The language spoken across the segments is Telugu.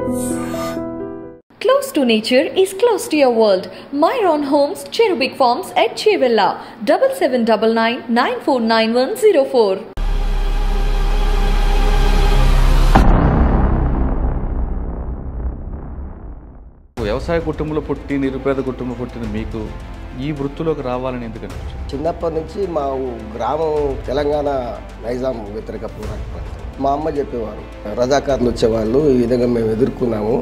Close to nature is close to your world. Myron Homes, Cherubic Farms at Chevilla, 7799 949104. వ్యవసాయ కుటుంబంలో పుట్టి నిరుపేద కుటుంబం పుట్టిన మీకు ఈ వృత్తిలోకి రావాలని ఎందుకు అనిపించింది? చిన్నప్పటి నుంచి మా గ్రామం తెలంగాణ నైజాం వ్యతిరేక పోరాటం. మా అమ్మ చెప్పేవారు, రజాకారులు వచ్చేవాళ్ళు, ఈ విధంగా మేము ఎదుర్కొన్నాము.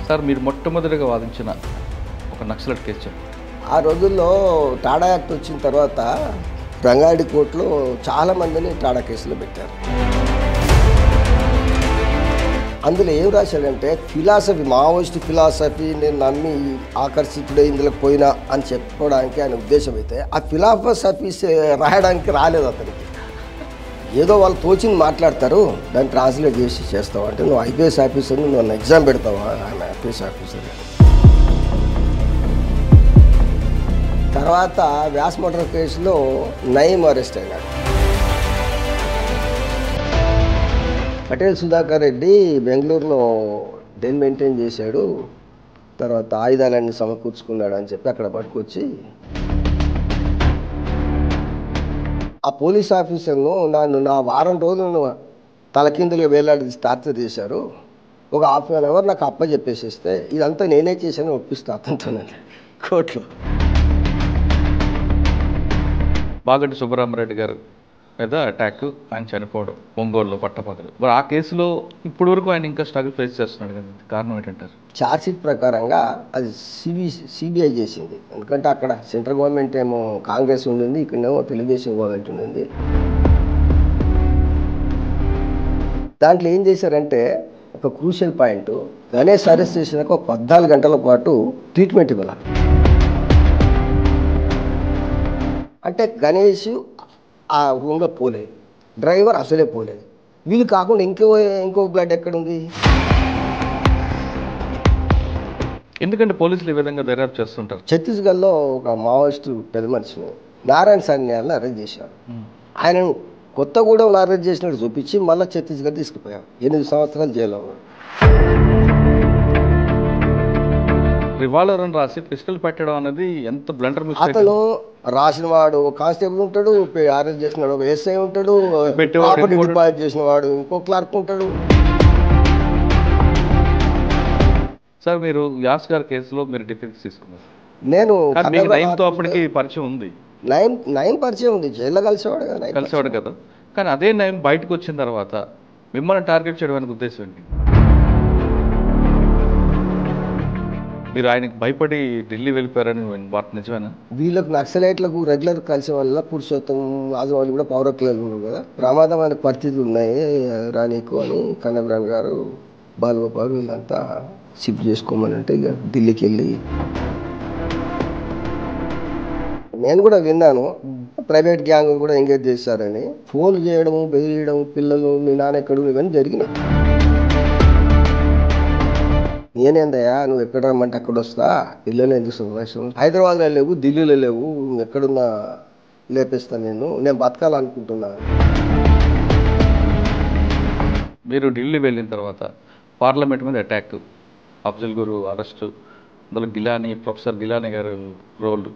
సార్, మీరు మొట్టమొదటిగా వాదించిన ఒక నక్సలైట్ కేసు ఆ రోజుల్లో టాడా యాక్ట్ వచ్చిన తర్వాత రంగారెడ్డి కోర్టులో చాలామందిని టాడా కేసులో పెట్టారు. అందులో ఏం రాశాడంటే ఫిలాసఫీ, మావోయిస్ట్ ఫిలాసఫీ నేను నమ్మి ఆకర్షితుడే ఇందులోకి పోయినా అని చెప్పడానికి ఆయన ఉద్దేశం అయితే ఆ ఫిలాసఫీ రాయడానికి రాలేదు అతనికి. ఏదో వాళ్ళు తోచింది మాట్లాడతారు, దాన్ని ట్రాన్స్లేట్ చేసి చేస్తావు అంటే నువ్వు ఐపీఎస్ ఆఫీసర్, నువ్వు ఎగ్జామ్ పెడతావా? ఆయన ఐపీఎస్ ఆఫీసర్. తర్వాత వ్యాస్ మర్డర్ కేసులో నయీం అరెస్ట్ అయినాడు. పటేల్ సుధాకర్ రెడ్డి బెంగళూరులో డెన్ మెయింటైన్ చేశాడు, తర్వాత ఆయుధాలన్నీ సమకూర్చుకున్నాడు అని చెప్పి అక్కడ పట్టుకొచ్చి ఆ పోలీస్ ఆఫీసర్ను నా వారం రోజులను తలకిందులుగా వేలాడి టార్చర్ చేశారు. ఒక ½ అవర్ నాకు అప్పచెప్పేసేస్తే ఇదంతా నేనే చేశాను ఒప్పిస్తా అతనితోనండి కోర్టులో. బాగంటి సుబ్బరామరెడ్డి గారు మీద అటాక్, ఆయన చనిపోవడం ఒంగోలులో పట్టపగలు. మరి ఆ కేసులో ఇప్పటి వరకు ఆయన ఇంకా స్ట్రగుల్ ఫేస్ చేస్తున్నాడు కదా, కారణం ఏంటంటారు? ఛార్జ్షీట్ ప్రకారంగా అది సిబిఐ చేసింది. ఎందుకంటే అక్కడ సెంట్రల్ గవర్నమెంట్ ఏమో కాంగ్రెస్ ఉండింది, ఇక్కడేమో తెలుగుదేశం గవర్నమెంట్ ఉండింది. దాంట్లో ఏం చేశారంటే ఒక క్రూషియల్ పాయింట్, గణేష్ అరెస్ట్ చేసినాక ఒక 14 గంటల పాటు ట్రీట్మెంట్ ఇవ్వాలి. అంటే గణేష్ ఆ రూమ్లో పోలేదు, డ్రైవర్ అసలే పోలేదు. వీళ్ళు కాకుండా ఇంకో బ్లడ్ ఎక్కడుంది? ఎందుకంటే పోలీసులు ఈ విధంగా దర్యాప్తు చేస్తుంటారు. ఛత్తీస్గఢ్లో ఒక మావోయిస్టు పెద్ద మనిషిని నారాయణ సాన్యాలను అరెస్ట్ చేశారు. ఆయన కొత్తగూడెంలో అరెస్ట్ చేసినట్టు చూపించి మళ్ళీ ఛత్తీస్గఢ్ తీసుకుపోయారు. 8 సంవత్సరాలు జైల్లో. రివాల్వర్ అని రాసి పిస్టల్ పెట్టడం అనేది ఎంత బ్లండర్ మిస్టేక్. అతను రాసిన వాడు కానిస్టేబుల్ ఉంటాడు, అరెస్ట్ చేసినాడు ఒక ఎస్ఐ ఉంటాడు, డిపాజిట్ చేసిన వాడు ఇంకో క్లర్క్ ఉంటాడు. సార్, మీరు వ్యాస్ గారి కేసులో మీరు డిఫెన్స్ తీసుకున్నారు. నేను నయంతో అప్పటికి పరిచయం ఉంది. నయం పరిచయం ఉంది, జైల్లో కలిసేవాడు కదా. కానీ అదే నయం బయటకు వచ్చిన తర్వాత మిమ్మల్ని టార్గెట్ చేయడానికి ఉద్దేశం ఏంటి? మీరు ఆయనకు భయపడి ఢిల్లీ వెళ్ళిపోయారని వార్త నిజమేనా? వీళ్ళకు నక్సలైట్లకు రెగ్యులర్ కలిసే వల్ల పురుషోత్తం ఆజం కూడా పౌరకులు ఉన్నారు కదా, ప్రమాదమైన పరిస్థితులు ఉన్నాయి రానీకు అని కన్నబ్రాన్ గారు, బాలగోపాల్ వీళ్ళంతా షిఫ్ట్ చేసుకోమని అంటే ఇక ఢిల్లీకి వెళ్ళి నేను కూడా విన్నాను ప్రైవేట్ గ్యాంగ్ కూడా ఎంగేజ్ చేశారని. ఫోన్లు చేయడము, బెదిరియడం, పిల్లలు మీ నాన్న ఎక్కడు ఇవన్నీ జరిగినాయి. నేనేందయ్యా నువ్వు ఎక్కడ రమ్మంటే అక్కడ వస్తా, ఇల్లులో ఎందుకు సంవత్సరం హైదరాబాద్లో లేవు, ఢిల్లీలో లేవు, ఎక్కడున్నా లేపేస్తాను, నేను బతకాలనుకుంటున్నాను. మీరు ఢిల్లీ వెళ్ళిన తర్వాత పార్లమెంట్ మీద అటాక్, అఫ్జల్ గురు అరెస్టు, అందులో ప్రొఫెసర్ గిలానీ గారు రోల్,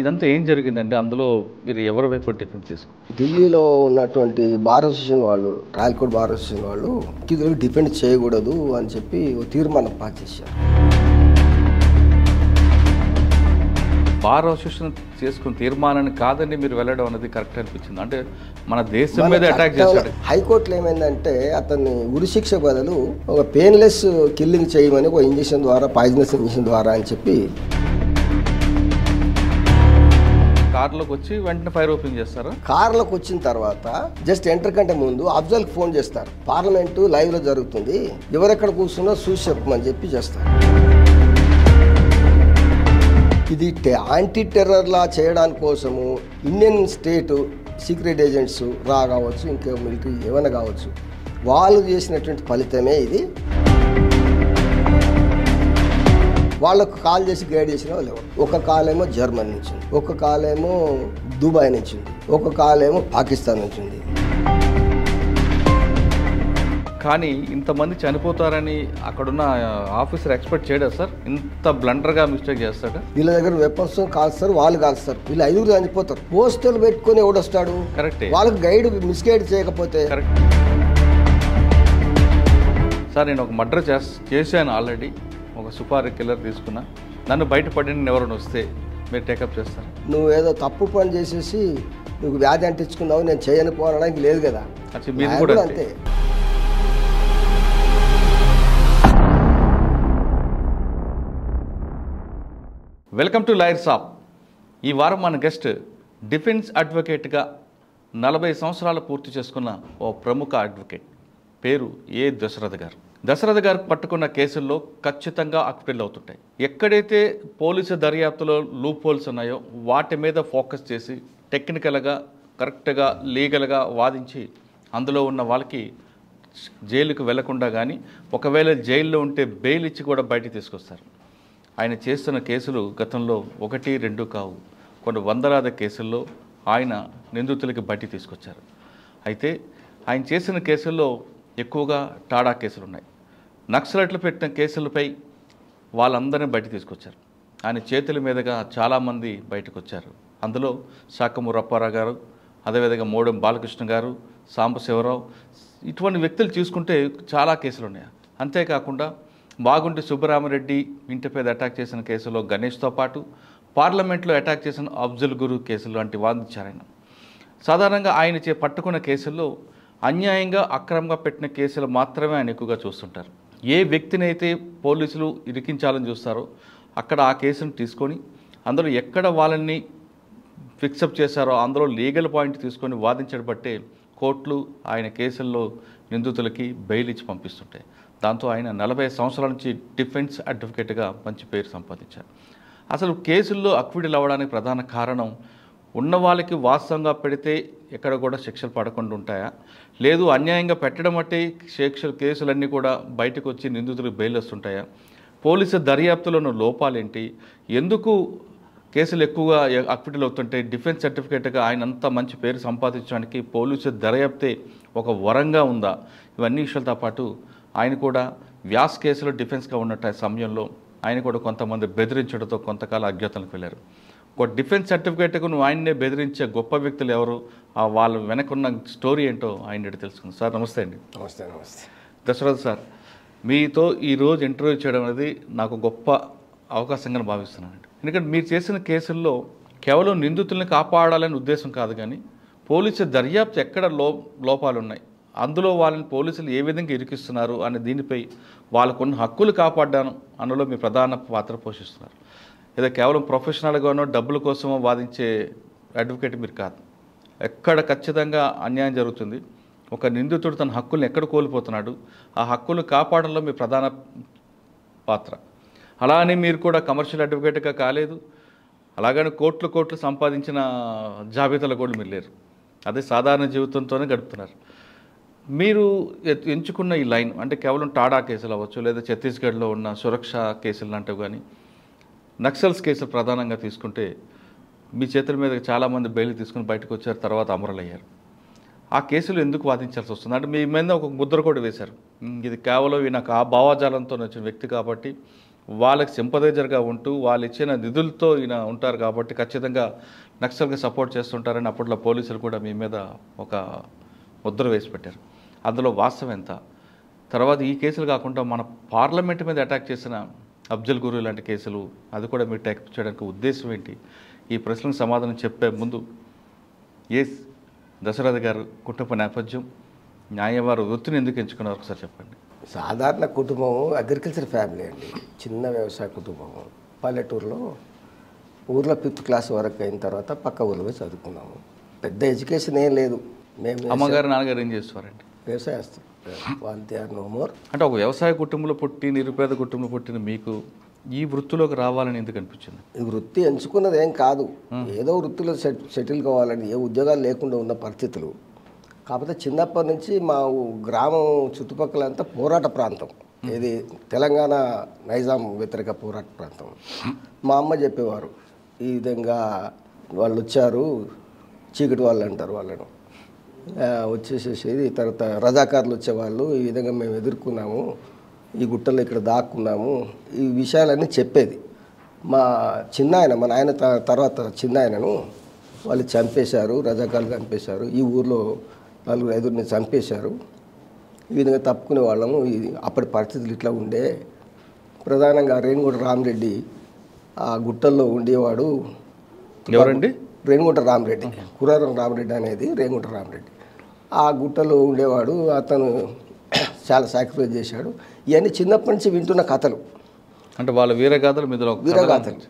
ఇదంతా ఏం జరిగిందంటే అందులో మీరు ఎవరి వైపు డిఫెన్స్ తీసుకున్నారు? ఢిల్లీలో ఉన్నటువంటి బార్ అసోసియేషన్ వాళ్ళు, రాయల్కోట్ బార్ అసోసియేషన్ వాళ్ళు ఇది డిఫెండ్ చేయకూడదు అని చెప్పి తీర్మానం పాస్ చేశారు. బార్ అసోసియేషన్ చేసుకున్న తీర్మానాన్ని కాదని మీరు వెళ్ళడం అనేది కరెక్ట్ అనిపించింది? అంటే మన దేశం మీద అటాక్ చేశాడు. హైకోర్టులో ఏమైందంటే అతన్ని ఉరిశిక్ష బదులు ఒక పెయిన్లెస్ కిల్లింగ్ చేయమని ఒక ఇంజక్షన్ ద్వారా, పాయిజనస్ ఇంజక్షన్ ద్వారా అని చెప్పి కార్లోకి వచ్చి వెంటనే ఫైర్ ఓపెన్ చేస్తారు. కార్లోకి వచ్చిన తర్వాత జస్ట్ ఎంటర్ కంటే ముందు అఫ్జల్కి ఫోన్ చేస్తారు, పార్లమెంటు లైవ్లో జరుగుతుంది, ఎవరెక్కడ కూర్చున్నా చూసి చెప్పమని చెప్పి చేస్తారు. ఇది యాంటీ టెర్రర్ లా చేయడానికి కోసము ఇండియన్ స్టేట్ సీక్రెట్ ఏజెంట్స్ రా కావచ్చు, ఇంకా మిలిటరీ ఏమైనా కావచ్చు, వాళ్ళు చేసినటువంటి ఫలితమే ఇది. వాళ్ళకు కాల్ చేసి గైడ్ చేసిన వాళ్ళు ఎవరు? ఒక కాల్ ఏమో జర్మనీ నుంచి ఉంది, ఒక కాల్ ఏమో దుబాయ్ నుంచి ఉంది, ఒక కాల్ ఏమో పాకిస్తాన్ నుంచి ఉంది. కానీ ఇంతమంది చనిపోతారని అక్కడున్న ఆఫీసర్ ఎక్స్పెక్ట్ చేయడా సార్? ఇంత బ్లండర్గా మిస్టేక్ చేస్తాడా? వీళ్ళ దగ్గర వెపన్స్ కాల్స్తారు, వాళ్ళు కాల్స్తారు, వీళ్ళు 5 చనిపోతారు. పోస్టర్లు పెట్టుకొని ఎవడొస్తాడు? కరెక్టే. వాళ్ళకి గైడ్ మిస్గైడ్ చేయకపోతే. Correct sir. నేను ఒక మర్డర్ చేశాను ఆల్రెడీ, ఒక సుపారీ కిల్లర్ తీసుకున్నా, నన్ను బయటపడిన ఎవరైనా వస్తే మీరు టేకప్ చేస్తారు? నువ్వేదో తప్పు పని చేసేసి నువ్వు వ్యాధి అంటించుకున్నావు, నేను చేయను పోనడానికి లేదు కదా. మీది కూడా అంతే. వెల్కమ్ టు లాయర్ సాబ్. ఈ వారం మన గెస్ట్ డిఫెన్స్ అడ్వకేట్గా 40 సంవత్సరాలు పూర్తి చేసుకున్న ఓ ప్రముఖ అడ్వకేట్, పేరు ఏ దశరథ్ గారు. దశరథ్ గారు పట్టుకున్న కేసుల్లో ఖచ్చితంగా అక్విటల్ అవుతుంటాయి. ఎక్కడైతే పోలీసు దర్యాప్తులో లూప్ హోల్స్ ఉన్నాయో వాటి మీద ఫోకస్ చేసి టెక్నికల్గా కరెక్ట్గా లీగల్గా వాదించి అందులో ఉన్న వాళ్ళకి జైలుకు వెళ్లకుండా కానీ ఒకవేళ జైల్లో ఉంటే బెయిల్ ఇచ్చి కూడా బయటికి తీసుకొస్తారు. ఆయన చేస్తున్న కేసులు గతంలో 1, 2 కావు, కొన్ని వందలాది కేసుల్లో ఆయన నిందితులకి బయటికి తీసుకొచ్చారు. అయితే ఆయన చేసిన కేసుల్లో ఎక్కువగా టాడా కేసులు ఉన్నాయి. నక్సలైట్లు పెట్టిన కేసులపై వాళ్ళందరినీ బయటికి తీసుకొచ్చారు. ఆయన చేతుల మీదుగా చాలామంది బయటకు వచ్చారు. అందులో శాఖమూరు అప్పారావు గారు, అదేవిధంగా మోడెం బాలకృష్ణ గారు, సాంబశివరావు, ఇటువంటి వ్యక్తులు చూసుకుంటే చాలా కేసులు ఉన్నాయి. అంతేకాకుండా మాగుంటి సుబ్బరామరెడ్డి ఇంటిపై అటాక్ చేసిన కేసులో గణేష్తో పాటు పార్లమెంట్లో అటాక్ చేసిన అఫ్జల్ గురు కేసులు లాంటి వాదించారు ఆయన. సాధారణంగా ఆయన పట్టుకున్న కేసుల్లో అన్యాయంగా అక్రమంగా పెట్టిన కేసులు మాత్రమే ఆయన ఎక్కువగా చూస్తుంటారు. ఏ వ్యక్తిని అయితే పోలీసులు ఇరికించాలని చూస్తారో అక్కడ ఆ కేసును తీసుకొని అందులో ఎక్కడ వాళ్ళని ఫిక్సప్ చేశారో అందులో లీగల్ పాయింట్ తీసుకొని వాదించడం బట్టే కోర్టులు ఆయన కేసుల్లో నిందితులకి బెయిల్ ఇచ్చి పంపిస్తుంటాయి. దాంతో ఆయన 40 సంవత్సరాల నుంచి డిఫెన్స్ అడ్వకేట్గా మంచి పేరు సంపాదించారు. అసలు కేసుల్లో అక్విటల్ అవ్వడానికి ప్రధాన కారణం ఉన్న వాళ్ళకి వాస్తవంగా పెడితే ఎక్కడ కూడా శిక్షలు పడకుండా ఉంటాయా, లేదు అన్యాయంగా పెట్టడం బట్టి కేసులన్నీ కూడా బయటకు వచ్చి నిందితులకు బెయిల్ వస్తుంటాయా, పోలీసు దర్యాప్తులోని లోపాలేంటి, ఎందుకు కేసులు ఎక్కువగా అక్విటల్ అవుతుంటే డిఫెన్స్ సర్టిఫికేట్గా ఆయన అంత మంచి పేరు సంపాదించడానికి పోలీసు దర్యాప్తే ఒక వరంగా ఉందా, ఇవన్నీ విషయాలతో పాటు ఆయన కూడా వ్యాస్ కేసులో డిఫెన్స్గా ఉన్నట్టు సమయంలో ఆయన కూడా కొంతమంది బెదిరించడంతో కొంతకాలం అజ్ఞాతంలోకి వెళ్ళారు. ఒక డిఫెన్స్ సర్టిఫికేట్కు నువ్వు ఆయన్నే బెదిరించే గొప్ప వ్యక్తులు ఎవరు, వాళ్ళ వెనకున్న స్టోరీ ఏంటో ఆయన తెలుసుకుంది. సార్ నమస్తే అండి. నమస్తే. నమస్తే దశరథ్ సార్. మీతో ఈరోజు ఇంటర్వ్యూ చేయడం అనేది నాకు గొప్ప అవకాశంగా భావిస్తున్నానండి. ఎందుకంటే మీరు చేసిన కేసుల్లో కేవలం నిందితుల్ని కాపాడాలనే ఉద్దేశం కాదు, కానీ పోలీసు దర్యాప్తు ఎక్కడ లోపాలు ఉన్నాయి, అందులో వాళ్ళని పోలీసులు ఏ విధంగా ఇరికిస్తున్నారు అనే దీనిపై వాళ్ళకున్న హక్కులు కాపాడాను అందులో మీ ప్రధాన పాత్ర పోషిస్తున్నారు. ఏదో కేవలం ప్రొఫెషనల్గానో డబ్బుల కోసమో వాదించే అడ్వకేట్ మీరు కాదు. ఎక్కడ ఖచ్చితంగా అన్యాయం జరుగుతుంది, ఒక నిందితుడు తన హక్కుల్ని ఎక్కడ కోల్పోతున్నాడు, ఆ హక్కులు కాపాడంలో మీ ప్రధాన పాత్ర. అలానే మీరు కూడా కమర్షియల్ అడ్వకేట్గా కాలేదు, అలాగని కోట్లు సంపాదించిన జాబితాలో కూడా మీరు లేరు. అదే సాధారణ జీవితంతోనే గడుపుతున్నారు. మీరు ఎంచుకున్న ఈ లైన్ అంటే కేవలం టాడా కేసులు అవ్వచ్చు, లేదా ఛత్తీస్గఢ్లో ఉన్న సురక్ష కేసులు లాంటివి కానీ, నక్సల్స్ కేసులు ప్రధానంగా తీసుకుంటే మీ చేతుల మీద చాలామంది బెయిల్ తీసుకుని బయటకు వచ్చారు, తర్వాత అమరులయ్యారు. ఆ కేసులు ఎందుకు వాదించాల్సి వస్తుంది అంటే మీ మీద ఒక ముద్ర కూడా వేశారు, ఇది కేవలం ఈయనకు ఆ భావజాలంతో వచ్చిన వ్యక్తి కాబట్టి వాళ్ళకి సింపథైజర్గా ఉంటూ వాళ్ళు ఇచ్చిన నిధులతో ఈయన ఉంటారు కాబట్టి ఖచ్చితంగా నక్సల్కి సపోర్ట్ చేస్తుంటారని అప్పట్లో పోలీసులు కూడా మీ మీద ఒక ముద్ర వేసి పెట్టారు. అందులో వాస్తవం ఎంత? తర్వాత ఈ కేసులు కాకుండా మన పార్లమెంట్ మీద అటాక్ చేసిన అఫ్జల్ గురు లాంటి కేసులు, అది కూడా మీరు టేకప్ చేయడానికి ఉద్దేశం ఏంటి? ఈ ప్రశ్నలకు సమాధానం చెప్పే ముందు దశరథ్ గారు కుటుంబ నేపథ్యం, న్యాయవారు వృత్తిని ఎందుకు ఎంచుకున్నారు ఒకసారి చెప్పండి. సాధారణ కుటుంబం, అగ్రికల్చర్ ఫ్యామిలీ అండి, చిన్న వ్యవసాయ కుటుంబం. పల్లెటూరులో ఊర్లో 5th క్లాస్ వరకు అయిన తర్వాత పక్క ఊర్లో చదువుకున్నాము. పెద్ద ఎడ్యుకేషన్ ఏం లేదు. మేము అమ్మగారు నాన్నగారు ఏం చేస్తారండి? వ్యవసాయస్తులు. వాళ్ళ నో మోర్. అంటే ఒక వ్యవసాయ కుటుంబంలో పుట్టి నిరుపేద కుటుంబంలో పుట్టిన మీకు ఈ వృత్తిలోకి రావాలని ఎందుకు అనిపించింది? ఈ వృత్తి ఎంచుకున్నది ఏం కాదు, ఏదో వృత్తిలో సెటిల్ కావాలని, ఏ ఉద్యోగాలు లేకుండా ఉన్న పరిస్థితులు. కాకపోతే చిన్నప్పటి నుంచి మా గ్రామం చుట్టుపక్కలంతా పోరాట ప్రాంతం. ఇది తెలంగాణ నైజాం వ్యతిరేక పోరాట ప్రాంతం. మా అమ్మ చెప్పేవారు, ఈ విధంగా వాళ్ళు వచ్చారు, చీకటి వాళ్ళు అంటారు వాళ్ళను, వచ్చేసేసేది. తర్వాత రజాకారులు వచ్చేవాళ్ళు, ఈ విధంగా మేము ఎదుర్కొన్నాము, ఈ గుట్టల్లో ఇక్కడ దాక్కున్నాము, ఈ విషయాలన్నీ చెప్పేది. మా చిన్నాయన, మా నాయన తర్వాత చిన్నాయనను వాళ్ళు చంపేశారు, రజాకారులు చంపేశారు, ఈ ఊర్లో 4-5 చంపేశారు, ఈ విధంగా తప్పుకునే వాళ్ళము, ఇది అప్పటి పరిస్థితులు ఇట్లా ఉండే. ప్రధానంగా రేణిగుంట రామరెడ్డి ఆ గుట్టల్లో ఉండేవాడు. ఎవరండి? రేణిగుంట రామరెడ్డి, కురారం రామరెడ్డి అనేది రేణిగుంట రామరెడ్డి. ఆ గుట్టలో ఉండేవాడు. అతను చాలా సాక్రిఫైస్ చేశాడు. ఇవన్నీ చిన్నప్పటి నుంచి వింటున్న కథలు, అంటే వాళ్ళ వీరగాథలు మీద వీరగాథలు.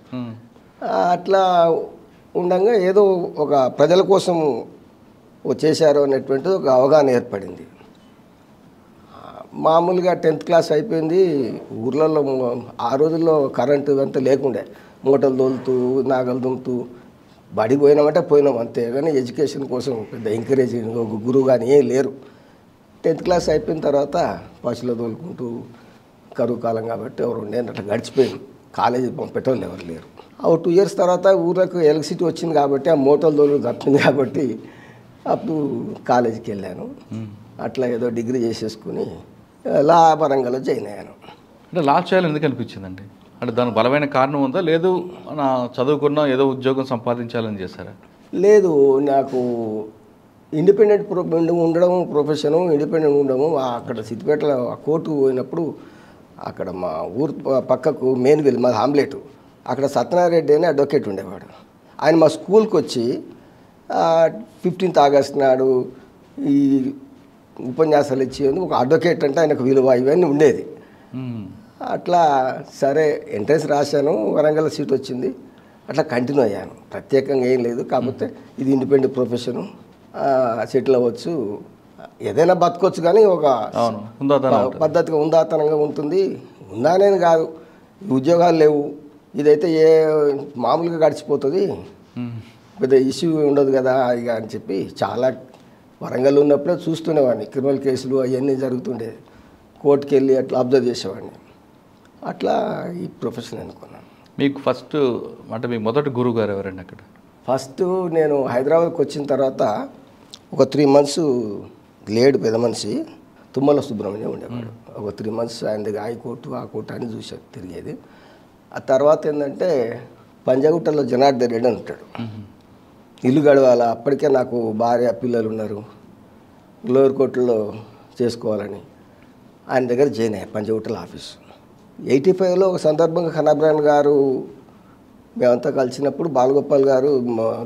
అట్లా ఉండగా ఏదో ఒక ప్రజల కోసం చేశారు అనేటువంటిది ఒక అవగాహన ఏర్పడింది. మామూలుగా 10th క్లాస్ అయిపోయింది. ఊర్లలో ఆ రోజుల్లో కరెంటు అంతా లేకుండే, మూటలు తోలుతూ నాగలు దుమ్ముతూ బడికి పోయినామంటే పోయినాం అంతే. కానీ ఎడ్యుకేషన్ కోసం పెద్ద ఎంకరేజింగ్ ఒక గురువు కానీ ఏం లేరు. 10th క్లాస్ అయిపోయిన తర్వాత పశువులు తోలుకుంటూ, కరువు కాలం కాబట్టి ఎవరు ఉండే అట్లా గడిచిపోయింది. కాలేజీ పంపేటోళ్ళు ఎవరు లేరు. 2 years తర్వాత ఊళ్ళకు ఎలక్ట్రిసిటీ వచ్చింది కాబట్టి ఆ మోటార్లు తోలు తప్పింది కాబట్టి అప్పుడు కాలేజీకి వెళ్ళాను. అట్లా ఏదో డిగ్రీ చేసేసుకుని లా పరంగాలో జాయిన్ అయ్యాను. అంటే లా చేయాలని ఎందుకు అనిపించిందండి? అంటే దానికి బలమైన కారణం ఉందా, లేదు నా చదువుకున్నా ఏదో ఉద్యోగం సంపాదించాలని చేశారా? లేదు, నాకు ఇండిపెండెంట్ ఉండడం ప్రొఫెషను, ఇండిపెండెంట్ ఉండడము. అక్కడ సిద్దిపేటలో కోర్టు పోయినప్పుడు అక్కడ మా ఊరు పక్కకు మెయిన్విల్, మాది ఆమ్లెట్, అక్కడ సత్యనారాయణ అని అడ్వకేట్ ఉండేవాడు. ఆయన మా స్కూల్కి వచ్చి 15th August నాడు ఈ ఉపన్యాసాలు ఇచ్చేందుకు ఒక అడ్వకేట్ అంటే ఆయనకు విలువ ఇవన్నీ ఉండేది. అట్లా సరే ఎంట్రన్స్ రాశాను, వరంగల్ సీట్ వచ్చింది. అట్లా కంటిన్యూ అయ్యాను. ప్రత్యేకంగా ఏం లేదు, కాకపోతే ఇది ఇండిపెండెంట్ ప్రొఫెషను, సెటిల్ అవ్వచ్చు, ఏదైనా బతకొచ్చు, కానీ ఒక పద్ధతిగా ఉందాతనంగా ఉంటుంది. ఉందానేది కాదు, ఉద్యోగాలు లేవు, ఇదైతే మామూలుగా గడిచిపోతుంది, పెద్ద ఇష్యూ ఉండదు కదా ఇక అని చెప్పి చాలా వరంగల్ ఉన్నప్పుడే చూస్తునేవాడిని. క్రిమినల్ కేసులు అవన్నీ జరుగుతుండేది, కోర్టుకి వెళ్ళి అట్లా అబ్జర్వ్ చేసేవాడిని. అట్లా ఈ ప్రొఫెషన్ అనుకున్నాను. మీకు ఫస్ట్ అంటే మీ మొదటి గురువు గారు ఎవరండి అక్కడ? ఫస్ట్ నేను హైదరాబాద్కి వచ్చిన తర్వాత ఒక 3 months లేడు పెద్ద మనిషి, తుమ్మల సుబ్రహ్మణ్యం ఉండేవాడు. ఒక 3 months ఆయన దగ్గర హైకోర్టు ఆ కోర్టు అని చూసా తిరిగేది. ఆ తర్వాత ఏంటంటే పంజాగుట్టలో జనార్దన్ రెడ్డి అని ఉంటాడు, ఇల్లు గడవాల. అప్పటికే నాకు భార్య పిల్లలు ఉన్నారు, లోయర్ కోర్టులో చేసుకోవాలని ఆయన దగ్గర జాయిన్ అయ్యా, పంజాగుట్టల ఆఫీసు. 85లో ఒక సందర్భంగా ఖనాబ్రాన్ గారు మేమంతా కలిసినప్పుడు బాలగోపాల్ గారు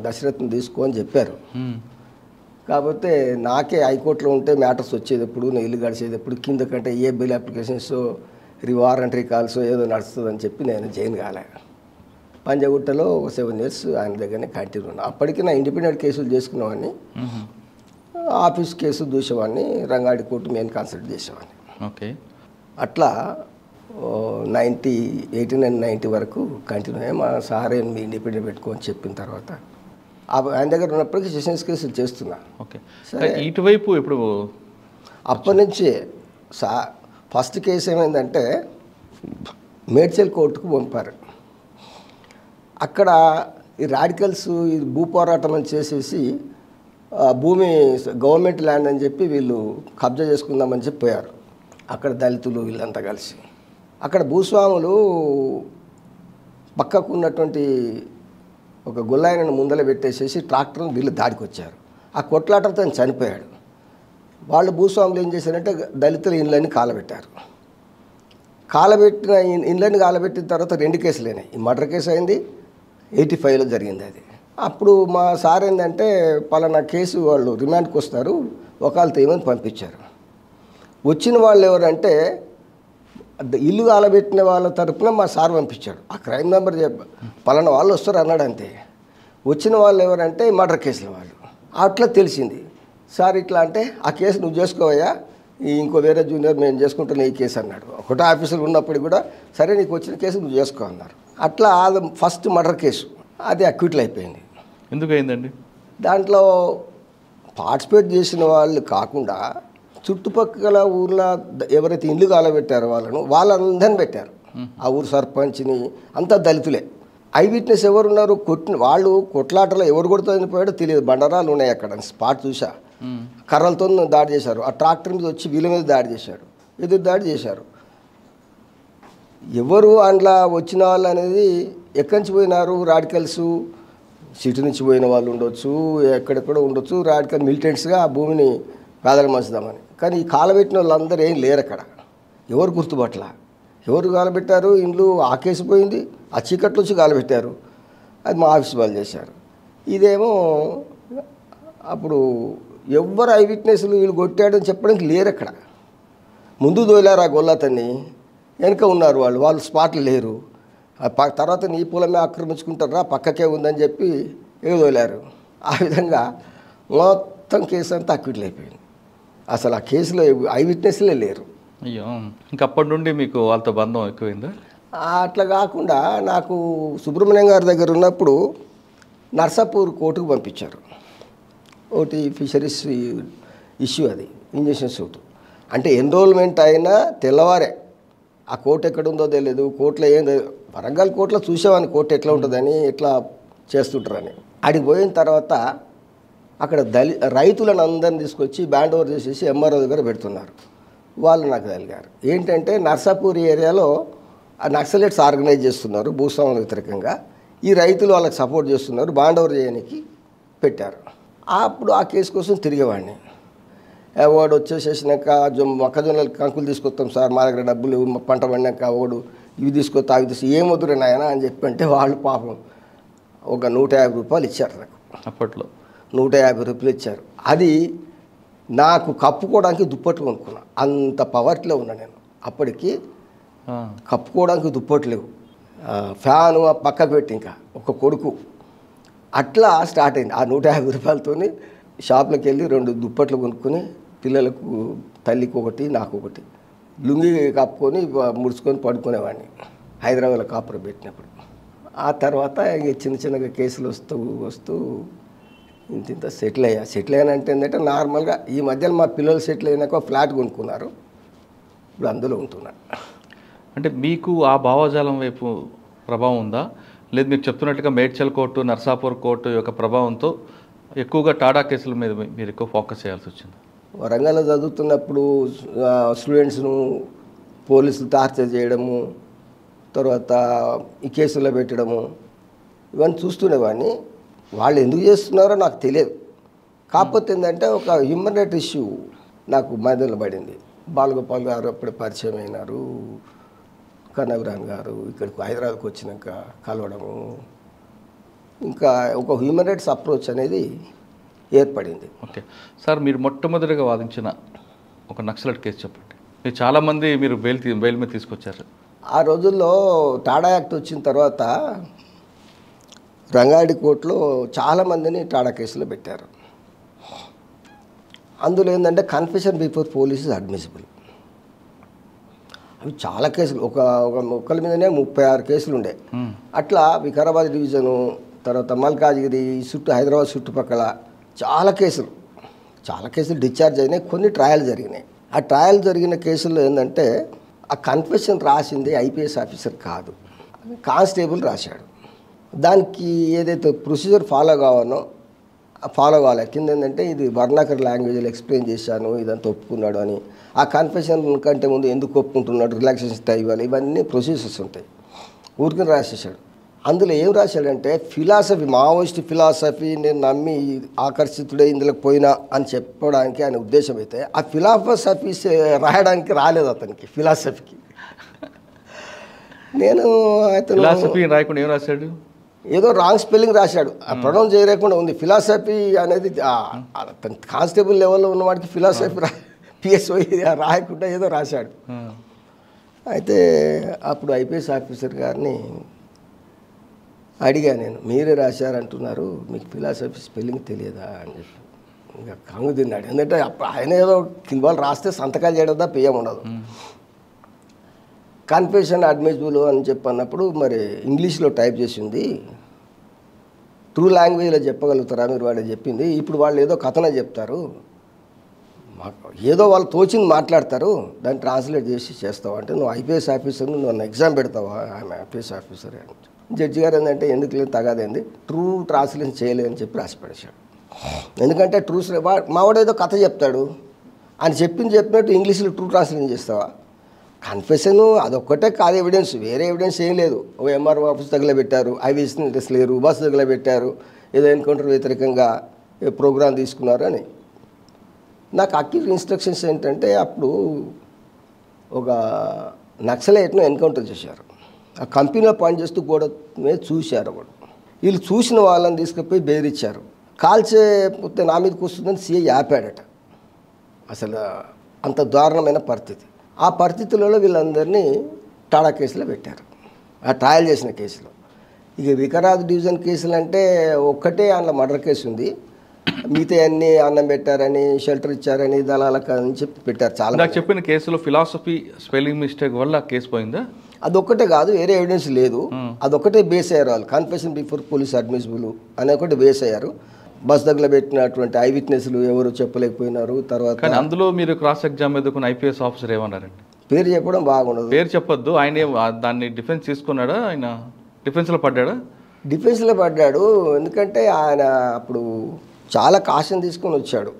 దశరథ్ని తీసుకో అని చెప్పారు. కాకపోతే నాకే హైకోర్టులో ఉంటే మ్యాటర్స్ వచ్చేది ఎప్పుడు, నేను ఇల్లు గడిచేది ఎప్పుడు, కింద కంటే ఏ బిల్ అప్లికేషన్స్ వారంటరీ కాల్స్ ఏదో నడుస్తుందని చెప్పి నేను జాయిన్ కాలే. పంజాగుట్టలో ఒక 7 years ఆయన దగ్గరనే కంటిన్యూ ఉన్నాను. అప్పటికి నా ఇండిపెండెంట్ కేసులు చేసుకునేవాడిని, ఆఫీస్ కేసు చూసేవాడిని, రంగారెడ్డి కోర్టు మెయిన్ కాన్సల్ట్ చేసేవాడిని. ఓకే. అట్లా 89-90 వరకు కంటిన్యూ అయ్యా. మా సారే మీ ఇండిపెండెంట్ పెట్టుకోని చెప్పిన తర్వాత ఆయన దగ్గర ఉన్నప్పటికీ సెషన్స్ కేసులు చేస్తున్నా. ఓకే. ఇటువైపు ఇప్పుడు అప్పటి నుంచి ఫస్ట్ కేసు ఏమైందంటే మేడ్చల్ కోర్టుకు పంపారు. అక్కడ ఈ రాడికల్స్ ఈ భూ పోరాటం అని చేసేసి భూమి గవర్నమెంట్ ల్యాండ్ అని చెప్పి వీళ్ళు కబ్జా చేసుకుందామని చెప్పి పోయారు. అక్కడ దళితులు వీళ్ళంతా కలిసి అక్కడ భూస్వాములు పక్కకు ఉన్నటువంటి ఒక గుల్లాయనను ముందర పెట్టేసేసి ట్రాక్టర్ని వీళ్ళు దాడికి వచ్చారు. ఆ కొట్లాటతో ఆయన చనిపోయాడు. వాళ్ళు భూస్వాములు ఏం చేశారంటే దళితుల ఇండ్లన్నీ కాలబెట్టారు. కాలబెట్టిన ఇండ్లన్నీ కాలబెట్టిన తర్వాత 2 కేసులు అయినాయి. ఈ మర్డర్ కేసు అయింది, 85లో జరిగింది అది. అప్పుడు మా సార్ ఏంటంటే పలానా కేసు వాళ్ళు రిమాండ్కి వస్తారు, ఒకళ్ళు తేమని పంపించారు. వచ్చిన వాళ్ళు ఎవరంటే ఇల్లు కాలబెట్టిన వాళ్ళ తరపున మా సార్ పంపించాడు. ఆ క్రైమ్ నెంబర్ పలానా వాళ్ళు వస్తారు అన్నాడు అంతే. వచ్చిన వాళ్ళు ఎవరంటే మర్డర్ కేసుల వాళ్ళు. అట్లా తెలిసింది. సార్ ఇట్లా అంటే ఆ కేసు నువ్వు చేసుకోవయ్యా, ఇంకో వేరే జూనియర్ మేము చేసుకుంటున్నా ఈ కేసు అన్నాడు. ఒకటే ఆఫీసులు ఉన్నప్పుడు కూడా సరే నీకు వచ్చిన కేసు నువ్వు చేసుకో అన్నారు. అట్లా అది ఫస్ట్ మర్డర్ కేసు, అది అక్విటల్ అయిపోయింది. ఎందుకు అయిందండి? దాంట్లో పార్టిసిపేట్ చేసిన వాళ్ళు కాకుండా చుట్టుపక్కల ఊర్లో ఎవరైతే ఇల్లు కాలబెట్టారో వాళ్ళందరిని పెట్టారు. ఆ ఊరు సర్పంచ్ని అంతా దళితులే. ఐ విట్నెస్ ఎవరున్నారు, వాళ్ళు కొట్లాటలో ఎవరు కొడుతుందని పోయాడో తెలియదు. బండరాలు ఉన్నాయి అక్కడ, స్పాట్ చూసా. కర్రలతో దాడి చేశారు. ఆ ట్రాక్టర్ మీద వచ్చి వీళ్ళ మీద దాడి చేశాడు, ఎదురు దాడి చేశారు. ఎవరు అందులో వచ్చిన వాళ్ళు అనేది ఎక్కడి నుంచి పోయినారు? రాడికల్స్ సిటీ నుంచి పోయిన వాళ్ళు ఉండొచ్చు, ఎక్కడెక్కడో ఉండొచ్చు, రాడికల్ మిలిటెంట్స్గా ఆ భూమిని పేదలు మంచుదామని. కానీ ఈ కాలబెట్టిన వాళ్ళందరూ ఏం లేరు అక్కడ. ఎవరు గుర్తుపట్ల, ఎవరు కాలబెట్టారు? ఇండ్లు ఆకేసిపోయింది, ఆ చీకట్లో వచ్చి కాలబెట్టారు. అది మా ఆఫీస్ వాళ్ళు చేశారు. ఇదేమో అప్పుడు ఎవ్వరు ఐ విట్నెస్లు వీళ్ళు కొట్టాడని చెప్పడానికి లేరు అక్కడ. ముందు దోలారు ఆ గొల్లతన్ని, వెనుక ఉన్నారు వాళ్ళు స్పాట్లు లేరు. తర్వాత నీ పొలమే ఆక్రమించుకుంటారా, పక్కకే ఉందని చెప్పి ఎగదోలారు. ఆ విధంగా మొత్తం కేసు అంతా అక్విట్లు అయిపోయింది. అసలు ఆ కేసులో ఐ విట్నెస్లే లేరు. అయ్యో, ఇంకప్పటి నుండి మీకు వాళ్ళతో బంధం ఎక్కువైందా? అట్లా కాకుండా నాకు సుబ్రహ్మణ్యం గారి దగ్గర ఉన్నప్పుడు నర్సాపూర్ కోర్టుకు పంపించారు. ఒకటి ఫిషరీస్ ఇష్యూ, అది ఇంజక్షన్ సూట్. అంటే ఎన్రోల్మెంట్ అయినా తెల్లవారే ఆ కోర్టు ఎక్కడ ఉందో తెలియదు. కోర్టులో ఏం వరంగల్ కోర్టులో చూసేవాడిని కోర్టు ఎట్లా ఉంటుందని, ఎట్లా చేస్తుంటారని. అడిగి పోయిన తర్వాత అక్కడ రైతులను అందరిని తీసుకొచ్చి బ్యాండ్ ఓవర్ చేసేసి ఎంఆర్ఓ దగ్గర పెడుతున్నారు. వాళ్ళు నాకు తగిలారు. ఏంటంటే నర్సాపూర్ ఏరియాలో ఆ నక్సలైట్స్ ఆర్గనైజ్ చేస్తున్నారు భూస్వాముల వ్యతిరేకంగా. ఈ రైతులు వాళ్ళకి సపోర్ట్ చేస్తున్నారు, బాండ్ ఓవర్ చేయడానికి పెట్టారు. అప్పుడు ఆ కేసు కోసం తిరిగేవాడిని. వాడు వచ్చేసేసినాక మొక్కజొన్నలు కంకులు తీసుకొస్తాం సార్, మా దగ్గర డబ్బులు పంట పండినాక వాడు ఇవి తీసుకొస్తా అవి ఏమొద్దురే నాయన అని చెప్పి అంటే వాళ్ళు పాపం ఒక 150 రూపాయలు ఇచ్చారు నాకు. అప్పట్లో 150 రూపాయలు ఇచ్చారు. అది నాకు కప్పుకోవడానికి దుప్పట్లు కొనుక్కున్నా. అంత పవర్ట్లో ఉన్నా నేను అప్పటికి. కప్పుకోవడానికి దుప్పట్లు లేవు, ఫ్యాను పక్కకు పెట్టి ఇంకా ఒక కొడుకు. అట్లా స్టార్ట్ అయింది. ఆ 150 రూపాయలతో షాప్లోకి వెళ్ళి 2 దుప్పట్లు కొనుక్కొని పిల్లలకు, తల్లికి ఒకటి, నాకు ఒకటి, లుంగి కప్పుకొని ముడుచుకొని పడుకునేవాడిని హైదరాబాద్లో కాపురం పెట్టినప్పుడు. ఆ తర్వాత ఇంక చిన్నగా కేసులు వస్తూ ఇంత సెటిల్ అయ్యా. సెటిల్ అయ్యానంటే ఏంటంటే నార్మల్గా ఈ మధ్యలో మా పిల్లలు సెటిల్ అయినాక ఫ్లాట్ కొనుక్కున్నారు, ఇప్పుడు అందులో ఉంటున్నాను. అంటే మీకు ఆ భావజాలం వైపు ప్రభావం ఉందా? లేదు మీరు చెప్తున్నట్టుగా మేడ్చల్ కోర్టు, నర్సాపూర్ కోర్టు యొక్క ప్రభావంతో ఎక్కువగా టాడా కేసుల మీద మీరు ఎక్కువ ఫోకస్ చేయాల్సి వచ్చింది? వరంగల్లో చదువుతున్నప్పుడు స్టూడెంట్స్ను పోలీసులు టార్చర్ చేయడము, తర్వాత ఈ కేసుల్లో పెట్టడము, ఇవన్నీ చూస్తుండేవాడిని. వాళ్ళు ఎందుకు చేస్తున్నారో నాకు తెలియదు. కాకపోతే ఏంటంటే ఒక హ్యూమన్ రైట్ ఇష్యూ నాకు మధ్యలో పడింది. బాలగోపాల్ గారు అప్పుడే పరిచయం అయినారు, కనగరాన్ గారు ఇక్కడికి హైదరాబాద్కి వచ్చినాక కలవడము, ఇంకా ఒక హ్యూమన్ రైట్స్ అప్రోచ్ అనేది ఏర్పడింది. ఓకే సార్, మీరు మొట్టమొదటిగా వాదించిన ఒక నక్సలైట్ కేసు చెప్పండి. మీరు చాలామంది మీరు బెయిల్ మీద తీసుకొచ్చారు. ఆ రోజుల్లో టాడా యాక్ట్ వచ్చిన తర్వాత రంగారెడ్డి కోర్టులో చాలామందిని టాడా కేసులో పెట్టారు. అందులో ఏంటంటే confession before police is admissible. అవి చాలా కేసులు, ఒకళ్ళ మీదనే 36 కేసులు ఉండే. అట్లా వికారాబాద్ డివిజను, తర్వాత మల్కాజ్గిరి చుట్టూ, హైదరాబాద్ చుట్టుపక్కల చాలా కేసులు డిశ్చార్జ్ అయినాయి, కొన్ని ట్రయల్ జరిగినాయి. ఆ ట్రయల్ జరిగిన కేసుల్లో ఏంటంటే ఆ కన్ఫెషన్ రాసింది ఐపీఎస్ ఆఫీసర్ కాదు, కానిస్టేబుల్ రాశాడు. దానికి ఏదైతే ప్రొసీజర్ ఫాలో కావాలి కింద ఏంటంటే ఇది వర్ణాకర్ లాంగ్వేజ్లో ఎక్స్ప్లెయిన్ చేశాను, ఇదంతా ఒప్పుకున్నాడు అని. ఆ కన్ఫెషన్ కంటే ముందు ఎందుకు ఒప్పుకుంటున్నాడు, రిలాక్సేషన్ టైం ఇవ్వాలి, ఇవన్నీ ప్రొసీజర్స్ ఉంటాయి. ఊరికి రాసేసాడు. అందులో ఏం రాశాడంటే ఫిలాసఫీ, మావోయిస్ట్ ఫిలాసఫీ నేను నమ్మి ఆకర్షితుడే ఇందులోకి పోయినా అని చెప్పడానికి ఆయన ఉద్దేశం అయితే, ఆ ఫిలాసఫీ రాయడానికి రాలేదు అతనికి. ఫిలాసఫీకి నేను ఫిలాసఫీ రాయకుండా ఏం రాశాడు, ఏదో రాంగ్ స్పెల్లింగ్ రాశాడు, ప్రొనౌన్స్ చేయకుండా ఉంది. ఫిలాసఫీ అనేది కానిస్టేబుల్ లెవెల్లో ఉన్నవాడికి ఫిలాసఫీ పిఎస్ఓ రాయకుండా ఏదో రాశాడు. అయితే అప్పుడు ఐపీఎస్ ఆఫీసర్ గారిని అడిగా నేను, మీరే రాశారంటున్నారు, మీకు ఫిలాసఫీ స్పెల్లింగ్ తెలియదా అని చెప్పి. ఇంకా కంగు తిన్నాడు. ఎందుకంటే ఆయన ఏదో కిల్బాల్ రాస్తే సంతకాలు చేయడం తప్ప ఏం ఉండదు. కన్ఫెషన్ అడ్మిసిబుల్ అని చెప్పి అన్నప్పుడు మరి ఇంగ్లీష్లో టైప్ చేసింది, ట్రూ లాంగ్వేజ్లో చెప్పగలుగుతారా మీరు వాళ్ళు చెప్పింది? ఇప్పుడు వాళ్ళు ఏదో కథనే చెప్తారు, ఏదో వాళ్ళు తోచింది మాట్లాడతారు, దాన్ని ట్రాన్స్లేట్ చేసి చేస్తావా అంటే, నువ్వు ఐపీఎస్ ఆఫీసర్, నువ్వు ఎగ్జామ్ పెడతావా? ఆమె ఐపీఎస్ ఆఫీసర్ అని. జడ్జి గారు ఏంటంటే ఎందుకు లేదు తగాదేంది, ట్రూ ట్రాన్స్లేషన్ చేయలేదని చెప్పి రాసి పడేశాడు. ఎందుకంటే మావాడు ఏదో కథ చెప్తాడు, ఆయన చెప్పినట్టు ఇంగ్లీష్లో ట్రూ ట్రాన్స్లేషన్ చేస్తావా? కన్ఫెషన్ అదొక్కటే కాదు ఎవిడెన్స్, వేరే ఎవిడెన్స్ ఏం లేదు. ఓ ఎంఆర్ఓ ఆఫీస్ తగలబెట్టారు, ఐవి విట్నెస్ లేరు, బస్సు తగలబెట్టారు, ఏదో ఎన్కౌంటర్ వ్యతిరేకంగా ప్రోగ్రాం తీసుకున్నారు అని. నాకు అక్యూట్ ఇన్స్ట్రక్షన్స్ ఏంటంటే అప్పుడు ఒక నక్సలైట్ను ఎన్కౌంటర్ చేశారు. ఆ కంపెనీలో పనిచేస్తూ కూడా మీద చూశారు. వాడు వీళ్ళు చూసిన వాళ్ళని తీసుకుపోయి బెదిరించారు. కాల్చేపోతే నా మీదకి వస్తుందని సీఐ ఆపాడట. అసలు అంత దారుణమైన పరిస్థితి. ఆ పరిస్థితులలో వీళ్ళందరినీ టాడా కేసులో పెట్టారు, ఆ ట్రయల్ చేసిన కేసులో. ఇక వికారాబాద్ డివిజన్ కేసులు అంటే ఒక్కటే అందులో మర్డర్ కేసు ఉంది, మిగతా అన్నీ అన్నం పెట్టారని, షెల్టర్ ఇచ్చారని, దళాలకు అని చెప్పి పెట్టారు. చాలా నాకు చెప్పిన కేసులో ఫిలాసఫీ స్పెల్లింగ్ మిస్టేక్ వల్ల కేసు పోయిందా? అదొక్కటే కాదు, వేరే ఎవిడెన్స్ లేదు. అదొక్కటే బేస్ అయ్యారు వాళ్ళు. కన్ఫెషన్ బిఫోర్ పోలీస్ అడ్మిసిబుల్ అనే ఒకటి బేస్ అయ్యారు. బస్ దగ్గర పెట్టినటువంటి ఐ విట్నెస్లు ఎవరు చెప్పలేకపోయినారు. తర్వాత అందులో మీరు క్రాస్ ఎగ్జామ్ ఎదుర్కొన్న ఐపీఎస్ ఆఫీసర్ ఏమన్నారండి? పేరు చెప్పడం బాగుండదు. పేరు చెప్పొద్దు. ఆయన దాన్ని డిఫెన్స్ తీసుకున్నాడా? ఆయన డిఫెన్స్లో పడ్డాడా? డిఫెన్స్లో పడ్డాడు. ఎందుకంటే ఆయన అప్పుడు చాలా కాషన్ తీసుకొని వచ్చాడు.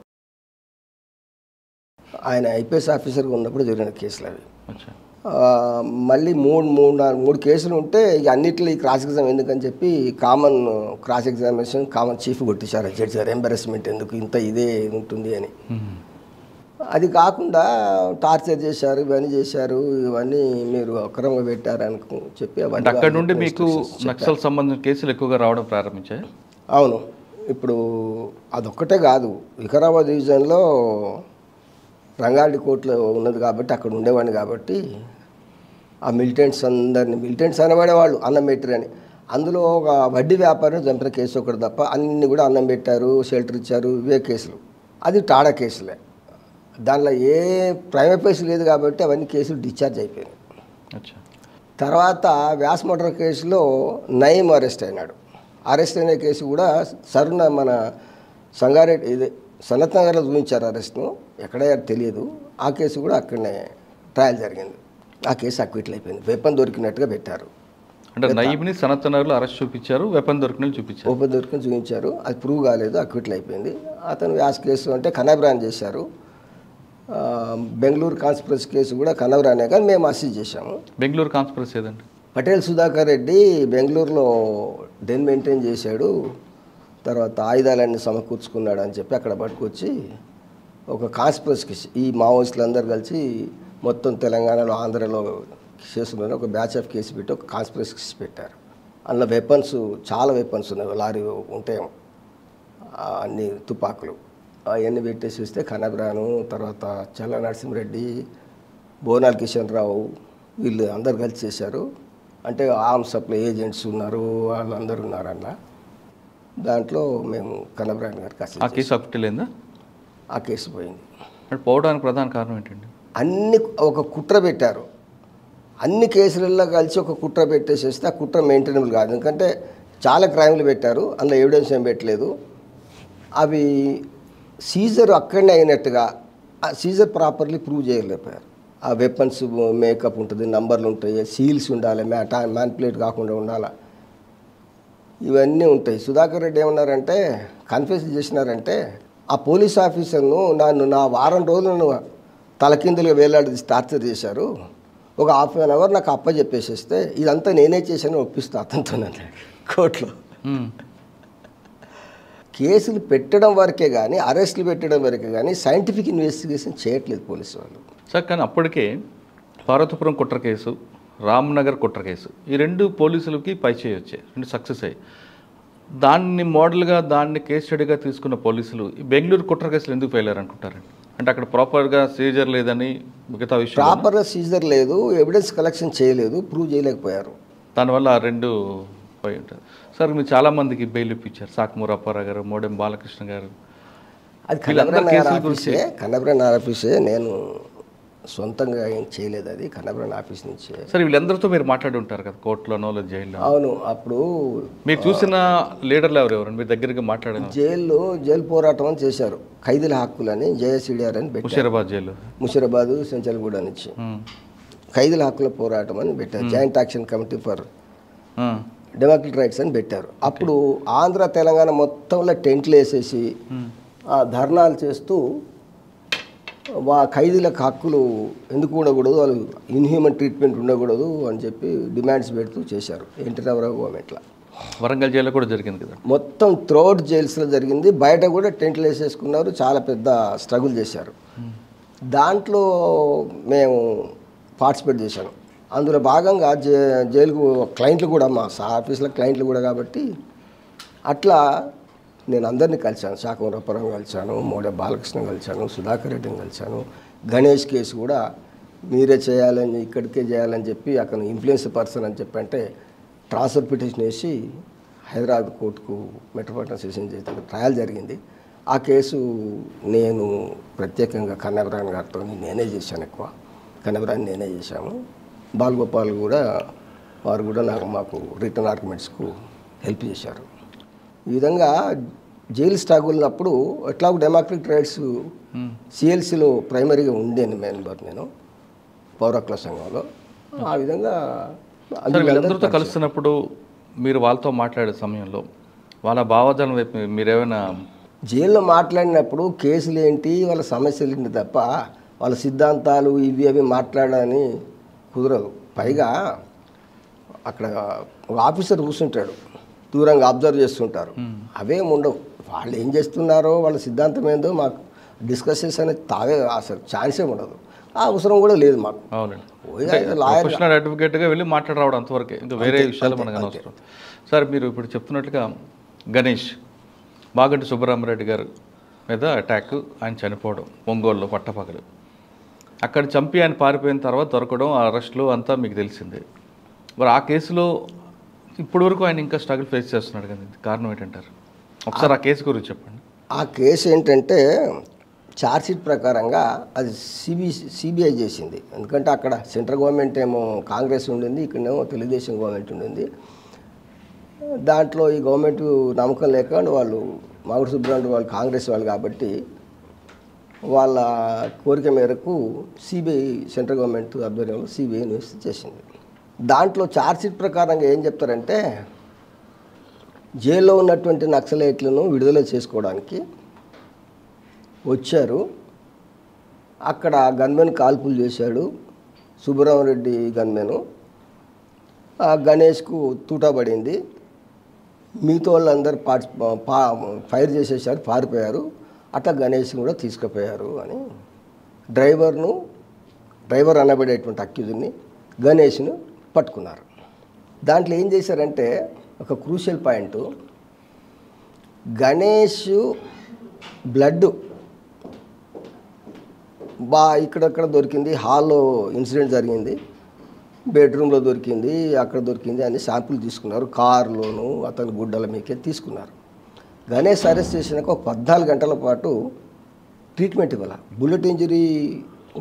ఆయన ఐపీఎస్ ఆఫీసర్గా ఉన్నప్పుడు జరిగిన కేసులు అవి. మళ్ళీ మూడు కేసులు ఉంటే ఇక అన్నిట్లో ఈ క్రాస్ ఎగ్జామ్ ఎందుకని చెప్పి common cross examination common chief కొట్టించారు జడ్జి గారు. ఎంబారస్మెంట్ ఎందుకు, ఇంత ఇదే ఉంటుంది అని. అది కాకుండా టార్చర్ చేశారు, ఇవన్నీ చేశారు, ఇవన్నీ మీరు అక్రమంగా పెట్టారు అనుకు చెప్పి అవన్నీ అక్కడ నుండి మీకు నక్సల్ సంబంధించిన కేసులు ఎక్కువగా రావడం ప్రారంభించాయి. అవును. ఇప్పుడు అదొక్కటే కాదు, వికారాబాద్ డివిజన్లో రంగారెడ్డి కోర్టులో ఉన్నది కాబట్టి అక్కడ ఉండేవాడిని కాబట్టి ఆ మిలిటెంట్స్ అందరినీ, మిలిటెంట్స్ అనబడేవాళ్ళు అన్నం పెట్టారని, అందులో ఒక వడ్డీ వ్యాపారం చంపిన కేసు ఒకటి తప్ప అన్నీ కూడా అన్నం పెట్టారు, షెల్టర్ ఇచ్చారు, ఇవే కేసులు. అది టాడా కేసులే. దానిలో ఏ ప్రైవేట్ కేసు లేదు కాబట్టి అవన్నీ కేసులు డిశ్చార్జ్ అయిపోయినాయి. తర్వాత వ్యాస్ మర్డర్ కేసులో నయీం అరెస్ట్ అయినాడు. అరెస్ట్ అయిన కేసు కూడా సరుణ మన సంగారెడ్డి ఇదే సనత్ నగర్లో చూపించారు అరెస్ట్ను, ఎక్కడయ్యారు తెలియదు. ఆ కేసు కూడా అక్కడనే ట్రయల్ జరిగింది. ఆ కేసు అక్విట్లు అయిపోయింది, వెపన్ దొరికినట్టుగా పెట్టారు. అంటే నయీంని సనత్ నగర్లో అరెస్ట్ చూపించారు, వెపన్ దొరికినట్టు చూపించారు. వెపన్ దొరికిన చూపించారు, అది ప్రూవ్ కాలేదు, అక్విట్లు అయిపోయింది. అతను వ్యాస్ కేసు అంటే కనబ్రాన్ చేశారు. బెంగళూరు కాన్స్పిరసీ కేసు కూడా కనవరానే కానీ మేము అసీజ్ చేశాము. బెంగళూరు కాన్స్పిరసీ ఏదండి? పటేల్ సుధాకర్ రెడ్డి బెంగళూరులో డెన్ మెయింటైన్ చేశాడు, తర్వాత ఆయుధాలన్నీ సమకూర్చుకున్నాడు అని చెప్పి అక్కడ పట్టుకొచ్చి ఒక కాన్స్పిరసీ కేసు, ఈ మావోయిస్టులు అందరూ కలిసి మొత్తం తెలంగాణలో ఆంధ్రలో చేస్తున్నారు, ఒక బ్యాచ్ ఆఫ్ కేసు పెట్టి ఒక కాన్స్పిరసీ కేసు పెట్టారు. అందులో వెపన్స్ చాలా వెపన్స్ ఉన్నాయి, లారీ ఉంటాయి, అన్ని తుపాకులు అవన్నీ పెట్టేసి వస్తే కనబ్రాను, తర్వాత చల్ల నరసింహరెడ్డి, బోనాల్ కిషన్ రావు వీళ్ళు అందరు కలిసి చేశారు. అంటే ఆర్మ్స్ సప్లై ఏజెంట్స్ ఉన్నారు, వాళ్ళందరూ ఉన్నారు అలా. దాంట్లో మేము కనబ్రాన్ గారికి ఆ కేసు అక్విటలేదా? ఆ కేసు పోయింది. పోవడానికి ప్రధాన కారణం ఏంటండి? అన్ని ఒక కుట్ర పెట్టారు, అన్ని కేసులలో కలిసి ఒక కుట్ర పెట్టేసేస్తే ఆ కుట్ర మెయింటైనబుల్ కాదు. ఎందుకంటే చాలా క్రైమ్లు పెట్టారు, అందులో ఎవిడెన్స్ ఏం పెట్టలేదు. అవి సీజర్ అక్కడనే అయినట్టుగా ఆ సీజర్ ప్రాపర్లీ ప్రూవ్ చేయలేకపోయారు. ఆ వెపన్స్ మేకప్ ఉంటుంది, నంబర్లు ఉంటాయి, సీల్స్ ఉండాలి, మ్యాన్పులేట్ కాకుండా ఉండాలి, ఇవన్నీ ఉంటాయి. సుధాకర్ రెడ్డి ఏమన్నారంటే, కన్ఫెస్ చేసినారంటే ఆ పోలీస్ ఆఫీసర్ను నా వారం రోజులను తలకిందులుగా వేలాడి టార్చర్ చేశారు, ఒక ½ an hour నాకు అప్పచెప్పేసేస్తే ఇదంతా నేనే చేశాను ఒప్పిస్తా అతనితో కోర్టులో. కేసులు పెట్టడం వరకే కానీ, అరెస్టులు పెట్టడం వరకే కానీ సైంటిఫిక్ ఇన్వెస్టిగేషన్ చేయట్లేదు పోలీసు వాళ్ళు. సార్ కానీ అప్పటికే పార్వతీపురం కుట్ర కేసు, రామ్నగర్ కుట్ర కేసు, ఈ రెండు పోలీసులకి పై చేయొచ్చాయి, రెండు సక్సెస్ అయ్యి. దాన్ని మోడల్గా దాన్ని కేస్ స్టడీగా తీసుకున్న పోలీసులు ఈ బెంగళూరు కుట్ర కేసులు ఎందుకు ఫెయిల్ అయ్యారు అనుకుంటారండి? అంటే అక్కడ ప్రాపర్గా సీజర్ లేదని, మిగతా విషయం ప్రాపర్గా సీజర్ లేదు, ఎవిడెన్స్ కలెక్షన్ చేయలేదు, ప్రూవ్ చేయలేకపోయారు, దానివల్ల ఆ రెండు పోయి ఉంటుంది. సార్ మీరు చాలామందికి బెయిల్ ఇప్పించారు, సాకమూరు అప్పారావు గారు, మోడెం బాలకృష్ణ గారు. అది కన్నబ్రాన్ ఆఫీసే, నేను సొంతంగా ఏం చేయలేదు, అది కన్నబ్రాన్ ఆఫీస్ నుంచి. సరే వీళ్ళందరితో మీరు మాట్లాడి ఉంటారు కదా కోర్టులోనో లేదా జైల్లో? అవును. అప్పుడు మీరు చూసిన లీడర్లు ఎవరెవరు మీ దగ్గరికి మాట్లాడారు? జైలు పోరాటం అని చేశారు, ఖైదీల హక్కులని జేఎస్ఈడిఆర్ అని పెట్టారు. ముషీరాబాద్ జైలు, ముషీరాబాద్ సెంచల్గూడ నుంచి ఖైదీల హక్కుల పోరాటం అని పెట్టారు. Joint action committee for democratic rights అని పెట్టారు. అప్పుడు ఆంధ్ర తెలంగాణ మొత్తంలో టెంట్లు వేసేసి ధర్నాలు చేస్తూ ఖైదీలకు హక్కులు ఎందుకు ఉండకూడదు, వాళ్ళు ఇన్హ్యూమన్ ట్రీట్మెంట్ ఉండకూడదు అని చెప్పి డిమాండ్స్ పెడుతూ చేశారు ఎన్టీ రామారావు గవర్నమెంట్లో. వరంగల్ జైల్లో కూడా జరిగింది కదా, మొత్తం త్రోట్ జైల్స్లో జరిగింది. బయట కూడా టెంట్లు వేసేసుకున్నారు, చాలా పెద్ద స్ట్రగుల్ చేశారు. దాంట్లో మేము పార్టిసిపేట్ చేశాను. అందులో భాగంగా జైలుకు క్లయింట్లు కూడా మా ఆఫీస్లో క్లయింట్లు కూడా కాబట్టి అట్లా నేను అందరినీ కలిశాను. శాకంవరపురం కలిశాను, మోడే బాలకృష్ణ కలిశాను, సుధాకర్ రెడ్డిని కలిశాను. గణేష్ కేసు కూడా మీరే చేయాలని, ఇక్కడికే చేయాలని చెప్పి అక్కడ ఇన్ఫ్లుయెన్స్ పర్సన్ అని చెప్పి అంటే ట్రాన్స్ఫర్ పిటిషన్ వేసి హైదరాబాద్ కోర్టుకు మెట్రోపాలిటన్ సెషన్ చేస్తే ట్రయల్ జరిగింది. ఆ కేసు నేను ప్రత్యేకంగా కన్నబరాన్ గారితో నేనే చేశాను. ఎక్కువ కన్నబరాన్ నేనే చేశాము. బాలగోపాల్ కూడా వారు కూడా మాకు రిటర్న్ ఆర్గ్యుమెంట్స్కు హెల్ప్ చేశారు. ఈ విధంగా జైలు స్ట్రగుల్ అప్పుడు ఎట్లా డెమోక్రటిక్ రైట్స్ సిఎల్సిలో ప్రైమరీగా ఉండేది మెంబర్ నేను పౌర హక్కుల సంఘంలో. ఆ విధంగా వీళ్ళందరితో కలుస్తున్నప్పుడు మీరు వాళ్ళతో మాట్లాడే సమయంలో వాళ్ళ భావోద్వేగం వైపు మీరేమైనా జైల్లో మాట్లాడినప్పుడు కేసులు ఏంటి, వాళ్ళ సమస్యలు ఏంటి తప్ప వాళ్ళ సిద్ధాంతాలు ఇవి అవి మాట్లాడని కుదరదు. పైగా అక్కడ ఒక ఆఫీసర్ కూర్చుంటాడు, దూరంగా అబ్జర్వ్ చేస్తుంటారు. అవేం ఉండవు. వాళ్ళు ఏం చేస్తున్నారో వాళ్ళ సిద్ధాంతం ఏందో మాకు డిస్కషన్స్ అనేది తావే అసలు ఛాన్సే ఉండదు. ఆ అవసరం కూడా లేదు మాకు. ప్రొఫెషనల్ అడ్వకేట్గా వెళ్ళి మాట్లాడరావడం అంతవరకే, ఇంకా వేరే విషయాలు మనకు అనవసరం. సార్ మీరు ఇప్పుడు చెప్తున్నట్టుగా గణేష్ మాగంటి సుబ్బరామరెడ్డి గారు మీద అటాక్, ఆయన చనిపోవడం ఒంగోలులో పట్టపగలు, అక్కడ చంపి ఆయన పారిపోయిన తర్వాత దొరకడం, అరెస్టులు అంతా మీకు తెలిసిందే. మరి ఆ కేసులో ఇప్పటి వరకు ఆయన ఇంకా స్ట్రగుల్ ఫేస్ చేస్తున్నాడు కదా, కారణం ఏంటంటారు? ఒకసారి ఆ కేసు గురించి చెప్పండి. ఆ కేసు ఏంటంటే ఛార్జ్షీట్ ప్రకారంగా అది సిబిఐ చేసింది. ఎందుకంటే అక్కడ సెంట్రల్ గవర్నమెంట్ ఏమో కాంగ్రెస్ ఉండింది, ఇక్కడేమో తెలుగుదేశం గవర్నమెంట్ ఉండింది. దాంట్లో ఈ గవర్నమెంట్ నమ్మకం లేక వాళ్ళు మాగుడు సుబ్బరామరెడ్డి వాళ్ళు కాంగ్రెస్ వాళ్ళు కాబట్టి వాళ్ళ కోరిక మేరకు సిబిఐ సెంట్రల్ గవర్నమెంట్ ఆధ్వర్యంలో సిబిఐ ఇన్వెస్ట్ చేసింది. దాంట్లో ఛార్జ్షీట్ ప్రకారంగా ఏం చెప్తారంటే జైల్లో ఉన్నటువంటి నక్సలైట్లను విడుదల చేసుకోవడానికి వచ్చారు. అక్కడ గన్మెన్ కాల్పులు చేశాడు సుబ్బరామరెడ్డి గన్మెను. గణేష్కు తూటపడింది. మిగతా వాళ్ళందరూ ఫైర్ చేసేసారు, పారిపోయారు. అట్లా గణేష్ కూడా తీసుకుపోయారు అని డ్రైవర్ అనబడేటువంటి అక్యూజ్ని గణేష్ను పట్టుకున్నారు. దాంట్లో ఏం చేశారంటే ఒక క్రూషియల్ పాయింట్, గణేష్ బ్లడ్ ఇక్కడక్కడ దొరికింది. హాల్లో ఇన్సిడెంట్ జరిగింది, బెడ్రూమ్లో దొరికింది, అక్కడ దొరికింది అని శాంపుల్ తీసుకున్నారు. కారులోను అతని గుడ్డల మీకే తీసుకున్నారు. గణేష్ అరెస్ట్ చేసినాక ఒక 14 గంటల పాటు ట్రీట్మెంట్ ఇవ్వాలి. బుల్లెట్ ఇంజరీ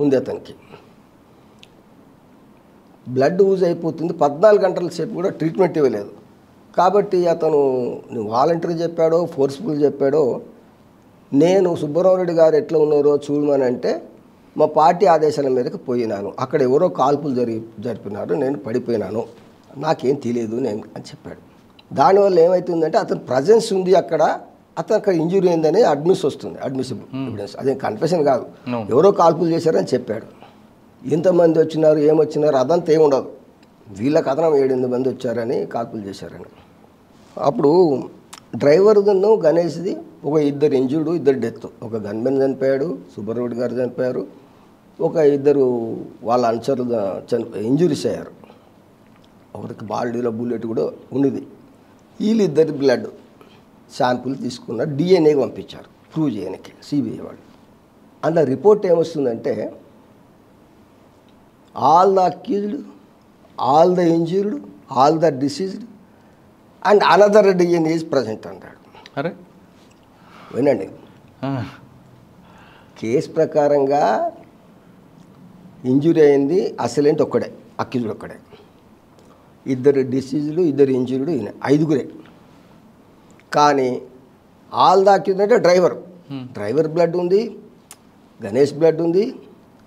ఉంది అతనికి, బ్లడ్ యూజ్ అయిపోతుంది. 14 గంటల సేపు కూడా ట్రీట్మెంట్ ఇవ్వలేదు. కాబట్టి అతను వాలంటరీ చెప్పాడో ఫోర్స్ఫుల్ చెప్పాడో, నేను సుబ్బరామరెడ్డి గారు ఎట్లా ఉన్నారో చూడమని అంటే మా పార్టీ ఆదేశాల మేరకు పోయినాను, అక్కడ ఎవరో కాల్పులు జరిపినారు, నేను పడిపోయినాను, నాకేం తెలియదు నేను అని చెప్పాడు. దానివల్ల ఏమవుతుందంటే అతను ప్రజెన్స్ ఉంది అక్కడ, అతను అక్కడ ఇంజురీ అయిందని అడ్మిసిబుల్ ఎవిడెన్స్. అదే కన్ఫెషన్ కాదు, ఎవరో కాల్పులు చేశారని చెప్పాడు. ఎంతమంది వచ్చినారు ఏమొచ్చినారు అదంతా ఏముండదు, వీళ్ళ కథనం 7-8 మంది వచ్చారని కాల్పులు చేశారని. అప్పుడు డ్రైవర్ను గణేష్ది ఒక 2 ఇంజూర్డ్ 2 డెత్, ఒక గన్మెన్ చనిపోయాడు, సుబ్బరామరెడ్డి గారు చనిపోయారు, ఒక 2 వాళ్ళ అనుచరులు ఇంజురీస్ అయ్యారు. ఒకరికి బాడీలో బుల్లెట్ కూడా ఉన్నది. వీళ్ళిద్దరి బ్లడ్ శాంపుల్ తీసుకున్నారు, డిఎన్ఏకి పంపించారు ప్రూవ్ చేయడానికి సిబిఐ వాళ్ళు. అందులో రిపోర్ట్ ఏమొస్తుందంటే all the accused, all the injured, all the deceased and another DNA is present అంటాడు. అరే వినండి, కేసు ప్రకారంగా ఇంజురీ అయింది అసలేంటి ఒక్కడే, అక్యూజ్డ్ ఒక్కడే. 2 డిసీజులు 2 ఇంజురీలు 5గురే. కానీ ఆల్ ద అక్యూజ్డ్ అంటే డ్రైవర్ బ్లడ్ ఉంది, గణేష్ బ్లడ్ ఉంది,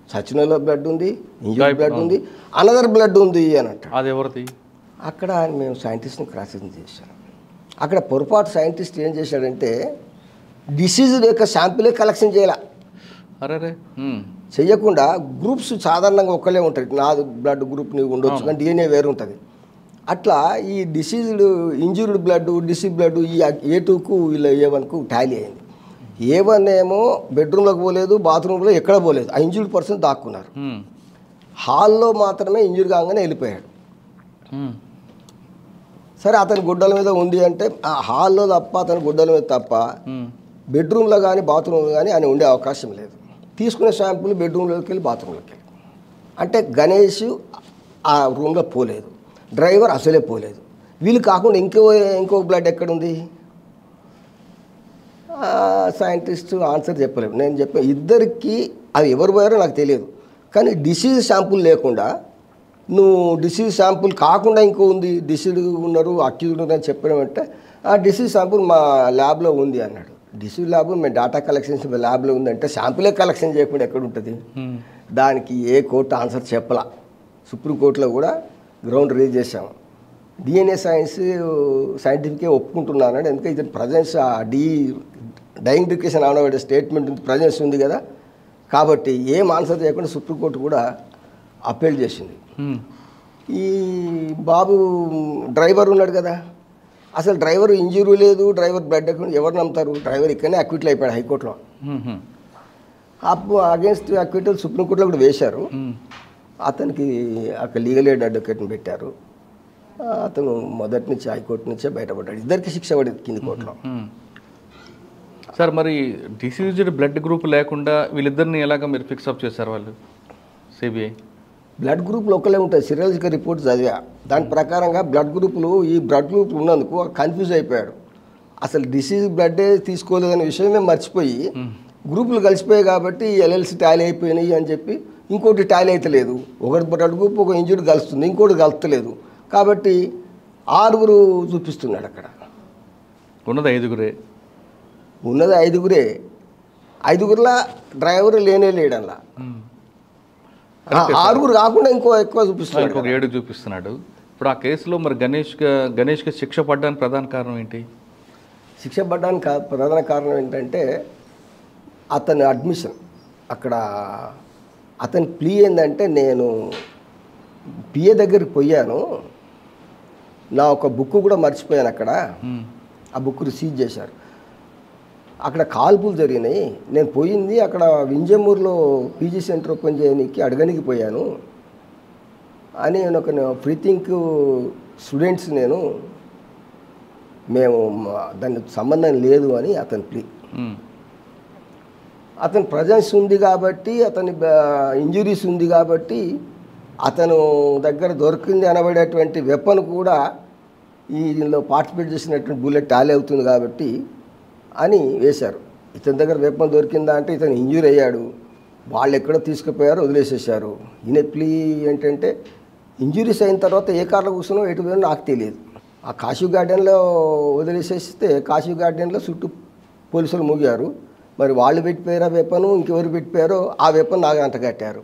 సచినలో బ్లడ్ ఉంది, ఇంజురీ బ్లడ్ ఉంది, అనదర్ బ్లడ్ ఉంది అని అంట. అది ఎవరిది? అక్కడ మేము సైంటిస్ట్ని క్రాస్ చెకింగ్ చేశాం. అక్కడ పొరపాటు సైంటిస్ట్ ఏం చేశాడంటే డిసీజ్ యొక్క శాంపిలే కలెక్షన్ చేయాల. అరే చెయ్యకుండా గ్రూప్స్ సాధారణంగా ఒక్కలే ఉంటాయి. నాది బ్లడ్ గ్రూప్ నీవు ఉండొచ్చు కానీ డిఎన్ఏ వేరు ఉంటుంది. అట్లా ఈ diseased injured blood disease blood ఈ A2కు వీళ్ళ A1కు టాలీ అయింది. A1 ఏమో బెడ్రూమ్లోకి పోలేదు, బాత్రూంలో ఎక్కడ పోలేదు. ఆ ఇంజూర్డ్ పర్సన్ దాక్కున్నారు. హాల్లో మాత్రమే ఇంజూర్ కాగానే వెళ్ళిపోయాడు. సరే అతని గుడ్డల మీద ఉంది అంటే ఆ హాల్లో తప్ప అతని గుడ్డల మీద తప్ప బెడ్రూమ్లో కానీ బాత్రూంలో కానీ ఆయన ఉండే అవకాశం లేదు. తీసుకునే శాంపుల్ బెడ్రూమ్లోకి వెళ్ళి బాత్రూంలోకి వెళ్ళి అంటే గణేష్ ఆ రూమ్లో పోలేదు, డ్రైవర్ అసలే పోలేదు. వీళ్ళు కాకుండా ఇంకో బ్లడ్ ఎక్కడుంది? సైంటిస్ట్ ఆన్సర్ చెప్పలేము. నేను చెప్పాను ఇద్దరికి అవి ఎవరు పోయారో నాకు తెలియదు. కానీ డిసీజ్ శాంపుల్ లేకుండా నువ్వు డిసీజ్ శాంపుల్ కాకుండా ఇంకో ఉంది, డిసీజ్ ఉన్నారు అక్యూజ్డ్ ఉన్నారు అని చెప్పామంటే ఆ డిసీజ్ శాంపుల్ మా ల్యాబ్లో ఉంది అన్నాడు. డిసీజ్ ల్యాబ్ మేము డేటా కలెక్షన్స్ ల్యాబ్లో ఉందంటే శాంపులే కలెక్షన్ చేయకుండా ఎక్కడ ఉంటుంది? దానికి ఏ కోర్టు ఆన్సర్ చెప్పలా. సుప్రీంకోర్టులో కూడా గ్రౌండ్ రేజ్ చేసాము. డిఎన్ఏ సైంటిఫికే ఒప్పుకుంటున్నాను. ఎందుకంటే ఇది ప్రజెన్స్ డైయింగ్ డిక్రేషన్ అనబడే స్టేట్మెంట్ ప్రజెన్స్ ఉంది కదా, కాబట్టి ఏం ఆన్సర్ చేయకుండా సుప్రీంకోర్టు కూడా అప్పీల్ చేసింది. ఈ బాబు డ్రైవర్ ఉన్నాడు కదా, అసలు డ్రైవర్ ఇంజురీ లేదు, డ్రైవర్ బ్లడ్ ఎవరు నమ్ముతారు? డ్రైవర్ ఇక్కడనే అక్విట్లు అయిపోయాడు హైకోర్టులో. అప్పుడు అగేన్స్ట్ అక్విటల్ సుప్రీంకోర్టులో కూడా వేశారు. అతనికి అక్కడ లీగల్ ఎయిడ్ అడ్వకేట్ని పెట్టారు. అతను మొదటి నుంచి హైకోర్టు నుంచే బయటపడ్డాడు. ఇద్దరికి శిక్ష పడింది కింది కోర్టులో. సార్ మరి డిసీజ్డ్ బ్లడ్ గ్రూప్ లేకుండా వీళ్ళిద్దరిని ఎలాగ మీరు ఫిక్సప్ చేశారు వాళ్ళు? సిబిఐ బ్లడ్ గ్రూపులు ఒక్కలే ఉంటాయి. సిరాలజికల్ రిపోర్ట్ చదివా. దాని ప్రకారంగా బ్లడ్ గ్రూపులు ఈ బ్లడ్ గ్రూపులు ఉన్నందుకు కన్ఫ్యూజ్ అయిపోయాడు. అసలు డిసీజ్ బ్లడ్డే తీసుకోలేదనే విషయమే మర్చిపోయి గ్రూపులు కలిసిపోయాయి కాబట్టి ఎల్ఎల్సి టాలీ అయిపోయినాయి అని చెప్పి ఇంకోటి టాలీ అయితే లేదు. ఒకటి బ్లడ్ గ్రూప్ ఒక ఇంజురీ కలుస్తుంది, ఇంకోటి కలుస్తలేదు. కాబట్టి 6 చూపిస్తున్నాడు అక్కడ. ఉన్నది 5. ఉన్నది 5. 5 డ్రైవర్ లేడల్లా. 6 కాకుండా ఇంకో ఎక్కువ చూపిస్తున్నాడు, ఇంకొక 7 చూపిస్తున్నాడు. ఇప్పుడు ఆ కేసులో మరి గణేష్కి శిక్ష పడ్డానికి ప్రధాన కారణం ఏంటి? శిక్ష పడ్డానికి ప్రధాన కారణం ఏంటంటే అతని అడ్మిషన్. అక్కడ అతని ప్లీ ఏంటంటే నేను పిఏ దగ్గరికి పోయాను, నా ఒక బుక్ కూడా మర్చిపోయాను అక్కడ. ఆ బుక్ సీజ్ చేశారు. అక్కడ కాల్పులు జరిగినాయి. నేను పోయింది అక్కడ వింజమూరులో పీజీ సెంటర్ ఓపెన్ చేయడానికి అడగనికి పోయాను అని ఒక ఫ్రీ థింక్ స్టూడెంట్స్ మేము దానికి సంబంధం లేదు అని అతని ప్లీ. అతని ప్రజెన్స్ ఉంది కాబట్టి, అతని ఇంజురీస్ ఉంది కాబట్టి, అతను దగ్గర దొరికింది అనబడేటువంటి వెపన్ కూడా దీనిలో పార్టిసిపేట్ చేసినటువంటి బుల్లెట్ టాలీ అవుతుంది కాబట్టి అని వేశారు. ఇతని దగ్గర వెపన్ దొరికిందా అంటే ఇతను ఇంజూరీ అయ్యాడు, వాళ్ళు ఎక్కడో తీసుకుపోయారు, వదిలేసేసారు. ఈయన ప్లీ ఏంటంటే ఇంజురీస్ అయిన తర్వాత ఏ కార్లో కూర్చున్నావు ఎటు పోయినా నాకు తెలియదు. ఆ కాశీ గార్డెన్లో వదిలేసేస్తే కాశీ గార్డెన్లో చుట్టూ పోలీసులు మూగారు. మరి వాళ్ళు పెట్టిపోయారా వెపను, ఇంకెవరు పెట్టిపోయారో ఆ వెపన్ నాకు అంట కట్టారు.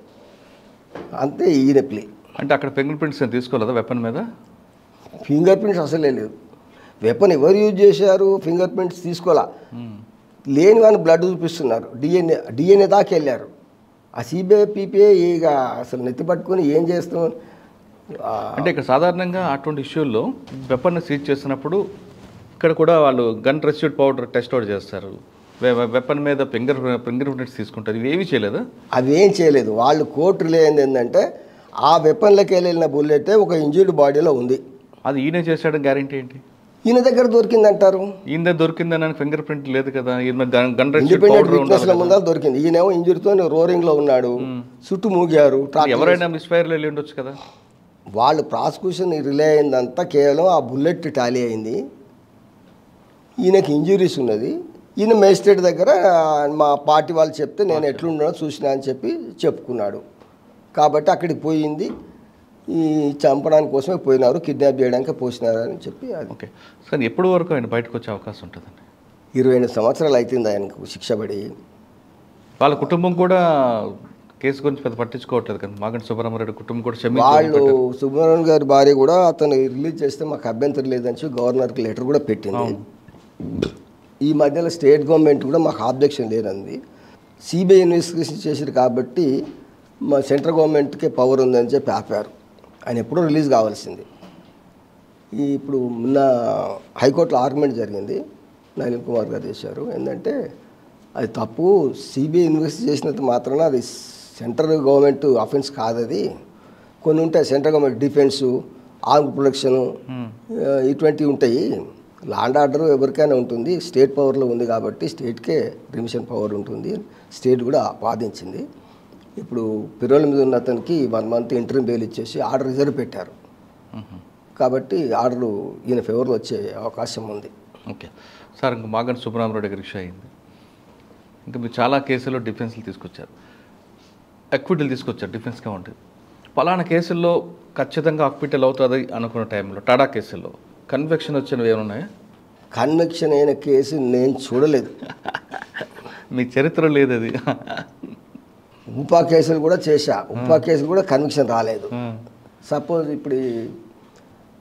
అంతే ఈయన ప్లీ. అంటే అక్కడ ఫింగర్ ప్రింట్స్ తీసుకోలేదా వెపన్ మీద? ఫింగర్ ప్రింట్స్ అసలే లేదు. వెపన్ ఎవరు యూజ్ చేశారు ఫింగర్ ప్రింట్స్ తీసుకోవాలా. లేని వాడిని బ్లడ్ చూపిస్తున్నారు, డిఎన్ఏ దాకా వెళ్ళారు. ఆ సిబిఐ పీపీఐ ఇక అసలు నెత్తి పట్టుకొని ఏం చేస్తాం. అంటే ఇక్కడ సాధారణంగా అటువంటి ఇష్యూల్లో వెపన్ సీజ్ చేసినప్పుడు ఇక్కడ కూడా వాళ్ళు gun residue powder test out చేస్తారు, వెపన్ మీద ఫింగర్ ప్రింట్స్ తీసుకుంటారు. ఇవి ఏవి చేయలేదా? అవి ఏం చేయలేదు. వాళ్ళు కోర్టులో ఏంటంటే ఆ వెపన్లకి వెళ్ళిన బుల్లెట్ ఒక ఇంజూర్డ్ బాడీలో ఉంది, అది ఈయన చేశాడని గ్యారెంటీ ఏంటి? ఈయన దగ్గర దొరికిందంటారు. ఈయన దొరికిందని ఫింగర్ ప్రింట్ లేదు కదా. ఇండిపెండెంట్ విట్నెస్ ముందర దొరికింది. ఈయనేమో ఇంజురీతో రోరింగ్ లో ఉన్నాడు, చుట్టూ మూగారు. ఎవరైనా మిస్ఫైర్లో వెళ్ళి ఉండొచ్చు కదా. వాళ్ళు ప్రాసిక్యూషన్ రిలే అయిందంతా కేవలం ఆ బుల్లెట్ టాలీ అయింది. ఈయనకి ఇంజురీస్ ఉన్నది. ఈయన మేజిస్ట్రేట్ దగ్గర మా పార్టీ వాళ్ళు చెప్తే నేను ఎట్లున్నానో చూసినా అని చెప్పి చెప్పుకున్నాడు. కాబట్టి అక్కడికి పోయింది ఈ చంపడానికి కోసమే పోయినారు, కిడ్నాప్ చేయడానికి పోసినారు అని చెప్పి. ఓకే సార్, ఎప్పటి వరకు ఆయన బయటకు వచ్చే అవకాశం ఉంటుందండి? 28 సంవత్సరాలు అవుతుంది ఆయనకు శిక్ష పడి. వాళ్ళ కుటుంబం కూడా కేసు గురించి పెద్ద పట్టించుకోవట్లేదు కానీ మాగంటి సుబ్రహ్మణ్యం కుటుంబం కూడా వాళ్ళు సుబ్రహ్మణ్యం గారి భార్య కూడా అతను రిలీజ్ చేస్తే మాకు అభ్యంతరం లేదని గవర్నర్కి లెటర్ కూడా పెట్టింది. ఈ మధ్యలో స్టేట్ గవర్నమెంట్ కూడా మాకు ఆబ్జెక్షన్ లేదండి. సిబిఐ ఇన్వెస్టిగేషన్ చేశారు కాబట్టి మా సెంట్రల్ గవర్నమెంట్కే పవర్ ఉందని చెప్పి ఆపారు. ఆయన ఎప్పుడూ రిలీజ్ కావాల్సింది. ఇప్పుడు మొన్న హైకోర్టులో ఆర్గ్యుమెంట్ జరిగింది, నళిన్ కుమార్ గారు చేశారు. ఏంటంటే అది తప్పు, సిబిఐ ఇన్వెస్ట్ చేసినంత మాత్రాన అది సెంట్రల్ గవర్నమెంట్ అఫెన్స్ కాదు. అది కొన్ని ఉంటాయి, central government defence, arm protection, ఇటువంటివి ఉంటాయి. లా అండ్ ఆర్డర్ ఎవరికైనా ఉంటుంది, స్టేట్ పవర్లో ఉంది కాబట్టి స్టేట్కే రిమిషన్ పవర్ ఉంటుంది. స్టేట్ కూడా వాదించింది. ఇప్పుడు పిరోల్ మీద ఉన్న అతనికి 1 month ఇంటర్వ్యూ బెయిల్ ఇచ్చేసి ఆర్డర్ రిజర్వ్ పెట్టారు. కాబట్టి ఆర్డర్ ఈయన ఫేవర్లో వచ్చే అవకాశం ఉంది. ఓకే సార్, ఇంకా మాగంటి సుబ్రహ్మణ్యం గారి విషయం అయింది. ఇంకా మీరు చాలా కేసుల్లో డిఫెన్స్లు తీసుకొచ్చారు, అక్విటల్ తీసుకొచ్చారు డిఫెన్స్గా ఉంటుంది. పలానా కేసుల్లో ఖచ్చితంగా అక్విటల్ అవుతుంది అనుకున్న టైంలో టాటా కేసుల్లో కన్విక్షన్ వచ్చినవి ఏమైనా ఉన్నాయా? కన్విక్షన్ అయిన కేసు నేను చూడలేదు. మీ చరిత్ర లేదు అది. ఉపా కేసులు కూడా చేశా, ఉపా కేసులు కూడా కన్విక్షన్ రాలేదు. సపోజ్ ఇప్పుడు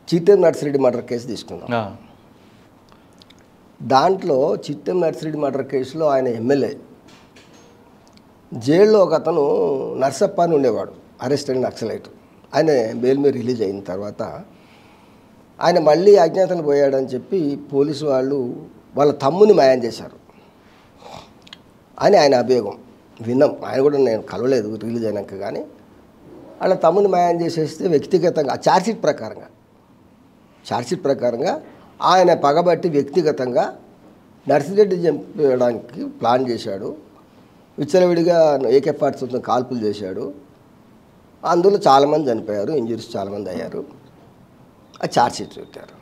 చిట్టెం నర్సిరెడ్డి మర్డర్ కేసు తీసుకుందాం. దాంట్లో చిట్టెం నర్సిరెడ్డి మర్డర్ కేసులో ఆయన ఎమ్మెల్యే, జైల్లో ఒక అతను నర్సప్ప అని ఉండేవాడు, అరెస్ట్ అయిన నక్సలైట్. ఆయన బెయిల్ మీద రిలీజ్ అయిన తర్వాత ఆయన మళ్ళీ అజ్ఞాతను పోయాడని చెప్పి పోలీసు వాళ్ళు వాళ్ళ తమ్ముని మాయం చేశారు అని ఆయన అభియోగం విన్నాం. ఆయన కూడా నేను కలవలేదు రిలీజ్ అయినాక. కానీ వాళ్ళ తమ్ముని మాయం చేసేస్తే వ్యక్తిగతంగా ఛార్జ్షీట్ ప్రకారంగా ఆయన పగబట్టి వ్యక్తిగతంగా నర్సిరెడ్డి చంపడానికి ప్లాన్ చేశాడు. విచ్చలవిడిగా AK-47 కాల్పులు చేశాడు. అందులో చాలామంది చనిపోయారు, ఇంజరీస్ చాలామంది అయ్యారు. ఆ ఛార్జ్షీట్ పెట్టారు.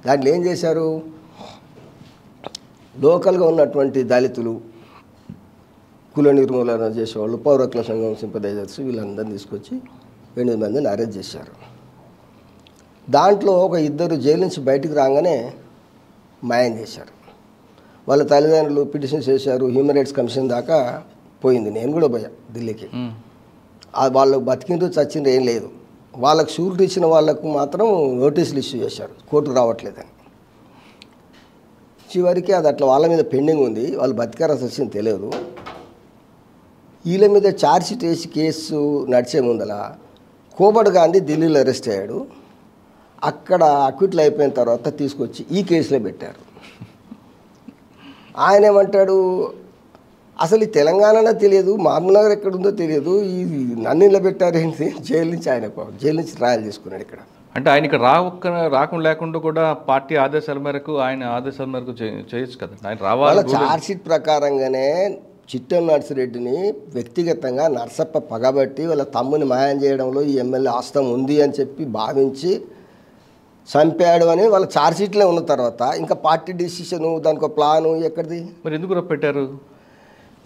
దాంట్లో ఏం చేశారు, లోకల్గా ఉన్నటువంటి దళితులు, కుల నిర్మూలన చేసేవాళ్ళు, పౌరకుల సంఘం సింపదైజర్స్, వీళ్ళందరినీ తీసుకొచ్చి 8 మందిని అరెస్ట్ చేశారు. దాంట్లో ఒక 2 జైలు నుంచి బయటికి రాగానే మాయం చేశారు. వాళ్ళ తల్లిదండ్రులు పిటిషన్ చేశారు, హ్యూమన్ రైట్స్ కమిషన్ దాకా పోయింది. నేను కూడా పోయా ఢిల్లీకి. వాళ్ళు బతికిండ్రు చచ్చిండ్రు ఏం లేదు. వాళ్ళకు షూరిటీ ఇచ్చిన వాళ్ళకు మాత్రం నోటీసులు ఇష్యూ చేశారు, కోర్టు రావట్లేదని. చివరికి అది అట్లా వాళ్ళ మీద పెండింగ్ ఉంది, వాళ్ళు బతికారా చచ్చింది తెలియదు. వీళ్ళ మీద ఛార్జ్షీట్ వేసి కేసు నడిచే ముందల కోబడ్ గాంధీ ఢిల్లీలో అరెస్ట్ అయ్యాడు. అక్కడ అక్విటల్ అయిపోయిన తర్వాత తీసుకొచ్చి ఈ కేసులో పెట్టారు. ఆయన ఏమంటాడు, అసలు ఈ తెలంగాణలో తెలియదు, మహబూబ్నగర్ ఎక్కడుందో తెలియదు, ఈ నన్ను ఇలా పెట్టారేంటి, జైలు నుంచి ట్రయల్ చేసుకున్నాడు ఇక్కడ. అంటే ఆయన ఇక్కడ రాకుండా లేకుండా కూడా పార్టీ ఆదేశాల మేరకు ఆయన ఆదేశాల మేరకు చేయొచ్చు కదా, ఆయన రావాలి. ఛార్జ్షీట్ ప్రకారంగానే చిట్టెం నర్సిరెడ్డిని వ్యక్తిగతంగా నర్సప్ప పగబట్టి వాళ్ళ తమ్ముని మాయం చేయడంలో ఈ ఎమ్మెల్యే హస్తం ఉంది అని చెప్పి భావించి చంపాడు అని వాళ్ళ ఛార్జ్షీట్లో ఉన్న తర్వాత ఇంకా పార్టీ డిసిషను, దానికి ఒక ప్లాను ఎక్కడిది? మరి ఎందుకు పెట్టారు?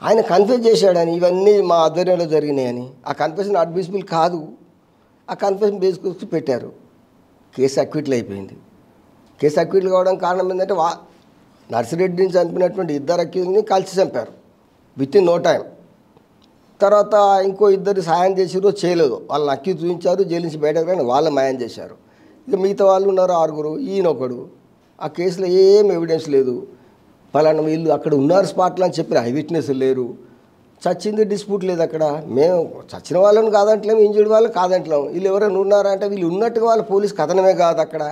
ఆయన కన్ఫ్యూజ్ చేశాడని, ఇవన్నీ మా ఆధ్వర్యంలో జరిగినాయని. ఆ కన్ఫెషన్ అడ్మిసిబుల్ కాదు, ఆ కన్ఫెషన్ బేస్కొచ్చి పెట్టారు. కేసు అక్విటల్ అయిపోయింది. కేసు అక్విటల్ కావడానికి కారణం ఏంటంటే నర్సిరెడ్డిని చంపినటువంటి 2 అక్యూజ్ని కలిసి చంపారు విత్ ఇన్ నో టైం. తర్వాత ఇంకో 2 సాయం చేసారో చేయలేదు, వాళ్ళని అక్యూజ్ చూపించారు, జైలు నుంచి బయటకు రాని వాళ్ళు మాయం చేశారు. ఇక మిగతా వాళ్ళు ఉన్నారు 6. ఈయనొకడు. ఆ కేసులో ఏం ఎవిడెన్స్ లేదు. పలానా వీళ్ళు అక్కడ ఉన్నారు స్పాట్లో అని చెప్పిన ఐ విట్నెస్ లేరు. చచ్చింది డిస్ప్యూట్ లేదు అక్కడ. మేము చచ్చిన వాళ్ళని కాదంటలేము, ఇంజర్డ్ వాళ్ళని కాదంటలేము. వీళ్ళు ఎవరైనా ఉన్నారా అంటే వీళ్ళు ఉన్నట్టుగా వాళ్ళ పోలీస్ కథనమే కాదు. అక్కడ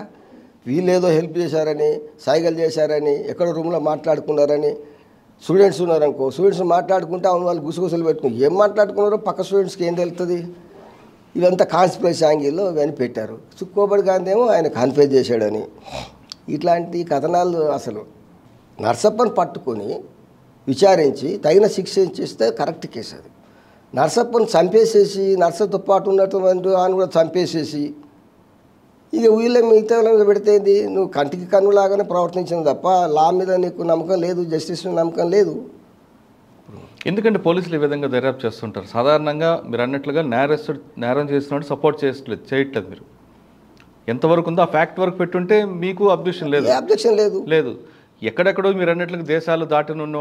వీళ్ళు ఏదో హెల్ప్ చేశారని, సైగలు చేశారని, ఎక్కడో రూమ్లో మాట్లాడుకున్నారని. స్టూడెంట్స్ ఉన్నారనుకో, స్టూడెంట్స్ మాట్లాడుకుంటే అవును వాళ్ళు గుసగుసలు పెట్టుకుని ఏం మాట్లాడుకున్నారో పక్క స్టూడెంట్స్కి ఏం తెలుస్తుంది? ఇవంతా కాన్స్పిరసీ యాంగిల్లో ఇవన్నీ పెట్టారు. కోబడ్ గాంధీ ఏమో ఆయన కన్ఫ్యూజ్ చేశాడని. ఇట్లాంటి కథనాలు అసలు నర్సప్పని పట్టుకొని విచారించి తగిన శిక్ష చేస్తే కరెక్ట్ కేసు అది. నర్సప్పని చంపేసేసి నర్సతో పాటు ఉన్నటువంటి ఆయన కూడా చంపేసేసి ఇక వీళ్ళ మిగతా వాళ్ళ పెడితేంది? నువ్వు కంటికి కన్నులాగానే ప్రవర్తించింది తప్ప లా మీద నీకు నమ్మకం లేదు, జస్టిస్ మీద నమ్మకం లేదు. ఎందుకంటే పోలీసులు ఈ విధంగా దర్యాప్తు చేస్తుంటారు. సాధారణంగా మీరు అన్నట్లుగా నేరం చేస్తున్నట్టు సపోర్ట్ చేయట్లేదు మీరు. ఎంతవరకు ఉందో ఆ ఫ్యాక్ట్ వరకు పెట్టుంటే మీకు అబ్జెక్షన్ లేదు. ఎక్కడెక్కడో మీరు అన్నట్లుగా దేశాలు దాటిన ఉన్న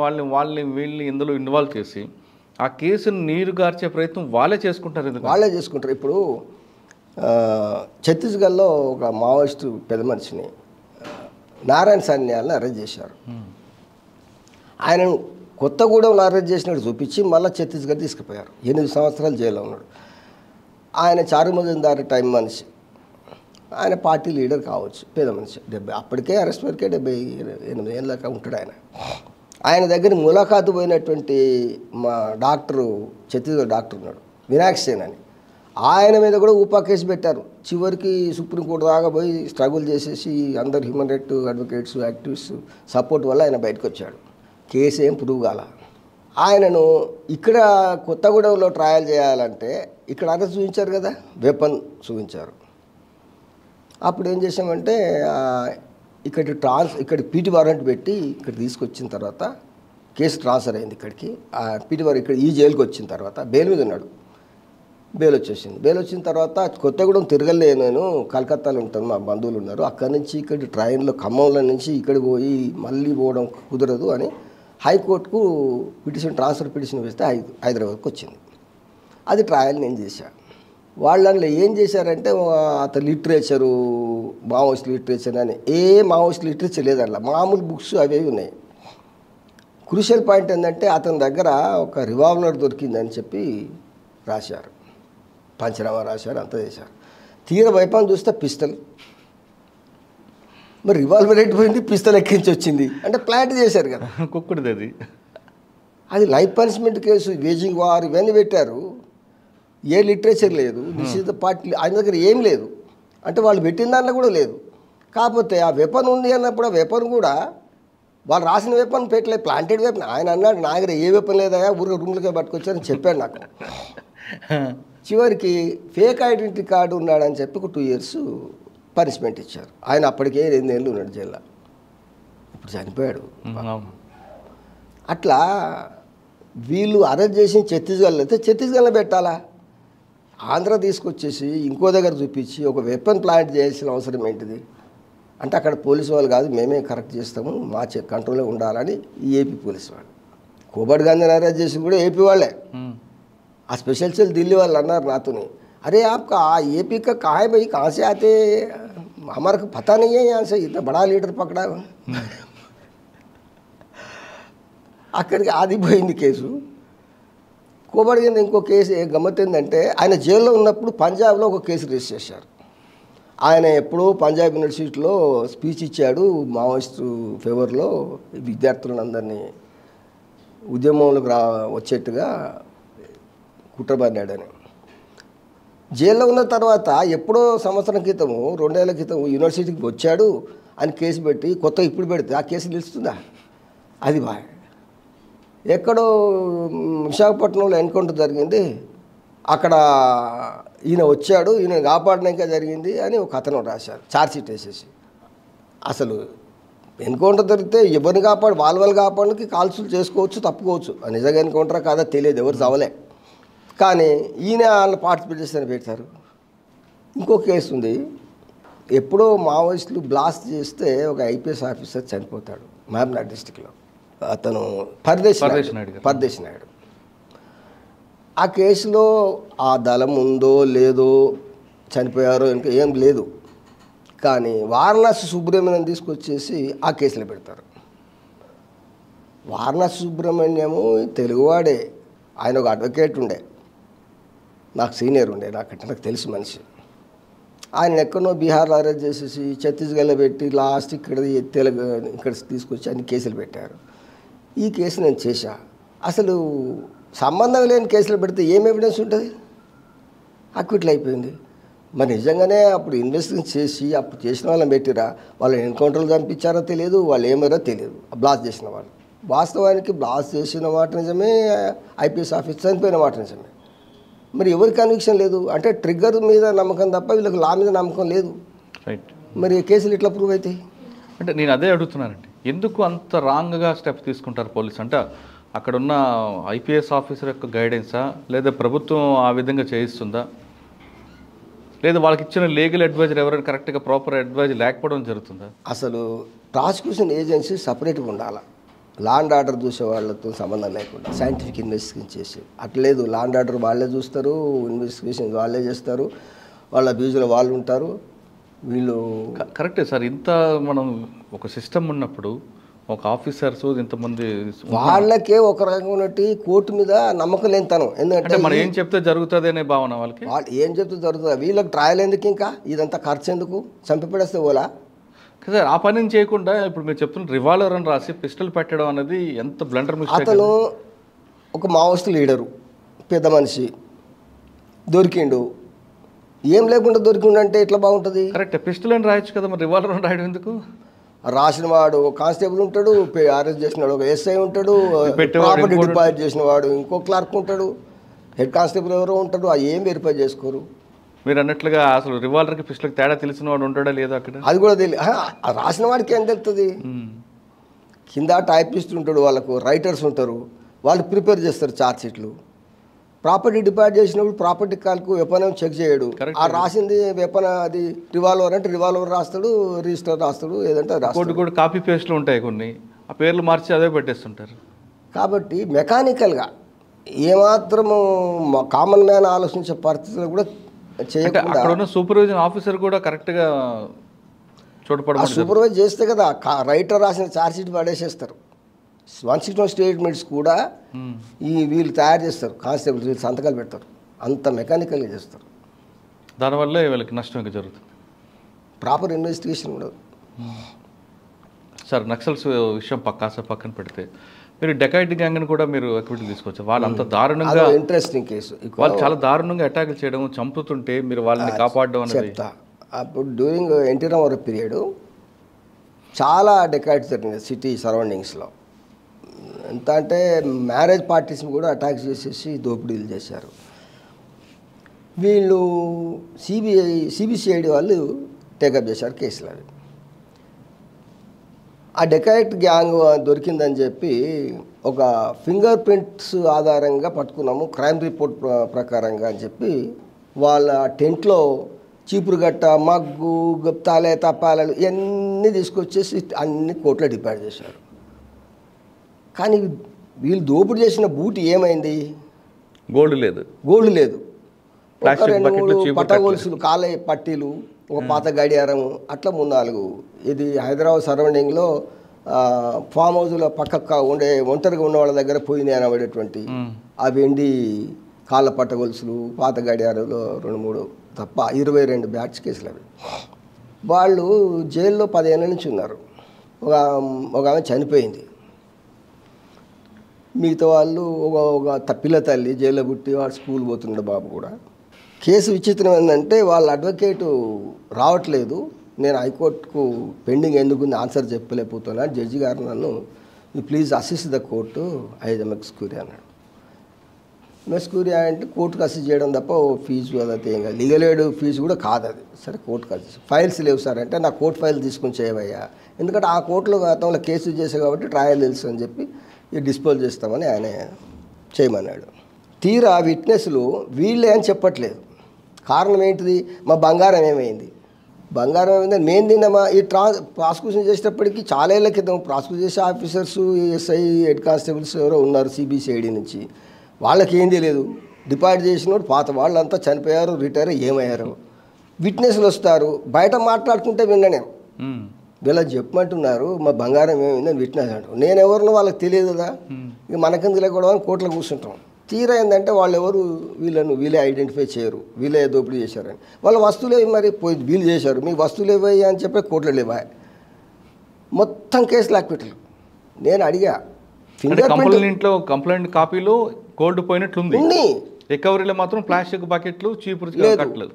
వీళ్ళని ఇందులో ఇన్వాల్వ్ చేసి ఆ కేసును నీరు గార్చే ప్రయత్నం వాళ్ళే చేసుకుంటారు. ఎందుకు వాళ్ళే చేసుకుంటారు. ఇప్పుడు ఛత్తీస్గఢ్లో ఒక మావోయిస్టు పెద్ద మనిషిని నారాయణ సన్యాల్ని అరెస్ట్ చేశారు. ఆయనను కొత్తగూడెంలో అరెస్ట్ చేసినట్టు చూపించి మళ్ళీ ఛత్తీస్గఢ్ తీసుకుపోయారు. 8 సంవత్సరాలు జైల్లో ఉన్నాడు. ఆయన చారు మజుందార్ టైం మనిషి, ఆయన పార్టీ లీడర్ కావచ్చు, పేద మనిషి. అప్పటికే అరెస్ట్ వరకే 78 ఏళ్ళక ఉంటాడు ఆయన. ఆయన దగ్గర ములాఖాతు పోయినటువంటి మా డాక్టరు, ఛత్తీస్గఢ్ డాక్టర్ ఉన్నాడు, వినాయక్ సేన్ అని, ఆయన మీద కూడా ఊపా కేసు పెట్టారు. చివరికి సుప్రీంకోర్టు దాకా పోయి స్ట్రగుల్ చేసేసి అందరు human right advocates, activist support వల్ల ఆయన బయటకు వచ్చాడు. కేసు ఏం ప్రూవ్ కాల. ఆయనను ఇక్కడ కొత్తగూడెంలో ట్రయల్ చేయాలంటే ఇక్కడ అరెస్ట్ చూపించారు కదా, వెపన్ చూపించారు. అప్పుడు ఏం చేసామంటే ఇక్కడ పీటీ వారెంట్ పెట్టి ఇక్కడ తీసుకొచ్చిన తర్వాత కేసు ట్రాన్స్ఫర్ అయింది ఇక్కడికి. పీటీ వారెంట్ ఇక్కడ ఈ జైలుకి వచ్చిన తర్వాత బెయిల్ మీద ఉన్నాడు. బెయిల్ వచ్చేసింది. బెయిల్ వచ్చిన తర్వాత కొత్తగూడెం తిరగలేదు, నేను కలకత్తాలో ఉంటాను, మా బంధువులు ఉన్నారు, అక్కడి నుంచి ఇక్కడ ట్రైన్లో ఖమ్మంలో నుంచి ఇక్కడ పోయి మళ్ళీ పోవడం కుదరదు అని హైకోర్టుకు ట్రాన్స్ఫర్ పిటిషన్ వేస్తే హైదరాబాద్కి వచ్చింది. అది ట్రయల్ నేను చేశాను. వాళ్ళల్లో ఏం చేశారంటే అతను లిటరేచరు, మావోయిస్ట్ లిటరేచర్ అని ఏ మావోయిస్ట్ లిటరేచర్ లేదట్లా, మామూలు బుక్స్ అవి ఉన్నాయి. క్రూషియల్ పాయింట్ ఏంటంటే అతని దగ్గర ఒక రివాల్వర్ దొరికిందని చెప్పి రాశారు, పంచనామా రాశారు, అంతా చేశారు. తీర వైపాన్ని చూస్తే పిస్టల్. మరి రివాల్వర్ ఎట్టిపోయింది, పిస్టల్ ఎక్కించి వచ్చింది అంటే ప్లాంట్ చేశారు కదా, కుక్కుడిది అది life punishment case, waging war ఇవన్నీ పెట్టారు. ఏ లిటరేచర్ లేదు, నిషేధ పార్టీ ఆయన దగ్గర ఏం లేదు, అంటే వాళ్ళు పెట్టిన దాంట్లో కూడా లేదు. కాకపోతే ఆ వెపన్ ఉంది అన్నప్పుడు ఆ వెపన్ కూడా వాళ్ళు రాసిన వెపన్ పెట్టలేదు, ప్లాంటెడ్ వెపన్. ఆయన అన్నాడు నా దగ్గర ఏ వెపన్ లేదా, ఊరికే రూమ్లకే పట్టుకొచ్చారని చెప్పాడు నాకు. చివరికి ఫేక్ ఐడెంటిటీ కార్డు ఉన్నాడని చెప్పి ఒక 2 years పనిష్మెంట్ ఇచ్చారు. ఆయన అప్పటికే 8 ఏళ్ళు ఉన్నాడు జైల్లో, ఇప్పుడు చనిపోయాడు. అట్లా వీళ్ళు అరెస్ట్ చేసి ఛత్తీస్గఢ్లో అయితే ఛత్తీస్గఢ్లో పెట్టాలా, ఆంధ్ర తీసుకొచ్చేసి ఇంకో దగ్గర చూపించి ఒక వెపన్ ప్లాంట్ చేయాల్సిన అవసరం ఏంటిది అంటే అక్కడ పోలీసు వాళ్ళు కాదు, మేమే కరెక్ట్ చేస్తాము, మా కంట్రోల్లో ఉండాలని ఈ ఏపీ పోలీసు వాళ్ళు. కోబడ్ గాంధీని అరెస్ట్ చేసి కూడా ఏపీ వాళ్ళే. ఆ స్పెషల్ సెల్ ఢిల్లీ వాళ్ళు అన్నారు నాతోని, अरे आपका एपी का कहाँ है भाई, कहाँ से आते, हमारे को पता नहीं है यहाँ से, इतना बड़ा लीडर पकड़ा है. అక్కడికి ఆదిపోయింది కేసు. కోబడి కింద ఇంకో కేసు గమ్మత్ ఏంటంటే ఆయన జైల్లో ఉన్నప్పుడు పంజాబ్లో ఒక కేసు రిజిస్టర్ చేశారు. ఆయన ఎప్పుడో పంజాబ్ యూనివర్సిటీలో స్పీచ్ ఇచ్చాడు మావోయిస్ట్ ఫేవర్లో, విద్యార్థులందరినీ ఉద్యమంలోకి వచ్చేట్టుగా కుట్రబన్నాడని. జైల్లో ఉన్న తర్వాత ఎప్పుడో సంవత్సరం క్రితము 2 ఏళ్ల క్రితం యూనివర్సిటీకి వచ్చాడు అని కేసు పెట్టి కొత్త ఇప్పుడు పెడితే ఆ కేసు నిలుస్తుందా? అది బాగా ఎక్కడో విశాఖపట్నంలో ఎన్కౌంటర్ జరిగింది, అక్కడ ఈయన వచ్చాడు, ఈయన కాపాడడానికి జరిగింది అని ఒక అతను రాశారు ఛార్జ్షీట్ వేసేసి. అసలు ఎన్కౌంటర్ జరిగితే ఎవరిని వాళ్ళు కాపాడడానికి కాల్సులు చేసుకోవచ్చు, తప్పుకోవచ్చు, నిజంగా ఎన్కౌంటరా కాదా తెలియదు, ఎవరు చవలే. కానీ ఈయన వాళ్ళు పార్టిసిపేట్ చేస్తేనే పెట్టారు. ఇంకో కేసు ఉంది, ఎప్పుడో మావోయిస్టులు బ్లాస్ట్ చేస్తే ఒక ఐపీఎస్ ఆఫీసర్ చనిపోతాడు మహబూబ్నగర్ డిస్టిక్లో, అతను పరదేశ్ నాయుడు. ఆ కేసులో ఆ దళం ఉందో లేదో, చనిపోయారో ఇంకా ఏం లేదు, కానీ వారణాసి సుబ్రహ్మణ్యం తీసుకొచ్చేసి ఆ కేసులో పెడతారు. వారణాసి సుబ్రహ్మణ్యము తెలుగువాడే, ఆయన ఒక అడ్వకేట్ ఉండే, నాకు సీనియర్ ఉండే, నాకు తెలుసు మనిషి. ఆయన ఎక్కడో బీహార్లో అరెస్ట్ చేసేసి ఛత్తీస్గఢ్లో పెట్టి లాస్ట్ ఇక్కడ తీసుకొచ్చి అన్ని కేసులు పెట్టారు. ఈ కేసు నేను చేశా. అసలు సంబంధం లేని కేసులు పెడితే ఏం ఎవిడెన్స్ ఉంటుంది? అక్విట్లు అయిపోయింది. మరి నిజంగానే అప్పుడు ఇన్వెస్టిగేషన్ చేసి అప్పుడు చేసిన వాళ్ళని పెట్టిరా, వాళ్ళు ఎన్కౌంటర్లు చంపించారో తెలియదు, వాళ్ళు ఏమారో తెలియదు. బ్లాస్ట్ చేసిన వాళ్ళు వాస్తవానికి బ్లాస్ట్ చేసిన మాట నిజమే, ఐపీఎస్ ఆఫీసర్ చనిపోయిన మాట నిజమే. మరి ఎవరి కన్విక్షన్ లేదు అంటే ట్రిగ్గర్ మీద నమ్మకం తప్ప వీళ్ళకి లా మీద నమ్మకం లేదు. రైట్. మరి కేసులు ఎట్లా ప్రూవ్ అవుతాయి? అంటే నేను అదే అడుగుతున్నానండి, ఎందుకు అంత రాంగ్గా స్టెప్ తీసుకుంటారు పోలీసు? అంటే అక్కడున్న ఐపీఎస్ ఆఫీసర్ యొక్క గైడెన్సా, లేదా ప్రభుత్వం ఆ విధంగా చేయిస్తుందా, లేదా వాళ్ళకి ఇచ్చిన లీగల్ అడ్వైజర్ ఎవరైనా కరెక్ట్గా ప్రాపర్ అడ్వైజ్ లేకపోవడం జరుగుతుందా? అసలు ప్రాసిక్యూషన్ ఏజెన్సీ సపరేట్గా ఉండాలి. లా అండ్ ఆర్డర్ చూసే వాళ్ళతో సంబంధం లేకుండా సైంటిఫిక్ ఇన్వెస్టిగేషన్ చేసి అట్లేదు. లా అండ్ ఆర్డర్ వాళ్ళే చూస్తారు, ఇన్వెస్టిగేషన్ వాళ్ళే చేస్తారు, వాళ్ళ అబ్యూజ్లో వాళ్ళు ఉంటారు. వీళ్ళు కరెక్టే సార్. ఇంత మనం ఒక సిస్టమ్ ఉన్నప్పుడు ఒక ఆఫీసర్స్ ఇంతమంది వాళ్ళకే ఒక రకంగా ఉన్నట్టు కోర్టు మీద నమ్మకం లేనితనం. ఎందుకంటే మనం ఏం చెప్తే జరుగుతుంది అనే భావన వాళ్ళకి. వాళ్ళు ఏం చెప్తే జరుగుతుంది, వీళ్ళకి ట్రయల్ ఎందుకు, ఇంకా ఇదంతా ఖర్చు ఎందుకు, చంపిపడేస్తే ఓలా సార్. ఆ పని చేయకుండా ఇప్పుడు మీరు చెప్తున్న రివాల్వర్ అని రాసి పిస్టల్ పెట్టడం అనేది ఎంత బ్లండర్ మిస్టేక్. అతను ఒక మావోయిస్ట్ లీడరు, పెద్ద మనిషి, దొరికిండు. ఏం లేకుండా దొరికిండు అంటే ఎట్లా బాగుంటుంది? కరెక్ట్. పిస్టల్ అని రాయొచ్చు కదా, మరి రివాల్వర్ అని రాయడం ఎందుకు? రాసిన వాడు కానిస్టేబుల్ ఉంటాడు, అరెస్ట్ చేసిన వాడు ఒక ఎస్ఐ ఉంటాడు, ప్రాపర్టీ డిపాజిట్ చేసిన వాడు ఇంకో క్లర్క్ ఉంటాడు, హెడ్ కానిస్టేబుల్ ఎవరో ఉంటాడు. ఆ ఏం వెరిఫై చేసుకోరు. మీరు అన్నట్లుగా అసలు రివాల్వర్కి పిస్టల్కి తేడా తెలిసిన వాడు ఉంటాడా లేదా అక్కడ? అది కూడా తెలియదు. రాసిన వాడికి ఏం తెలుస్తుంది? కింద టైపిస్ట్ ఉంటాడు, వాళ్ళకు రైటర్స్ ఉంటారు, వాళ్ళు ప్రిపేర్ చేస్తారు ఛార్జ్ షీట్లు. ప్రాపర్టీ డిపాజిట్ చేసినప్పుడు ప్రాపర్టీ కాల్కు వెపన్ చెక్ చేయడు. ఆ రాసింది వెపన్ అది రివాల్వర్ అంటే రివాల్వర్ రాస్తాడు, రిజిస్టర్ రాస్తాడు, ఏదంటే రాస్తాడు. కూడా కాపీ పేస్ట్లు ఉంటాయి కొన్ని, ఆ పేర్లు మార్చి అదే పెట్టేస్తుంటారు. కాబట్టి మెకానికల్గా ఏమాత్రము కామన్ మ్యాన్ ఆలోచించే పరిస్థితులు కూడా చేయకుండా అక్కడ ఉన్న సూపర్వైజన్ ఆఫీసర్ కూడా కరెక్ట్గా చూడపడ సూపర్వైజ్ చేస్తే కదా రైటర్ రాసిన ఛార్జ్ షీట్ పడేసేస్తారు. 161 స్టేట్మెంట్స్ కూడా వీళ్ళు తయారు చేస్తారు, కానిస్టేబుల్ వీళ్ళు సంతకాలు పెడతారు. అంత మెకానికల్గా చేస్తారు. దానివల్ల వీళ్ళకి నష్టం ఇంకా జరుగుతుంది. ప్రాపర్ ఇన్వెస్టిగేషన్ ఉండదు. సార్, నక్సల్స్ విషయం పక్కన పెడితే మీరు డెకాయిట్ గ్యాంగ్ని కూడా మీరు ఎక్విటీ తీసుకోవచ్చు. వాళ్ళు అంత దారుణంగా, ఇంట్రెస్టింగ్ కేసు, వాళ్ళు చాలా దారుణంగా అటాకులు చేయడం, చంపుతుంటే మీరు వాళ్ళని కాపాడడం అనేది చెప్తా. అప్పుడు డ్యూరింగ్ ఎన్టీ రామారావు పీరియడ్ చాలా డెకాయిట్స్ జరిగినాయి సిటీ సరౌండింగ్స్లో. ఎంత అంటే మ్యారేజ్ పార్టీస్ని కూడా అటాక్ చేసేసి దోపిడీలు చేశారు. వీళ్ళు సిబిసిఐడి వాళ్ళు టేకప్ చేశారు కేసులు. అవి ఆ డెకాయిట్ గ్యాంగ్ దొరికిందని చెప్పి ఒక ఫింగర్ ప్రింట్స్ ఆధారంగా పట్టుకున్నాము, క్రైమ్ రిపోర్ట్ ప్రకారంగా అని చెప్పి వాళ్ళ టెంట్లో చీపురుగట్ట, మగ్గు, గుప్తాలే, తప్పాలలు ఇవన్నీ తీసుకొచ్చేసి అన్ని కోర్టులో డిపాజిట్ చేశారు. కానీ వీళ్ళు దోపిడీ చేసిన బూటి ఏమైంది? గోల్డ్ లేదు. ఒక 2-3 పట్టగొలుసులు, కాలే పట్టీలు, ఒక పాత గడియారం, అట్లా 3-4 ఇది హైదరాబాద్ సరౌండింగ్లో ఫామ్ హౌస్లో పక్క ఉండే ఒంటరిగా ఉన్న వాళ్ళ దగ్గర పోయినాయి అనబడేటువంటి ఆ వెండి కాళ్ళ పట్టగొలుసులు, పాత గడియారంలో 2-3 తప్ప 22 బ్యాట్స్ కేసులు అవి. వాళ్ళు జైల్లో 10 ఏళ్ళ నుంచి ఉన్నారు. ఒక ఆమె చనిపోయింది. మిగతా వాళ్ళు ఒక పిల్ల తల్లి జైల్లో పుట్టి వాడు స్కూల్ పోతున్నాడు బాబు కూడా. కేసు విచిత్రం ఏంటంటే వాళ్ళ అడ్వకేటు రావట్లేదు, నేను హైకోర్టుకు పెండింగ్ ఎందుకు ఆన్సర్ చెప్పలేకపోతున్నా, జడ్జి గారు నన్ను please assist the court IMX Curie అన్నాడు. మెస్కూరి అంటే కోర్టుకు అసిస్ట్ చేయడం తప్ప ఫీజు అదైతే ఏం కాదు, లీగల్ ఎయిడ్ ఫీజు కూడా కాదు అది. సరే కోర్టుకు అసిస్ట్, ఫైల్స్ లేవు సార్ అంటే నా కోర్టు ఫైల్ తీసుకొని చేయవయ్యా, ఎందుకంటే ఆ కోర్టులో గతంలో కేసు చేసే కాబట్టి ట్రయల్ తెలుసు అని చెప్పి డిస్పోజ్ చేస్తామని ఆయన చేయమన్నాడు. తీరా విట్నెస్లు వీళ్ళే అని చెప్పట్లేదు. కారణం ఏంటిది? మా బంగారం ఏమైంది, బంగారం ఏమైందని మేము తిన్నామా? ఈ ప్రాసిక్యూషన్ చేసేటప్పటికి చాలా ఏళ్ళ క్రితం ప్రాసిక్యూట్ చేసే ఆఫీసర్స్, ఎస్ఐ, హెడ్ కానిస్టేబుల్స్ ఎవరో ఉన్నారు సిబిసిఐడి నుంచి, వాళ్ళకి ఏం తెలియదు. డిపాజిట్ చేసినోడు పాత వాళ్ళంతా చనిపోయారు, రిటైర్ ఏమయ్యారు. విట్నెస్లు వస్తారు, బయట మాట్లాడుకుంటే విన్ననే వీళ్ళకి చెప్పమంటున్నారు మా బంగారం ఏమైందని విట్నెస్ అంటారు. నేను ఎవరినో వాళ్ళకి తెలియదు కదా, ఇక మనకెందుకు లేకూడదు అని కోర్టులో కూర్చుంటాం. తీరా ఏంటంటే వాళ్ళు ఎవరు వీళ్ళే ఐడెంటిఫై చేయరు, వీళ్ళే దోపిడీ చేశారని. వాళ్ళ వస్తువులు మరి పోయి వీళ్ళు చేశారు, మీ వస్తువులు ఇవ్వయి అని చెప్పి కోర్టులో లేవా, మొత్తం కేసులు అక్విటలు. నేను అడిగా, ఇంట్లో కంప్లైంట్ కాపీలో గోల్డ్ పోయినట్లుంది, రికవరీలో మాత్రం ప్లాస్టిక్ బకెట్లు, చీపురు కట్టలు.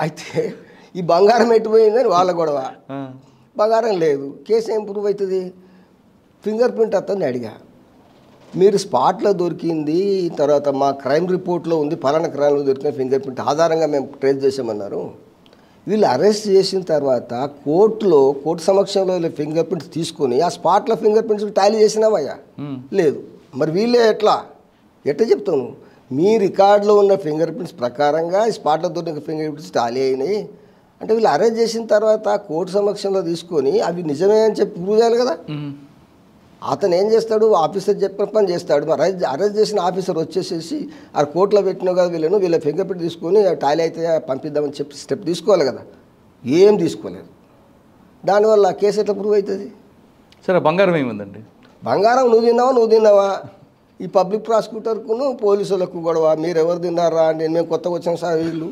అయితే ఈ బంగారం ఎట్టుపోయిందని వాళ్ళ గొడవ. బంగారం లేదు, కేసు ఏం ప్రూవ్ అవుతుంది? ఫింగర్ ప్రింట్ అతన్ని అడిగా, మీరు స్పాట్లో దొరికింది, తర్వాత మా క్రైమ్ రిపోర్ట్లో ఉంది, ఫలానా క్రైమ్లో దొరికిన ఫింగర్ ప్రింట్ ఆధారంగా మేము ట్రేస్ చేసామన్నారు. వీళ్ళు అరెస్ట్ చేసిన తర్వాత కోర్టు సమక్షంలో ఫింగర్ ప్రింట్స్ తీసుకొని ఆ స్పాట్లో ఫింగర్ ప్రింట్స్ టాలీ చేసినావయ్యా, లేదు. మరి వీళ్ళే ఎట్లా చెప్తాను? మీ రికార్డులో ఉన్న ఫింగర్ ప్రింట్స్ ప్రకారంగా స్పాట్లో దొరికిన ఫింగర్ ప్రింట్స్ టాలీ అయినాయి అంటే వీళ్ళు అరెస్ట్ చేసిన తర్వాత కోర్టు సమక్షంలో తీసుకొని అవి నిజమే అని చెప్పి ప్రూవ్ చేయాలి కదా. అతను ఏం చేస్తాడు, ఆఫీసర్ చెప్పిన పని చేస్తాడు. మరి అరెస్ట్ చేసిన ఆఫీసర్ వచ్చేసేసి ఆ కోర్టులో పెట్టినా కదా వీళ్ళను, వీళ్ళ ఫింగర్ ప్రింట్ తీసుకొని టాలీ అయితే పంపిద్దామని చెప్పి స్టెప్ తీసుకోవాలి కదా, ఏం తీసుకోలేదు. దానివల్ల కేసు ఎట్లా ప్రూవ్ అవుతుంది? సరే, బంగారం ఏముందండి? బంగారం నువ్వు తిన్నావా? ఈ పబ్లిక్ ప్రాసిక్యూటర్కును పోలీసులకు గొడవ, మీరు ఎవరు తిన్నారా అంటే మేము కొత్తగా వచ్చాం సార్ వీళ్ళు.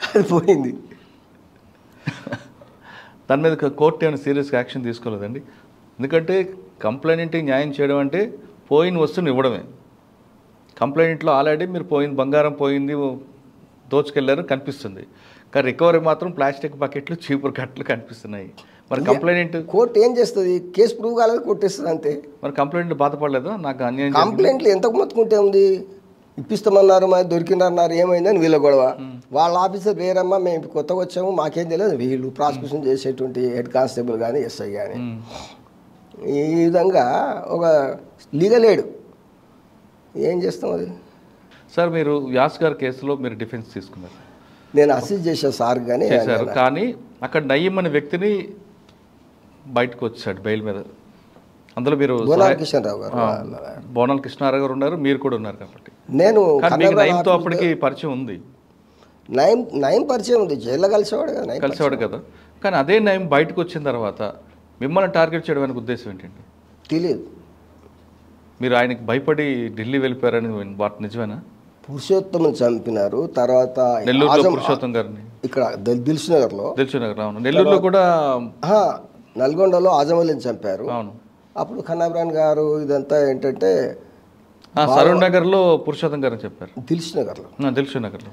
అది పోయింది. దాని మీద కోర్టు ఏమైనా సీరియస్గా యాక్షన్ తీసుకోలేదండి? ఎందుకంటే కంప్లైంట్కి న్యాయం చేయడం అంటే పోయిన వస్తువుని ఇవ్వడమే. కంప్లైంట్లో ఆల్రెడీ మీరు బంగారం పోయింది, దోచుకెళ్ళారు కనిపిస్తుంది, కానీ రికవరీ మాత్రం ప్లాస్టిక్ బకెట్లు, చీపురు కట్టలు కనిపిస్తున్నాయి. మరి కంప్లైంట్ కోర్టు ఏం చేస్తుంది? కేసు ప్రూవ్ కాలేదు, కొట్టేస్తుంది అంతే. మరి కంప్లైంట్ బాధపడలేదా? నాకు అన్యాయం కంప్లైంట్లు ఎంతకు మొత్తుకుంటే ఉంది, ఇప్పిస్తామన్నారు, మరి దొరికినారన్నారు, ఏమైందని వీళ్ళ గొడవ. వాళ్ళ ఆఫీసర్ వేరమ్మా, మేము కొత్తగా వచ్చాము, మాకేం తెలియదు. వీళ్ళు ప్రాసిక్యూషన్ చేసేటువంటి హెడ్ కానిస్టేబుల్ కానీ ఎస్ఐ కానీ ఈ విధంగా ఒక లీగల్ ఎయిడ్ ఏం చేస్తాం అది. సార్, మీరు వ్యాస్ గారి కేసులో మీరు డిఫెన్స్ తీసుకున్నారు, నేను అసిస్ట్ చేశాను సార్ కానీ చేశారు, కానీ అక్కడ నయీం అనే వ్యక్తిని బయటకు వచ్చాడు బెయిల్ మీద. అందులో మీరు బోనాల కృష్ణారావు గారు, బోనాల కృష్ణారావు గారు ఉన్నారు, మీరు కూడా ఉన్నారు. కాబట్టి నేను నయీంతో అప్పటికి పరిచయం ఉంది. నయీం పరిచయం ఉంది, జైల్లో కలిసేవాడు కదా. కానీ అదే నయీం బయటకు వచ్చిన తర్వాత మిమ్మల్ని టార్గెట్ చేయడానికి ఉద్దేశం ఏంటండి? తెలియదు. మీరు ఆయనకి భయపడి ఢిల్లీ వెళ్ళిపోయారని వాటి నిజమేనా? పురుషోత్తమని చంపినారు, తర్వాత నెల్లూరులో పురుషోత్తం గారిని, ఇక్కడ దిల్సునగర్లో, అవును, నెల్లూరులో కూడా, నల్గొండలో ఆజమలిని చంపారు. అవును. అప్పుడు ఖన్నాబ్రాన్ గారు ఇదంతా ఏంటంటే సరూర్ నగర్లో పురుషోత్తం గారిని చెప్పారు. దిల్సునగర్లో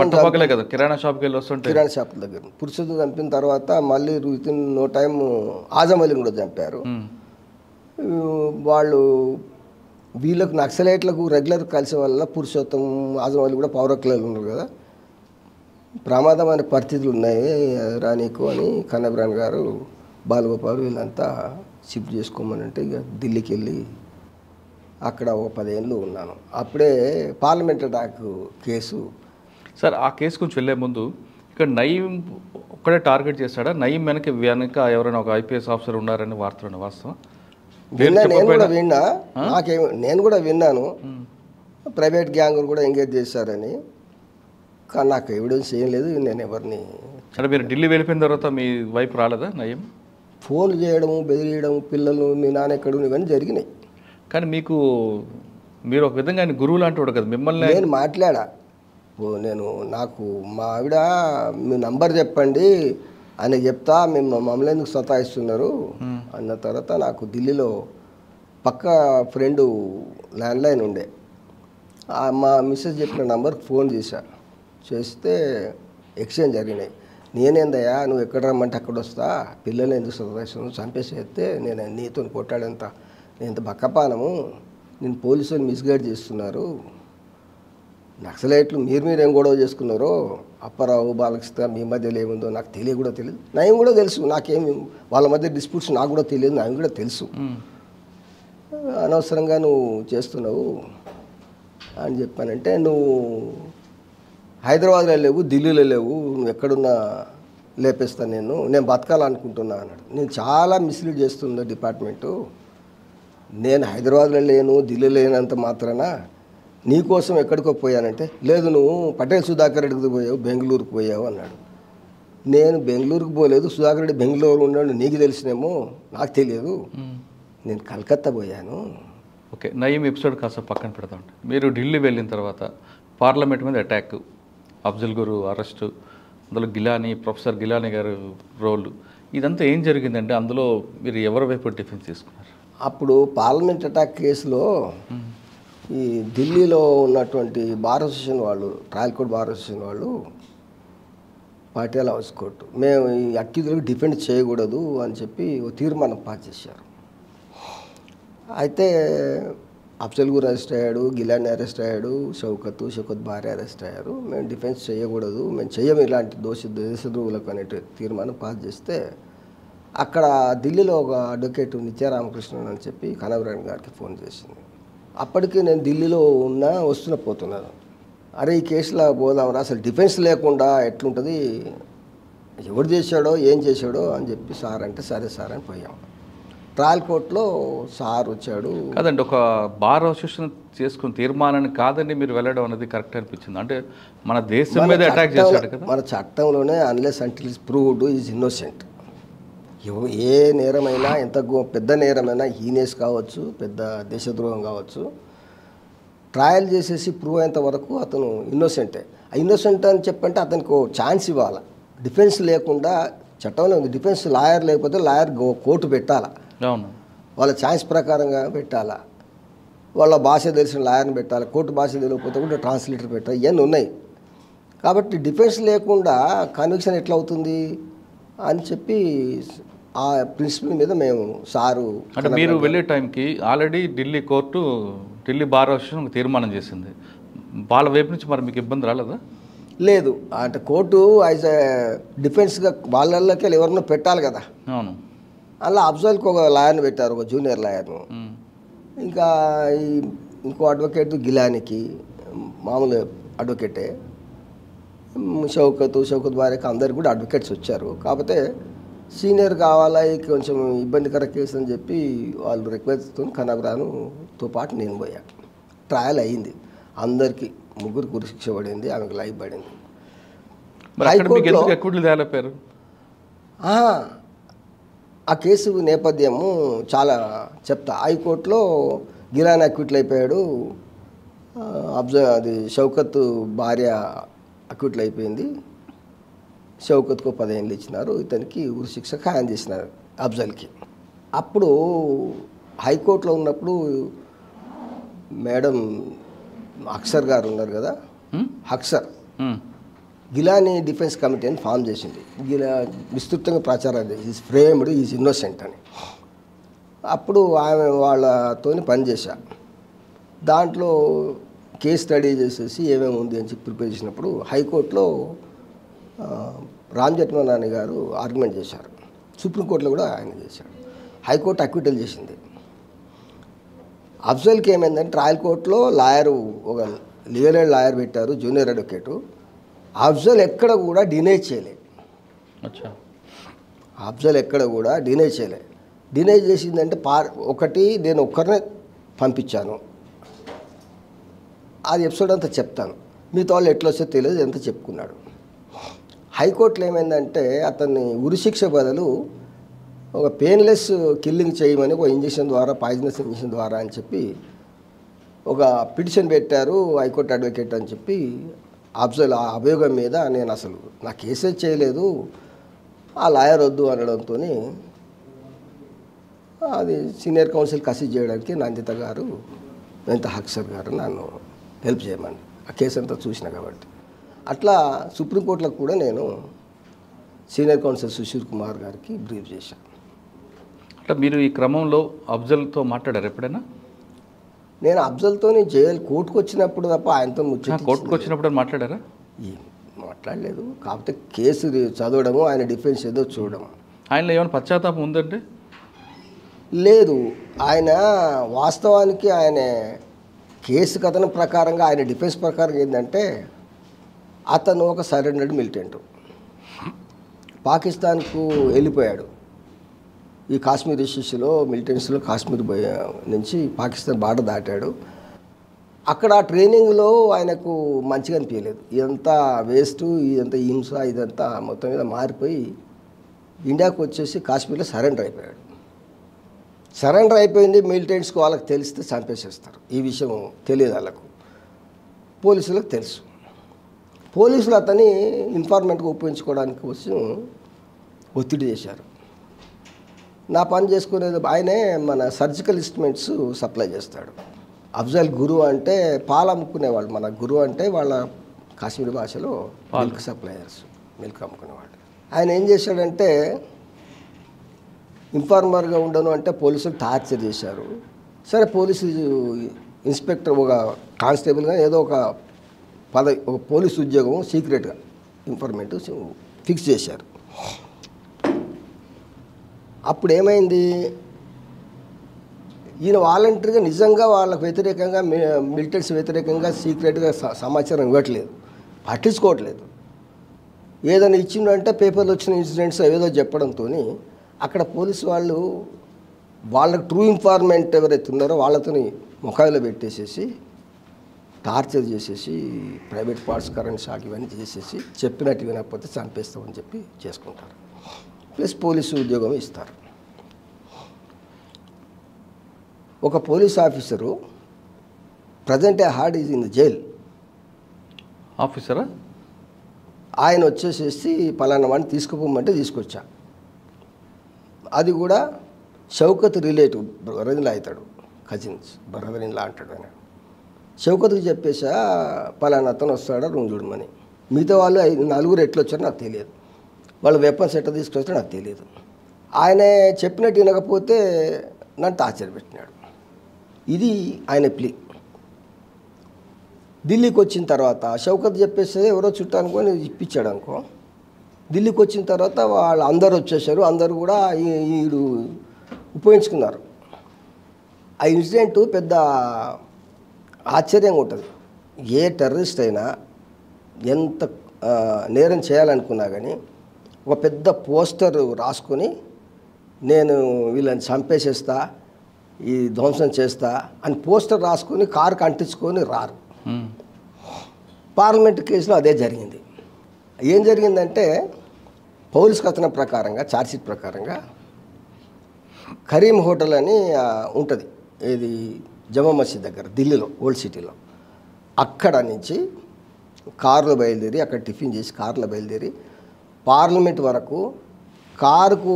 పట్టుపక్కలే కదా, కిరాణా షాప్కి వెళ్ళి వస్తుంటే, కిరాణా షాప్ దగ్గర పురుషోత్తం చంపిన తర్వాత మళ్ళీ విత్ ఇన్ నో టైం ఆజమలిని కూడా చంపారు. వాళ్ళు వీళ్ళకు నక్సలైట్లకు రెగ్యులర్ కలిసే వల్ల పురుషోత్తం, ఆజమలి కూడా పౌరకులు ఉన్నారు కదా, ప్రమాదమైన పరిస్థితులు ఉన్నాయి రానీకు అని ఖన్నాబ్రాన్ గారు, బాలగోపాల్ వీళ్ళంతా షిఫ్ట్ చేసుకోమనంటే ఇక ఢిల్లీకి వెళ్ళి అక్కడ ఒక 10 ఏళ్ళు ఉన్నాను. అప్పుడే పార్లమెంట్ అటాక్ కేసు. సార్, ఆ కేసు గురించి వెళ్ళే ముందు ఇక్కడ నయీం ఒక్కడే టార్గెట్ చేశాడా? నయీం వెనక ఎవరైనా ఒక ఐపీఎస్ ఆఫీసర్ ఉన్నారని వార్తలు వాస్తవం? నేను కూడా విన్నాను, ప్రైవేట్ గ్యాంగ్ కూడా ఎంగేజ్ చేశారని, కానీ నాకు ఎవిడెన్స్ ఏం లేదు. నేను ఎవరిని అంటే మీరు ఢిల్లీ వెళ్ళిపోయిన తర్వాత మీ వైపు రాలేదా నయీం? ఫోన్లు చేయడము, బెదిరియడం, పిల్లలు మీ నాన్న ఎక్కడు ఇవన్నీ జరిగినాయి. కానీ మీరు ఒక విధంగా ఆయన గురువు లాంటి వాడు కదా, మిమ్మల్ని నేను మాట్లాడా. నాకు మా ఆవిడ మీ నంబర్ చెప్పండి అని చెప్తా, మేము మమ్మల్ని ఎందుకు సతాయిస్తున్నారు అన్న తర్వాత నాకు ఢిల్లీలో పక్క ఫ్రెండు ల్యాండ్లైన్ ఉండే, మా మిస్సెస్ చెప్పిన నంబర్కి ఫోన్ చేస్తే ఎక్స్చేంజ్ జరిగినాయి. నేనేందయ్యా, నువ్వు ఎక్కడ రమ్మంటే అక్కడ వస్తా, పిల్లల్ని ఎందుకు సతాయిస్తున్నావు, చంపేసేస్తే నేను నీతో కొట్టాడంత, నేను బక్కపానము, నేను పోలీసులు మిస్గైడ్ చేస్తున్నారు, నక్సలైట్లు మీరేం గొడవ చేసుకున్నారో, అప్పారావు, బాలకృష్ణ మీ మధ్యలో ఏముందో నాకు కూడా తెలియదు, నయం కూడా తెలుసు, నాకేమి వాళ్ళ మధ్య డిస్ప్యూట్స్ నాకు కూడా తెలియదు, నయం కూడా తెలుసు, అనవసరంగా నువ్వు చేస్తున్నావు అని చెప్పానంటే, నువ్వు హైదరాబాద్లో లేవు, ఢిల్లీలో లేవు, నువ్వు ఎక్కడున్నా లేపేస్తాను, నేను బతకాలనుకుంటున్నా అన్నాడు. నేను చాలా మిస్లీడ్ చేస్తున్నా డిపార్ట్మెంటు, నేను హైదరాబాద్లో లేను, ఢిల్లీలో లేనంత మాత్రాన నీకోసం ఎక్కడికో పోయానంటే, లేదు నువ్వు పటేల్ సుధాకర్ రెడ్డికి పోయావు, బెంగళూరుకు పోయావు అన్నాడు. నేను బెంగళూరుకు పోలేదు, సుధాకర్ రెడ్డి బెంగళూరు ఉన్నాడు, నీకు తెలిసినేమో నాకు తెలియదు, నేను కలకత్తా పోయాను. ఓకే, నయీం ఎపిసోడ్ కాస్త పక్కన పెడతాం. మీరు ఢిల్లీ వెళ్ళిన తర్వాత పార్లమెంట్ మీద అటాక్, అఫ్జల్ గురు అరెస్టు, అందులో ప్రొఫెసర్ గిలానీ గారు రోల్, ఇదంతా ఏం జరిగిందంటే అందులో మీరు ఎవరి వైపు డిఫెన్స్ తీసుకున్నారు? అప్పుడు పార్లమెంట్ అటాక్ కేసులో ఈ ఢిల్లీలో ఉన్నటువంటి బార్ అసోసియేషన్ వాళ్ళు, ట్రయల్ కోర్ట్ బార్ అసోసియేషన్ వాళ్ళు పాటియాలా హౌస్ కోర్టు, మేము ఈ అక్యూజులకు డిఫెండ్ చేయకూడదు అని చెప్పి ఓ తీర్మానం పాస్ చేశారు. అయితే అఫ్జల్ గురు అరెస్ట్ అయ్యాడు, గిలానీ అరెస్ట్ అయ్యాడు, షౌకత్ భార్య అరెస్ట్ అయ్యారు. మేము డిఫెన్స్ చేయకూడదు, మేము చెయ్యము ఇలాంటి దేశద్రోహులకు అనే తీర్మానం పాస్ చేస్తే, అక్కడ ఢిల్లీలో ఒక అడ్వకేట్ నిత్యారామకృష్ణన్ అని చెప్పి ఖన్నాబ్రాన్ గారికి ఫోన్ చేసింది. అప్పటికి నేను ఢిల్లీలో పోతున్నాను. అరే ఈ కేసులో పోదామరా, అసలు డిఫెన్స్ లేకుండా ఎట్లుంటుంది, ఎవరు చేశాడో ఏం చేశాడో అని చెప్పి సార్ అంటే సరే సార్ అని పోయాం. ట్రయల్ కోర్టులో సార్ వచ్చాడు. కాదండి, ఒక బార్ అసోసియేషన్ చేసుకున్న తీర్మానాన్ని కాదండి మీరు వెళ్ళడం అనేది కరెక్ట్ అనిపించింది. అంటే మన దేశం మీద అటాక్ చేశాడు కదా. మన చట్టంలోనే unless until is proved is innocent. ఏ నేరమైనా ఎంత పెద్ద నేరమైనా హీనేస్ కావచ్చు, పెద్ద దేశద్రోహం కావచ్చు, ట్రయల్ చేసేసి ప్రూవ్ అయ్యేంత వరకు అతను ఇన్నోసెంటే. ఇన్నోసెంట్ అని చెప్పంటే అతనికి ఛాన్స్ ఇవ్వాలి. డిఫెన్స్ లేకుండా చట్టంలో ఉంది, డిఫెన్స్ లాయర్ లేకపోతే లాయర్ కోర్టు పెట్టాలా, అవును, వాళ్ళ ఛాన్స్ ప్రకారంగా పెట్టాలా, వాళ్ళ భాష తెలిసిన లాయర్ని పెట్టాలి, కోర్టు భాష తెలియకపోతే కూడా ట్రాన్స్లేటర్ పెట్టాలి, ఇవన్నీ ఉన్నాయి. కాబట్టి డిఫెన్స్ లేకుండా కన్విక్షన్ ఎట్లా అవుతుంది అని చెప్పి ఆ ప్రిన్సిపల్ మీద మేము సారు. అంటే మీరు వెళ్ళే టైంకి already Delhi court, Delhi bar association ఒక తీర్మానం చేసింది. వాళ్ళ వైపు నుంచి మరి మీకు ఇబ్బంది రాలేదా? లేదు, అంటే కోర్టు యాజ్ ఎ డిఫెన్స్గా వాళ్ళకి ఎవరినో పెట్టాలి కదా. అవును, అలా అఫ్జల్కి ఒక లాయర్ని పెట్టారు, ఒక జూనియర్ లాయర్ను. ఇంకా ఇంకో అడ్వకేట్ గిలానికి, మామూలు అడ్వకేటే. షౌకత్ భార్యకి అందరికి కూడా అడ్వకేట్స్ వచ్చారు. కాకపోతే సీనియర్ కావాలా, కొంచెం ఇబ్బందికర కేసు అని చెప్పి వాళ్ళు రిక్వెస్ట్తో కనగరానుతో పాటు నేను పోయా. ట్రయల్ అయ్యింది, అందరికీ ముగ్గురికి ఉరిశిక్ష పడింది, ఆమెకు లైఫ్ పడింది. హైకోర్టులో ఆ కేసు నేపథ్యము చాలా చెప్తా. హైకోర్టులో గిలాని అక్విట్లు అయిపోయాడు, అది షౌకత్ భార్య అక్విట్లు అయిపోయింది. షౌకత్కు 10 ఏళ్ళు ఇచ్చినారు, ఇతనికి ఉరిశిక్ష ఖాయం చేసినారు అఫ్జల్కి. అప్పుడు హైకోర్టులో ఉన్నప్పుడు మేడం అక్సర్ గారు ఉన్నారు కదా, అక్సర్ గిలాని డిఫెన్స్ కమిటీ అని ఫామ్ చేసింది. గిలా విస్తృతంగా ప్రచారం చేసి ఈజ్ ఫ్రేమ్డ్, ఈజ్ ఇన్నోసెంట్ అని. అప్పుడు ఆమె వాళ్ళతో పనిచేశా. దాంట్లో కేస్ స్టడీ చేసేసి ఏమేమి ఉంది అని చెప్పి ప్రిపేర్ చేసినప్పుడు హైకోర్టులో రామ్ జెఠ్మలాని గారు ఆర్గ్యుమెంట్ చేశారు, సుప్రీంకోర్టులో కూడా ఆయన చేశాడు. హైకోర్టు అక్విటల్ చేసింది. అఫ్జల్కి ఏమైందంటే ట్రయల్ కోర్టులో లాయరు, ఒక లీగల్ ఎయిడ్ లాయర్ పెట్టారు, జూనియర్ అడ్వకేటు. అఫ్జల్ ఎక్కడ కూడా డినై చేయలే. అఫ్జల్ ఎక్కడ కూడా డినై చేయలే. డినై చేసిందంటే ఒకటి నేను ఒక్కరినే పంపించాను, అది ఎపిసోడ్ అంతా చెప్తాను, మీతో వాళ్ళు ఎట్లా వస్తే తెలియదు ఎంత చెప్పుకున్నాడు. హైకోర్టులో ఏమైందంటే అతన్ని ఉరిశిక్ష బదులు ఒక పెయిన్లెస్ కిల్లింగ్ చేయమని ఒక ఇంజక్షన్ ద్వారా, పాయిజనస్ ఇంజక్షన్ ద్వారా అని చెప్పి ఒక పిటిషన్ పెట్టారు హైకోర్టు అడ్వకేట్ అని చెప్పి. అఫ్జల్ ఆ అభియోగం మీద నేను అసలు నా కేసే చేయలేదు, ఆ లాయర్ వద్దు అనడంతో అది సీనియర్ కౌన్సిల్ కసి చేయడానికి నందిత గారు, నందిత అక్సర్ గారు నన్ను హెల్ప్ చేయమని ఆ కేసు అంతా చూసిన కాబట్టి. అట్లా సుప్రీంకోర్టులో కూడా నేను సీనియర్ కౌన్సిల్ సుశీల్ కుమార్ గారికి బ్రీఫ్ చేశాను. అంటే మీరు ఈ క్రమంలో అఫ్జల్తో మాట్లాడారు ఎప్పుడైనా? నేను అఫ్జల్తో జైలు కోర్టుకు వచ్చినప్పుడు తప్ప ఆయనతో కోర్టుకు వచ్చినప్పుడు మాట్లాడారా? మాట్లాడలేదు. కాకపోతే కేసు చదవడము, ఆయన డిఫెన్స్ ఏదో చూడడం. ఆయనలో ఏమైనా పశ్చాత్తాపం ఉందంటే? లేదు, ఆయన వాస్తవానికి ఆయన కేసు కథనం ప్రకారంగా, ఆయన డిఫెన్స్ ప్రకారం ఏంటంటే అతను ఒక సరెండర్డ్ మిలిటెంట్, పాకిస్తాన్కు వెళ్ళిపోయాడు. ఈ కాశ్మీర్ ఇష్యూస్లో మిలిటెంట్స్లో కాశ్మీర్ నుంచి పాకిస్తాన్ బార్డర్ దాటాడు. అక్కడ ట్రైనింగ్లో ఆయనకు మంచిగా అనిపించలేదు, ఇదంతా వేస్ట్, ఇదంతా హింస, ఇదంతా మొత్తం మీద మారిపోయి ఇండియాకు వచ్చేసి కాశ్మీర్లో సరెండర్ అయిపోయాడు. సరెండర్ అయిపోయింది, మిలిటెంట్స్కి వాళ్ళకి తెలిస్తే చంపేసేస్తారు. ఈ విషయం తెలియదు వాళ్ళకు, పోలీసులకు తెలుసు. పోలీసులు అతన్ని ఇన్ఫార్మెంట్గా ఉపయోగించుకోవడానికి కోసం ఒత్తిడి చేశారు. నా పని చేసుకునేది ఆయనే మన సర్జికల్ ఇన్స్ట్రుమెంట్స్ సప్లై చేస్తాడు. అఫ్జల్ గురువు అంటే పాలు అమ్ముకునేవాళ్ళు, మన గురువు అంటే వాళ్ళ కాశ్మీర్ భాషలో మిల్క్ సప్లయర్స్, మిల్క్ అమ్ముకునేవాళ్ళు. ఆయన ఏం చేశాడంటే ఇన్ఫార్మర్గా ఉండను అంటే పోలీసులు టార్చర్ చేశారు. సరే, పోలీసు ఇన్స్పెక్టర్, ఒక కానిస్టేబుల్గా ఏదో ఒక పోలీసు ఉద్యోగం సీక్రెట్గా ఇన్ఫర్మేట్ ఫిక్స్ చేశారు. అప్పుడు ఏమైంది, ఈయన వాలంటరీగా నిజంగా వాళ్ళకు వ్యతిరేకంగా, మిలిటెంట్స్ వ్యతిరేకంగా సీక్రెట్గా సమాచారం ఇవ్వట్లేదు, పట్టించుకోవట్లేదు. ఏదైనా ఇచ్చిందంటే పేపర్లో వచ్చిన ఇన్సిడెంట్స్ ఏదో చెప్పడంతో అక్కడ పోలీసు వాళ్ళు వాళ్ళకి ట్రూ ఇన్ఫార్మెంట్ ఎవరైతే ఉన్నారో వాళ్ళతోని ముఖాయిలో పెట్టేసేసి టార్చర్ చేసేసి ప్రైవేట్ పార్ట్స్ కరెంట్ షాక్ ఇవన్నీ చేసేసి చెప్పినట్టు వినకపోతే చంపేస్తామని చెప్పి చేసుకుంటారు. ప్లస్ పోలీసు ఉద్యోగం ఇస్తారు. ఒక police officer present hard is in the jail. ఆఫీసరా? ఆయన వచ్చేసేసి పలానా వాడిని తీసుకుపోమంటే తీసుకొచ్చా. అది కూడా Shaukat relative brother in law అవుతాడు, కజిన్స్ బ్రదర్ ఇన్ లా అంటాడు ఆయన. షౌకత్కి చెప్పేసా పలానా అతను వస్తాడా రూమ్ చూడమని. మిగతా వాళ్ళు 4 ఎట్లా వచ్చారో నాకు తెలియదు, వాళ్ళు వెపన్స్ ఎట్లా తీసుకొచ్చారో నాకు తెలియదు. ఆయన చెప్పినట్టు వినకపోతే నన్ను టార్చర్ పెట్టినాడు. ఇది ఆయన ప్లీ. ఢిల్లీకి వచ్చిన తర్వాత షౌకత్ చెప్పేస్తే ఎవరో చుట్టానుకొని ఇప్పించాడు అనుకో. ఢిల్లీకి వచ్చిన తర్వాత వాళ్ళు అందరూ వచ్చేసారు, అందరూ కూడా వీడు ఉపయోగించుకున్నారు. ఆ ఇన్సిడెంట్ పెద్ద ఆశ్చర్యంగా ఉంటుంది. ఏ టెర్రరిస్ట్ అయినా ఎంత నేరం చేయాలనుకున్నా కానీ ఒక పెద్ద పోస్టర్ రాసుకొని నేను వీళ్ళని చంపేసేస్తా, ఈ ధ్వంసం చేస్తా అని పోస్టర్ రాసుకొని కారుకి అంటించుకొని రారు. పార్లమెంట్ కేసులో అదే జరిగింది. ఏం జరిగిందంటే పోలీస్ కథనం ప్రకారంగా, ఛార్జ్షీట్ ప్రకారంగా కరీం హోటల్ అని ఉంటుంది, ఇది జమా మసీద్ దగ్గర ఢిల్లీలో ఓల్డ్ సిటీలో. అక్కడ నుంచి కారులో బయలుదేరి అక్కడ టిఫిన్ చేసి కారులో బయలుదేరి పార్లమెంట్ వరకు కారుకు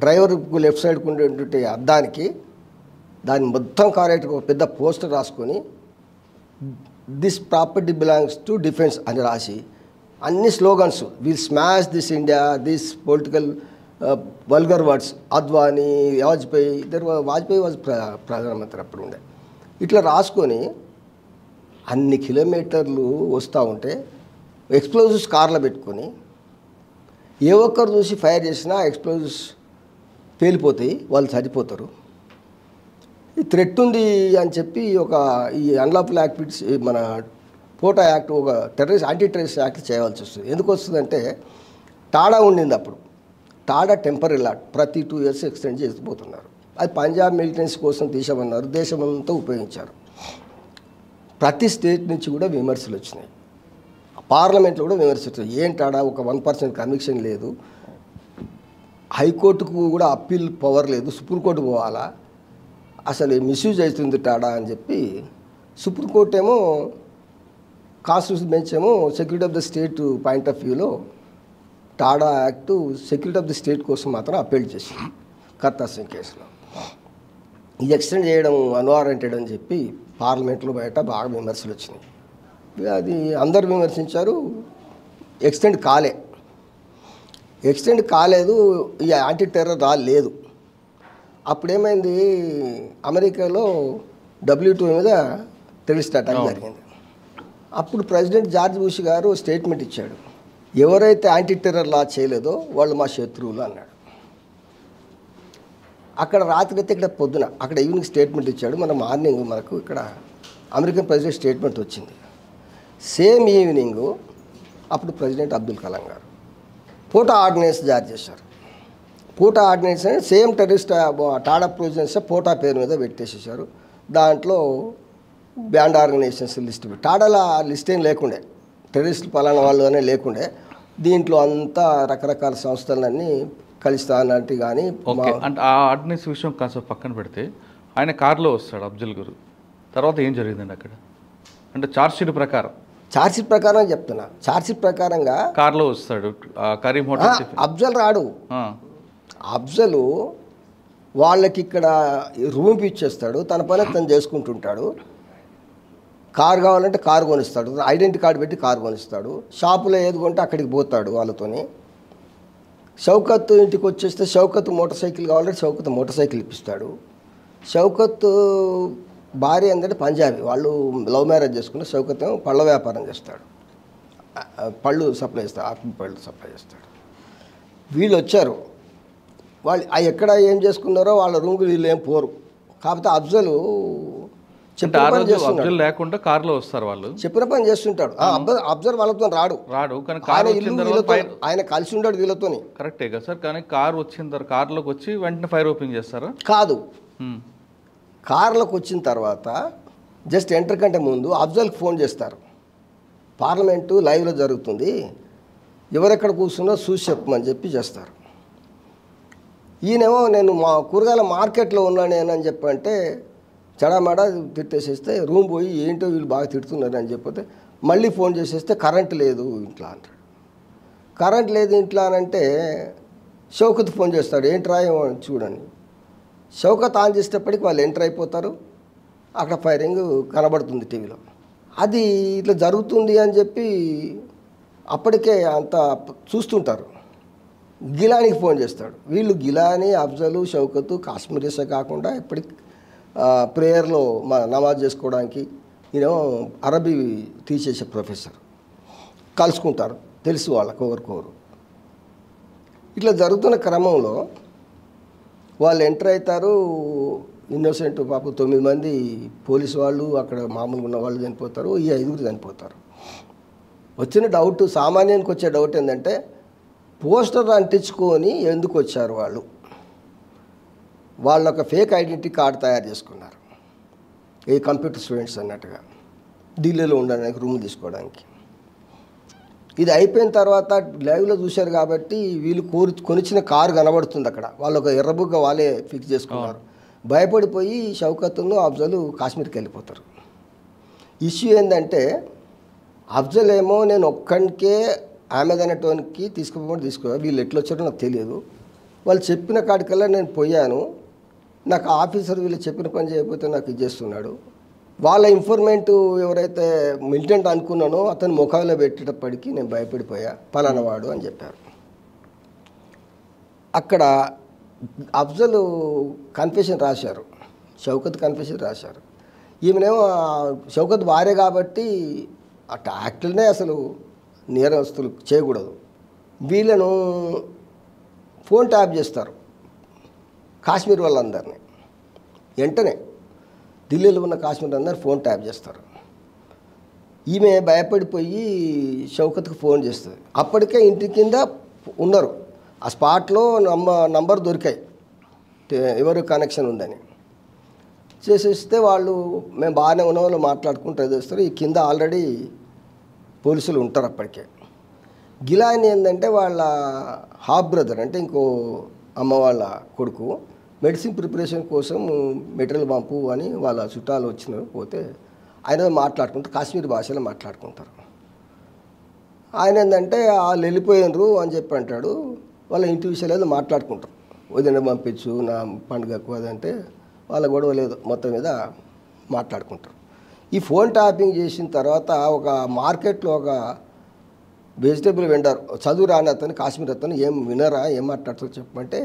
డ్రైవర్కు లెఫ్ట్ సైడ్కు ఉండేటువంటి అద్దానికి దాని మొత్తం కారు ఒక పెద్ద పోస్టర్ రాసుకొని this property belongs to defence అని రాసి అన్ని slogans, will smash this India, this political vulgar words, Advani, Vajpayee was ప్రధానమంత్రి అప్పుడు ఉండే, ఇట్లా రాసుకొని అన్ని కిలోమీటర్లు వస్తూ ఉంటే ఎక్స్ప్లోజివ్స్ కార్లో పెట్టుకొని ఏ ఒక్కరు చూసి ఫైర్ చేసినా ఎక్స్ప్లోజివ్స్ పేలిపోతాయి, వాళ్ళు చనిపోతారు. ఈ థ్రెట్ ఉంది అని చెప్పి ఈ అన్లాఫుల్ యాక్టివిటీస్ మన పోటా యాక్ట్, ఒక యాంటీ టెర్రరిస్ట్ యాక్ట్ చేయవలసి వస్తుంది. ఎందుకు వస్తుందంటే టాడా ఉండింది అప్పుడు. టాడా టెంపరీ లాట్ ప్రతి 2 years ఎక్స్టెండ్ చేసిపోతున్నారు. అది పంజాబ్ మిలిటెన్సీ కోసం తీసామన్నారు, దేశమంతా ఉపయోగించారు. ప్రతి స్టేట్ నుంచి కూడా విమర్శలు వచ్చినాయి, పార్లమెంట్లో కూడా విమర్శలు వచ్చినాయి. ఏంటాడా ఒక 1% కన్విక్షన్ లేదు, హైకోర్టుకు కూడా అప్పీల్ పవర్ లేదు, సుప్రీంకోర్టు పోవాలా, అసలు మిస్యూజ్ అవుతుంది టాడా అని చెప్పి సుప్రీంకోర్టు ఏమో కాన్స్టిట్యూషన్ బెంచ్ ఏమో security of the state point of వ్యూలో TADA act security of the state కోసం మాత్రం అప్పీల్ చేసింది కర్తార్ సింగ్ కేసులో. ఇది ఎక్స్టెండ్ చేయడం అన్వారంటెడ్ అని చెప్పి పార్లమెంట్లో బయట బాగా విమర్శలు వచ్చినాయి. అది అందరు విమర్శించారు. ఎక్స్టెండ్ కాలేదు, ఈ యాంటీ టెర్రర్ లేదు. అప్పుడేమైంది, అమెరికాలో WTO మీద టెర్రరిస్ట్ అటాక్ జరిగింది. అప్పుడు ప్రెసిడెంట్ జార్జ్ బుష్ గారు స్టేట్మెంట్ ఇచ్చాడు, ఎవరైతే యాంటీ టెర్రర్ లా చేయలేదో వాళ్ళు మా శత్రువులు అన్నాడు. అక్కడ రాత్రి అయితే ఇక్కడ పొద్దున, అక్కడ ఈవినింగ్ స్టేట్మెంట్ ఇచ్చాడు. మన మార్నింగ్ మనకు ఇక్కడ అమెరికన్ ప్రెసిడెంట్ స్టేట్మెంట్ వచ్చింది. సేమ్ ఈవినింగ్ అప్పుడు ప్రెసిడెంట్ అబ్దుల్ కలాం గారు పోటా ఆర్డినెన్స్ జారీ చేశారు. పోటా ఆర్డినెన్స్ అనేది సేమ్ టెర్రరిస్ట్ టాడా ప్రొవిజన్స్ పోటా పేరు మీద పెట్టేసేసారు. దాంట్లో బ్యాండ్ ఆర్గనైజేషన్స్ లిస్ట్, టాడాలో లిస్ట్ ఏం లేకుండే, టెర్రరిస్టులు పలానా వాళ్ళు అనే లేకుండే. దీంట్లో అంతా రకరకాల సంస్థలన్నీ కలుస్తా అన్నట్టు. కానీ అంటే ఆ ఆర్డినెన్స్ విషయం కాస్త పక్కన పెడితే ఆయన కారులో వస్తాడు అఫ్జల్ గురు, తర్వాత ఏం జరిగిందండి అక్కడ? అంటే ఛార్జ్షీట్ ప్రకారం చెప్తున్నా, ఛార్జ్షీట్ ప్రకారంగా కార్లో వస్తాడు కరీం హోటల్. అఫ్జల్ రాడు, అఫ్జలు వాళ్ళకి ఇక్కడ రూమ్ ఇచ్చేస్తాడు, తన పని తను చేసుకుంటుంటాడు. కారు కావాలంటే కారు కొనిస్తాడు, ఐడెంటిటీ కార్డు పెట్టి కారు కొనిస్తాడు. షాపులో ఏది కొంటే అక్కడికి పోతాడు వాళ్ళతోని. షౌకత్ ఇంటికి వచ్చేస్తే షౌకత్ మోటార్ సైకిల్ కావాలంటే షౌకత్ మోటార్ సైకిల్ ఇప్పిస్తాడు. షౌకత్ భార్య ఏంటంటే పంజాబీ, వాళ్ళు లవ్ మ్యారేజ్ చేసుకుని షౌకత్ ఏమో పళ్ళ వ్యాపారం చేస్తాడు, పళ్ళు సప్లై చేస్తాడు, ఆపిల్ పళ్ళు సప్లై చేస్తాడు. వీళ్ళు వచ్చారు, వాళ్ళు ఎక్కడ ఏం చేసుకున్నారో వాళ్ళ రూమ్కి వీళ్ళు ఏం పోరు. కాకపోతే అఫ్జలు చెప్పిన పని చేస్తున్నాడు. అబ్జర్వ్ లేకుండా కార్లో వస్తారు వాళ్ళు, చెప్పిన పని చేస్తుంటాడు. అబ్జర్వ్ వాళ్ళతో రాడు, కానీ ఆయన ఇల్లు వీళ్ళతో, ఆయన కలిసి ఉంటాడు వీళ్ళతోని. కరెక్టే కదా సార్, కానీ కార్ వచ్చిన తర్వాత కార్లోకి వచ్చి వెంటనే ఫైర్ ఓపెన్ చేస్తారా? కాదు, కార్లోకి వచ్చిన తర్వాత జస్ట్ ఎంటర్ కంటే ముందు అఫ్జల్కి ఫోన్ చేస్తారు. పార్లమెంటు లైవ్లో జరుగుతుంది, ఎవరెక్కడ కూర్చున్నా చూసి చెప్పమని చెప్పి చేస్తారు. ఈయనేమో నేను మా కూరగాయల మార్కెట్లో ఉన్నానేనని చెప్పంటే చెడామడా తిట్టేసేస్తే రూమ్ పోయి ఏంటో వీళ్ళు బాగా తిడుతున్నారు అని చెప్పితే మళ్ళీ ఫోన్ చేసేస్తే కరెంట్ లేదు ఇంట్లో అంటాడు. కరెంట్ లేదు ఇంట్లో అని అంటే షౌకత్ ఫోన్ చేస్తాడు, ఏంట్రా ఏమో చూడండి. షౌకత్ ఆన్ చేసేటప్పటికి వాళ్ళు ఎంటర్ అయిపోతారు, అక్కడ ఫైరింగ్ కనబడుతుంది టీవీలో. అది ఇట్లా జరుగుతుంది అని చెప్పి అప్పటికే అంత చూస్తుంటారు. గిలానీకి ఫోన్ చేస్తాడు. వీళ్ళు గిలానీ, అఫ్జలు, షౌకత్ కాశ్మీరీసే కాకుండా ఎప్పటికి ప్రేయర్లో నమాజ్ చేసుకోవడానికి ఈయన అరబీ టీచ్ చేసే ప్రొఫెసర్ కలుసుకుంటారు, తెలుసు వాళ్ళకి ఒకరికొకరు. ఇట్లా జరుగుతున్న క్రమంలో వాళ్ళు ఎంటర్ అవుతారు. ఇన్నోసెంట్ పాప 9 మంది పోలీసు వాళ్ళు, అక్కడ మామూలుగా ఉన్న వాళ్ళు చనిపోతారు, ఈ 5 చనిపోతారు. వచ్చిన డౌట్, సామాన్యానికి వచ్చే డౌట్ ఏంటంటే పోస్టర్ అంటించుకొని ఎందుకు వచ్చారు వాళ్ళు? వాళ్ళు ఒక ఫేక్ ఐడెంటిటీ కార్డు తయారు చేసుకున్నారు, ఏ కంప్యూటర్ స్టూడెంట్స్ అన్నట్టుగా, ఢిల్లీలో ఉండడానికి రూమ్ తీసుకోవడానికి. ఇది అయిపోయిన తర్వాత లైవ్లో చూశారు కాబట్టి వీళ్ళు కొనిచ్చిన కారు కనబడుతుంది అక్కడ. వాళ్ళు ఒక ఎర్రబుగ్గ వాళ్ళే ఫిక్స్ చేసుకున్నారు. భయపడిపోయి షౌకత్ను, అఫ్జలు కాశ్మీర్కి వెళ్ళిపోతారు. ఇష్యూ ఏంటంటే అఫ్జల్ ఏమో నేను ఒక్కడికే ఆమెద్ అనేటోనికి తీసుకో, వీళ్ళు ఎట్లా వచ్చారో నాకు తెలియదు, వాళ్ళు చెప్పిన కాడికల్లా నేను పోయాను, నాకు ఆఫీసర్ వీళ్ళు చెప్పిన పని చేయకపోతే నాకు ఇది చేస్తున్నాడు. వాళ్ళ ఇన్ఫర్మేంట్ ఎవరైతే మిలిటెంట్ అనుకున్నానో అతను ముఖంలో పెట్టేటప్పటికి నేను భయపడిపోయా, పలానవాడు అని చెప్పారు. అక్కడ అఫ్జల్ కన్ఫెషన్ రాశారు, షౌకత్ కన్ఫెషన్ రాశారు. ఈమెనేమో షౌకత్ భార్య కాబట్టి అట్లా యాక్టులనే అసలు నేరస్తులు చేయకూడదు. వీళ్ళను ఫోన్ ట్యాప్ చేస్తారు కాశ్మీర్ వాళ్ళందరినీ. వెంటనే ఢిల్లీలో ఉన్న కాశ్మీర్ అందరూ ఫోన్ ట్యాప్ చేస్తారు. ఈమె భయపడిపోయి షౌకత్కి ఫోన్ చేస్తుంది. అప్పటికే ఇంటి కింద ఉన్నారు, ఆ స్పాట్లో నంబర్ దొరికాయి ఎవరు కనెక్షన్ ఉందని. చేసేస్తే వాళ్ళు మేము బాగానే ఉన్న వాళ్ళు మాట్లాడుకుంటూ చేస్తారు. ఈ కింద ఆల్రెడీ పోలీసులు ఉంటారు అప్పటికే. గిలానీ ఏంటంటే వాళ్ళ హాఫ్ బ్రదర్, అంటే ఇంకో అమ్మ వాళ్ళ కొడుకు, మెడిసిన్ ప్రిపరేషన్ కోసం మెటీరియల్ పంపు అని వాళ్ళ చుట్టాలు వచ్చిన పోతే ఆయన మాట్లాడుకుంటారు, కాశ్మీర్ భాషలో మాట్లాడుకుంటారు. ఆయన ఏంటంటే వాళ్ళు వెళ్ళిపోయినరు అని చెప్పి అంటాడు. వాళ్ళ ఇంటి విషయాలు ఏదో మాట్లాడుకుంటారు, వదిన పంపించు నా పండుగకు అదంటే వాళ్ళ గొడవ లేదు, మొత్తం మీద మాట్లాడుకుంటారు. ఈ ఫోన్ ట్యాపింగ్ చేసిన తర్వాత ఒక మార్కెట్లో ఒక వెజిటేబుల్ వెండర్, చదువు రాని అతను, కాశ్మీర్ అతను, ఏం వినరా ఏం మాట్లాడుతారో చెప్పమంటే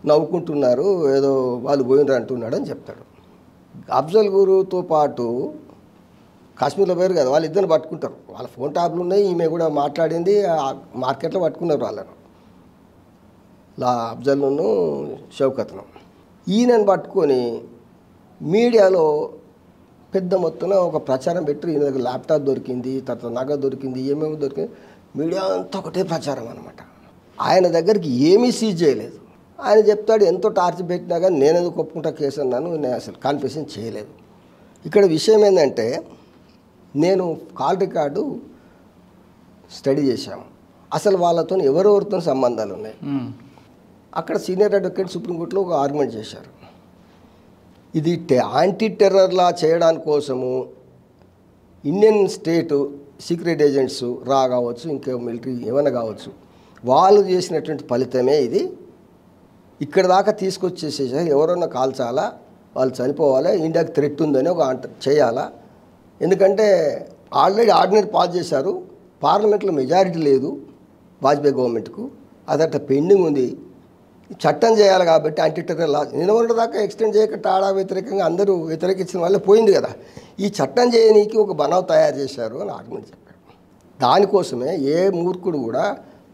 నవ్వుకుంటున్నారు, ఏదో వాళ్ళు పోయినరు అంటున్నాడు అని చెప్తాడు. అఫ్జల్ గురుతో పాటు కాశ్మీర్లో పోయారు కదా, వాళ్ళు ఇద్దరు పట్టుకుంటారు. వాళ్ళ ఫోన్ ట్యాబ్లు ఉన్నాయి, ఈమె కూడా మాట్లాడింది, మార్కెట్లో పట్టుకున్నారు వాళ్ళను, అఫ్జల్ను షౌకత్ను. ఈయనను పట్టుకొని మీడియాలో పెద్ద మొత్తంలో ఒక ప్రచారం పెట్టి ఈయన దగ్గర ల్యాప్టాప్ దొరికింది, తర్వాత నగ దొరికింది, ఏమేమి దొరికింది, మీడియా అంతా ఒకటే ప్రచారం అనమాట. ఆయన దగ్గరికి ఏమీ సీజ్ చేయలేదు. ఆయన చెప్తాడు ఎంతో టార్చర్ పెట్టినా కానీ నేను ఎందుకు ఒప్పుకుంటా కేసు అన్నాను, నేను అసలు కన్ఫెషన్ చేయలేదు. ఇక్కడ విషయం ఏంటంటే నేను కాల్ రికార్డు స్టడీ చేశాము, అసలు వాళ్ళతో ఎవరెవరితో సంబంధాలు ఉన్నాయి. అక్కడ సీనియర్ అడ్వకేట్ సుప్రీంకోర్టులో ఒక ఆర్గ్యుమెంట్ చేశారు, ఇది యాంటీ టెర్రర్ లా చేయడానికి కోసము ఇండియన్ స్టేటు సీక్రెట్ ఏజెంట్స్ రా కావచ్చు, ఇంకా మిలిటరీ ఏమైనా కావచ్చు, వాళ్ళు చేసినటువంటి ఫలితమే ఇది. ఇక్కడ దాకా తీసుకొచ్చేసేసారు, ఎవరన్నా కాల్చాలా, వాళ్ళు చనిపోవాలి, ఇండియాకి థ్రెట్ ఉందని ఒక చేయాలా. ఎందుకంటే ఆల్రెడీ ఆర్డినరీ పాస్ చేశారు, పార్లమెంట్లో మెజారిటీ లేదు వాజ్పేయి గవర్నమెంట్కు, అదట పెండింగ్ ఉంది, చట్టం చేయాలి కాబట్టి యాంటీ టెర్రర్ లా నిన్న దాకా ఎక్స్టెండ్ చేయక టాడా వ్యతిరేకంగా అందరూ వ్యతిరేకించిన వాళ్ళే పోయింది కదా, ఈ చట్టం చేయనీకి ఒక బనావ్ తయారు చేశారు అని ఆర్గ్యుమెంట్ చెప్పారు. దానికోసమే ఏ మూర్ఖుడు కూడా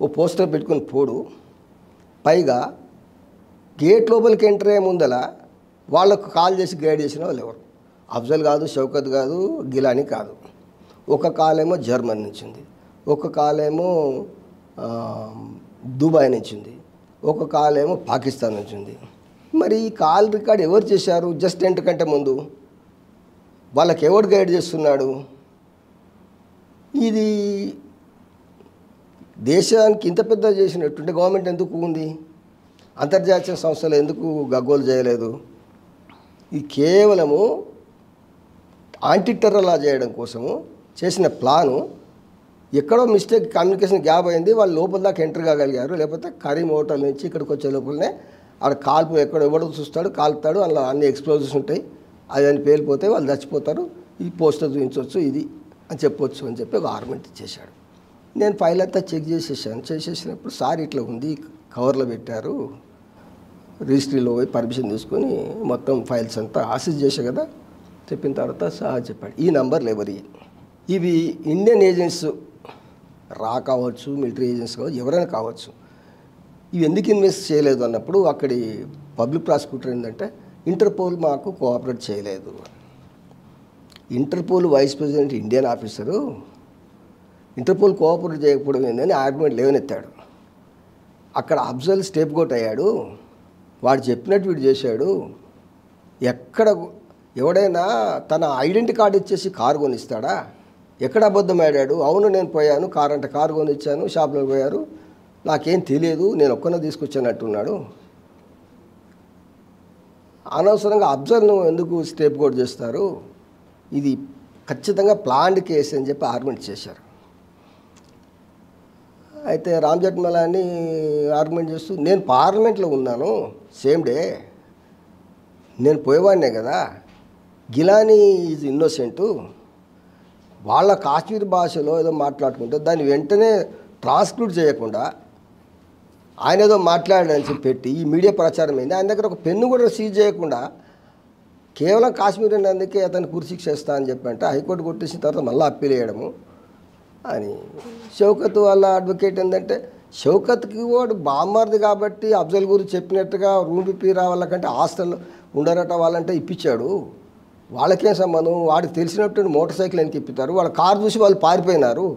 ఓ పోస్టర్ పెట్టుకొని పోడు. పైగా గేట్ లోపలికి ఎంటర్ అయ్యే ముందల వాళ్ళకు కాల్ చేసి గైడ్ చేసిన వాళ్ళు ఎవరు, అఫ్జల్ కాదు, షౌకత్ కాదు, గిలానీ కాదు. ఒక కాలేమో జర్మనీ నుంచి ఉంది, ఒక కాలేమో దుబాయ్ నుంచి ఉంది, ఒక కాలేమో పాకిస్తాన్ నుంచి ఉంది. మరి ఈ కాల్ రికార్డ్ ఎవరు చేశారు? జస్ట్ 10 కంటే ముందు వాళ్ళకి ఎవరు గైడ్ చేస్తున్నాడు? ఇది దేశానికి ఇంత పెద్ద చేసినట్టుంటే గవర్నమెంట్ ఎందుకు ఉంది? అంతర్జాతీయ సంస్థలు ఎందుకు గగ్గోలు చేయలేదు? ఇది కేవలము యాంటీ టెర్రర్ లా చేయడం కోసము చేసిన ప్లాను. ఎక్కడో మిస్టేక్, కమ్యూనికేషన్ గ్యాప్ అయింది, వాళ్ళు లోపల దాకా ఎంటర్ కాగలిగారు. లేకపోతే కరీం హోటల్ నుంచి ఇక్కడికి వచ్చే లోపలనే ఆడ కాల్పు ఎక్కడ ఎవడో చూస్తాడు, కాల్పుతాడు, అందులో అన్ని ఎక్స్ప్లోజివ్స్ ఉంటాయి, అవన్నీ పేలిపోతే వాళ్ళు చచ్చిపోతారు, ఈ పోస్టర్ చూపించవచ్చు ఇది అని చెప్పొచ్చు అని చెప్పి ఒక ఆర్గ్యుమెంట్ చేశాడు. నేను ఫైల్ అంతా చెక్ చేసేసాను. చేసేసినప్పుడు సార్ ఇట్లా ఉంది, కవర్లో పెట్టారు, రిజిస్ట్రీలో పోయి పర్మిషన్ తీసుకొని మొత్తం ఫైల్స్ అంతా ఆసిస్ చేసా కదా. చెప్పిన తర్వాత సార్ చెప్పాడు, ఈ నంబర్లు ఎవరి, ఇవి ఇండియన్ ఏజెంట్స్ రా కావచ్చు, మిలిటరీ ఏజెంట్స్ కావచ్చు, ఎవరైనా కావచ్చు, ఇవి ఎందుకు ఇన్వెస్ట్ చేయలేదు అన్నప్పుడు అక్కడి పబ్లిక్ ప్రాసిక్యూటర్ ఏంటంటే ఇంటర్పోల్ మాకు కోఆపరేట్ చేయలేదు. Interpol vice president Indian officer Interpol cooperate చేయకపోవడం ఏందని ఆర్గ్యుమెంట్ లేవనెత్తాడు. అక్కడ అఫ్జల్ స్టేప్ గోట్ అయ్యాడు, వాడు చెప్పినట్టు వీడు చేశాడు. ఎక్కడ ఎవడైనా తన ఐడెంటిటీ కార్డు ఇచ్చేసి కారు కొనిస్తాడా? ఎక్కడ అబద్ధం ఆడాడు? అవును నేను పోయాను, కారు అంటే కారు కొనిచ్చాను, షాప్లో పోయారు, నాకేం తెలియదు, నేను ఒక్కనే తీసుకొచ్చానట్టున్నాడు. అనవసరంగా అఫ్జల్ను ఎందుకు స్టేప్ గోట్ చేస్తారు? ఇది ఖచ్చితంగా ప్లాన్డ్ కేసు అని చెప్పి ఆర్గ్యుమెంట్ చేశారు. అయితే రామ్ జెఠ్మలాని ఆర్గ్యుమెంట్ చేస్తూ, నేను పార్లమెంట్లో ఉన్నాను సేమ్ డే, నేను పోయేవాడినే కదా, గిలానీ ఈజ్ ఇన్నోసెంటు, వాళ్ళ కాశ్మీర్ భాషలో ఏదో మాట్లాడుకుంటే దాన్ని వెంటనే ట్రాన్స్క్రిప్ట్ చేయకుండా ఆయన ఏదో మాట్లాడాడని చెప్పి పెట్టి ఈ మీడియా ప్రచారం అయింది. ఆయన దగ్గర ఒక పెన్ను కూడా సీజ్ చేయకుండా కేవలం కాశ్మీర్ అందుకే అతను కుర్శిక్ష ఇస్తా అని చెప్పంటే హైకోర్టు కొట్టేసిన తర్వాత మళ్ళీ అప్పీల్ చేయడము అని. షౌకత్ వాళ్ళ అడ్వకేట్ ఏంటంటే, షౌకత్కి వాడు బామ్మార్ది కాబట్టి అఫ్జల్ గురించి చెప్పినట్టుగా రూమ్ పిప్పి రావాలంటే హాస్టల్లో ఉండరట వాళ్ళంటే ఇప్పించాడు, వాళ్ళకేం సంబంధం, వాడికి తెలిసినట్టు మోటార్ సైకిల్ ఎందుకు ఇప్పుతారు, వాళ్ళ కారు చూసి వాళ్ళు పారిపోయినారు,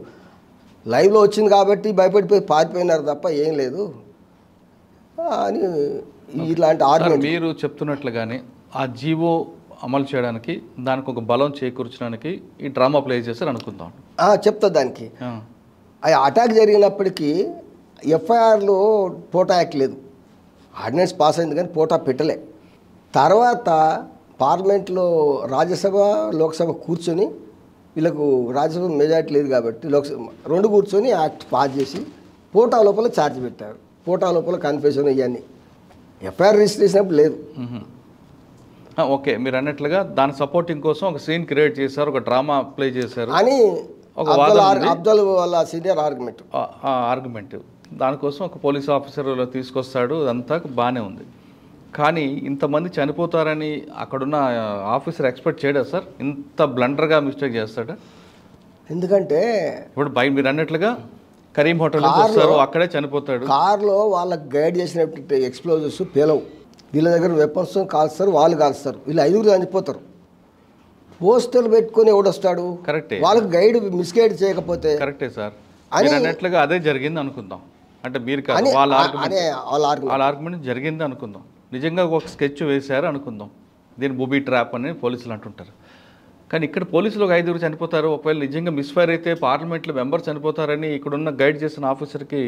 లైవ్లో వచ్చింది కాబట్టి భయపడిపోయి పారిపోయినారు తప్ప ఏం లేదు అని ఇలాంటి ఆర్గ్యుమెంట్. మీరు చెప్తున్నట్లుగానే ఆ జీవో అమలు చేయడానికి దానికి ఒక బలం చేకూర్చడానికి ఈ డ్రామా ప్లే చేశారు అనుకుందాం. చెప్తా దానికి. ఆ అటాక్ జరిగినప్పటికీ ఎఫ్ఐఆర్లో పోటా యాక్ట్ లేదు, ఆర్డినెన్స్ పాస్ అయింది కానీ పోటా పెట్టలే. తర్వాత పార్లమెంట్లో రాజ్యసభ లోక్సభ కూర్చొని, వీళ్ళకు రాజ్యసభ మెజారిటీ లేదు కాబట్టి లోక్సభ రెండు కూర్చొని యాక్ట్ పాస్ చేసి పోటా లోపల ఛార్జ్ పెట్టారు. పోటా లోపల కన్ఫ్యూజన్ ఇవన్నీ ఎఫ్ఐఆర్ రిజిస్టర్ చేసినప్పుడు లేదు. ఓకే, మీరు అన్నట్లుగా దాని సపోర్టింగ్ కోసం ఒక సీన్ క్రియేట్ చేశారు, ఒక డ్రామా ప్లే చేశారు అని అఫ్జల్ వాళ్ళ సీనియర్ ఆర్గ్యుమెంట్. దానికోసం ఒక పోలీస్ ఆఫీసర్ తీసుకొస్తాడు, అదంతా బాగానే ఉంది. కానీ ఇంతమంది చనిపోతారని అక్కడున్న ఆఫీసర్ ఎక్స్పెక్ట్ చేయడా సార్? ఇంత బ్లండర్గా మిస్టేక్ చేస్తాడా? ఎందుకంటే ఇప్పుడు మీరు అన్నట్లుగా కరీం హోటల్ వస్తారు, అక్కడే చనిపోతాడు. కార్లో వాళ్ళకి గైడ్ చేసినట్టు ఎక్స్ప్లోజివ్స్ పేలవు, వీళ్ళ దగ్గర వెపన్స్ కాల్స్తారు, వాళ్ళు కాల్స్తారు, వీళ్ళు 5 చనిపోతారు. పోస్టర్లు పెట్టుకొని ఎవడొస్తాడు? కరెక్టే, వాళ్ళకి గైడ్ మిస్గైడ్ చేయకపోతే. కరెక్టే సార్, మీరు అన్నట్లుగా అదే జరిగింది అనుకుందాం. అంటే మీరు కాదు, వాళ్ళ ఆర్గ్యుమెంట్ జరిగింది అనుకుందాం. నిజంగా ఒక స్కెచ్ వేశారు అనుకుందాం, దీని బూబీ ట్రాప్ అని పోలీసులు అంటుంటారు. కానీ ఇక్కడ పోలీసులు ఒక 5 చనిపోతారు. ఒకవేళ నిజంగా మిస్ఫైర్ అయితే పార్లమెంట్లో మెంబర్ చనిపోతారని ఇక్కడున్న గైడ్ చేసిన ఆఫీసర్కి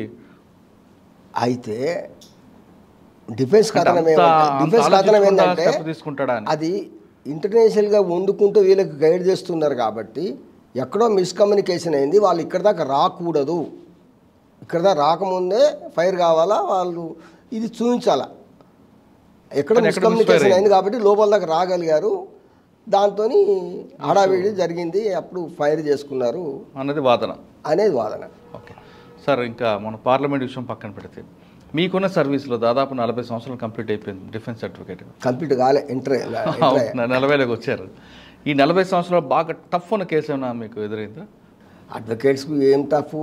అయితే డిఫెన్స్ కథనం ఏంటంటే తీసుకుంటాడా? అది ఇంటర్నేషనల్గా వండుకుంటూ వీళ్ళకి గైడ్ చేస్తున్నారు కాబట్టి ఎక్కడో మిస్కమ్యూనికేషన్ అయింది, వాళ్ళు ఇక్కడ దాకా రాకూడదు, ఇక్కడ దాకా రాకముందే ఫైర్ కావాలా, వాళ్ళు ఇది చూపించాలా. ఎక్కడో మిస్కమ్యూనికేషన్ అయింది కాబట్టి లోపల దాకా రాగలిగారు, దాంతో హడావిడి జరిగింది, అప్పుడు ఫైర్ చేసుకున్నారు అనేది వాదన. ఓకే సార్, ఇంకా మన పార్లమెంట్ విషయం పక్కన పెడితే మీకున్న సర్వీస్లో దాదాపు 40 సంవత్సరాలు కంప్లీట్ అయిపోయింది. డిఫెన్స్ సర్టిఫికేట్ కంప్లీట్ కాలే, 40లోకి వచ్చారు. ఈ 40 సంవత్సరాలు బాగా టఫ్ ఉన్న కేసు ఏమైనా మీకు ఎదురైందా? అడ్వకేట్స్కి ఏం టఫ్,